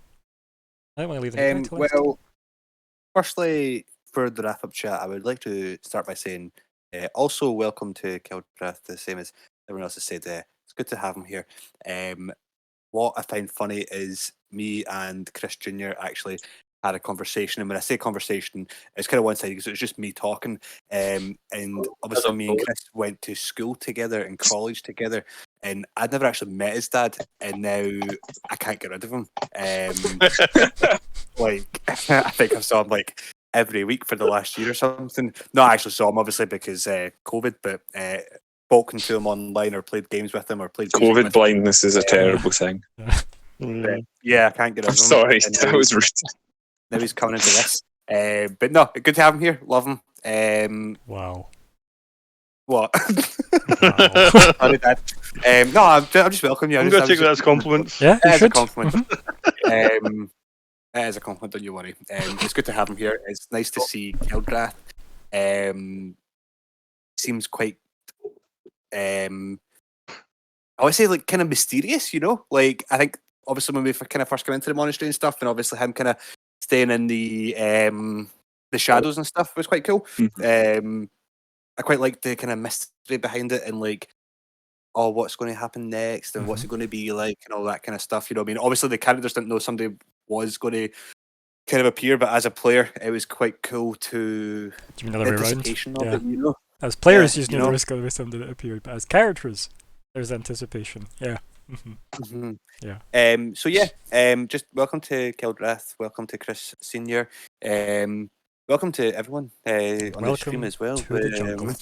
I don't want to leave anything till last. well, firstly, for the wrap-up chat, I would like to start by saying also welcome to Skeldrath, the same as everyone else has said. It's good to have him here. What I find funny is me and Chris Jr. actually had a conversation, and when I say conversation, it's kind of one-sided because it was just me talking. And obviously, me and Chris went to school together and college together, and I'd never actually met his dad, and now I can't get rid of him. Like I think I saw him like every week for the last year or something. No, I actually saw him obviously because COVID, but spoken to him online or played games with him or played music with COVID him. blindness is a terrible thing. Yeah, I can't get rid I'm of him. sorry, And that was rude. now he's coming into this. But no, good to have him here. Love him. Wow. What? Wow. Sorry, Dad. No, I'm just welcoming you. I'm going to take that as compliments. Yeah, you As a should. compliment. It is a compliment, don't you worry. It's good to have him here. It's nice to see Kildrath. Seems quite, I would say, like, kind of mysterious, you know? Like, I think, obviously, when we kind of first came into the monastery and stuff, and obviously him kind of staying in the shadows and stuff was quite cool. I quite like the kind of mystery behind it and, like, oh, what's going to happen next and what's it going to be like and all that kind of stuff. You know what I mean? Obviously, the characters didn't know somebody was going to kind of appear, but as a player, it was quite cool to Do you mean the other way around? anticipation of Yeah. it, you know? As players, Yeah, you you knew know? there was going to be something that appeared, but as characters, there's anticipation. Yeah. Yeah. So yeah, just welcome to Kildrath, welcome to Chris Senior, welcome to everyone on the stream Welcome as well. to the jungle.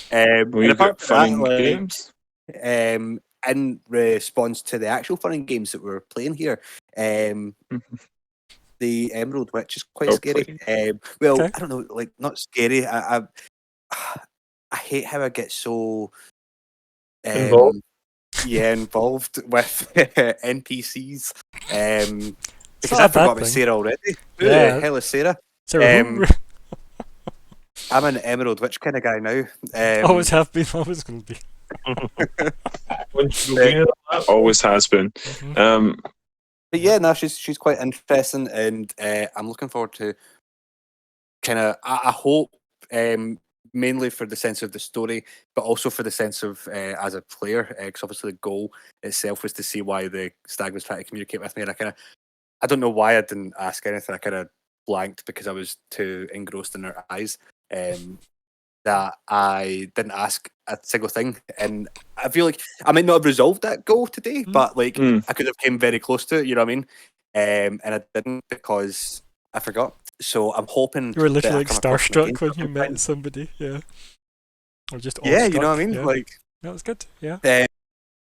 And We've apart got from fun that, like, games. in response to the actual fun and games that we're playing here, the Emerald Witch is quite Oh, scary. Well, Okay. I don't know, like, not scary. I hate how I get so Involved? involved with NPCs. Because not a I bad forgot about thing. Sarah already. Who Yeah. the hell is Sarah? Sarah, Um, I'm an Emerald Witch kind of guy now. always have been, always will be. Once you go in that, Always has been. Mhm. But yeah, no, she's quite interesting, and I'm looking forward to kind of. I hope mainly for the sense of the story, but also for the sense of as a player, because obviously the goal itself was to see why the stag was trying to communicate with me, and I don't know why I didn't ask anything. I kind of blanked because I was too engrossed in her eyes. That I didn't ask a single thing, and I feel like I might not have resolved that goal today, but like I could have came very close to it. You know what I mean? And I didn't because I forgot. So I'm hoping You were that literally I like come across them again starstruck when you sometime. met somebody, yeah. Or just Yeah, you know awestruck, what I mean? Yeah. Like, That was good, yeah.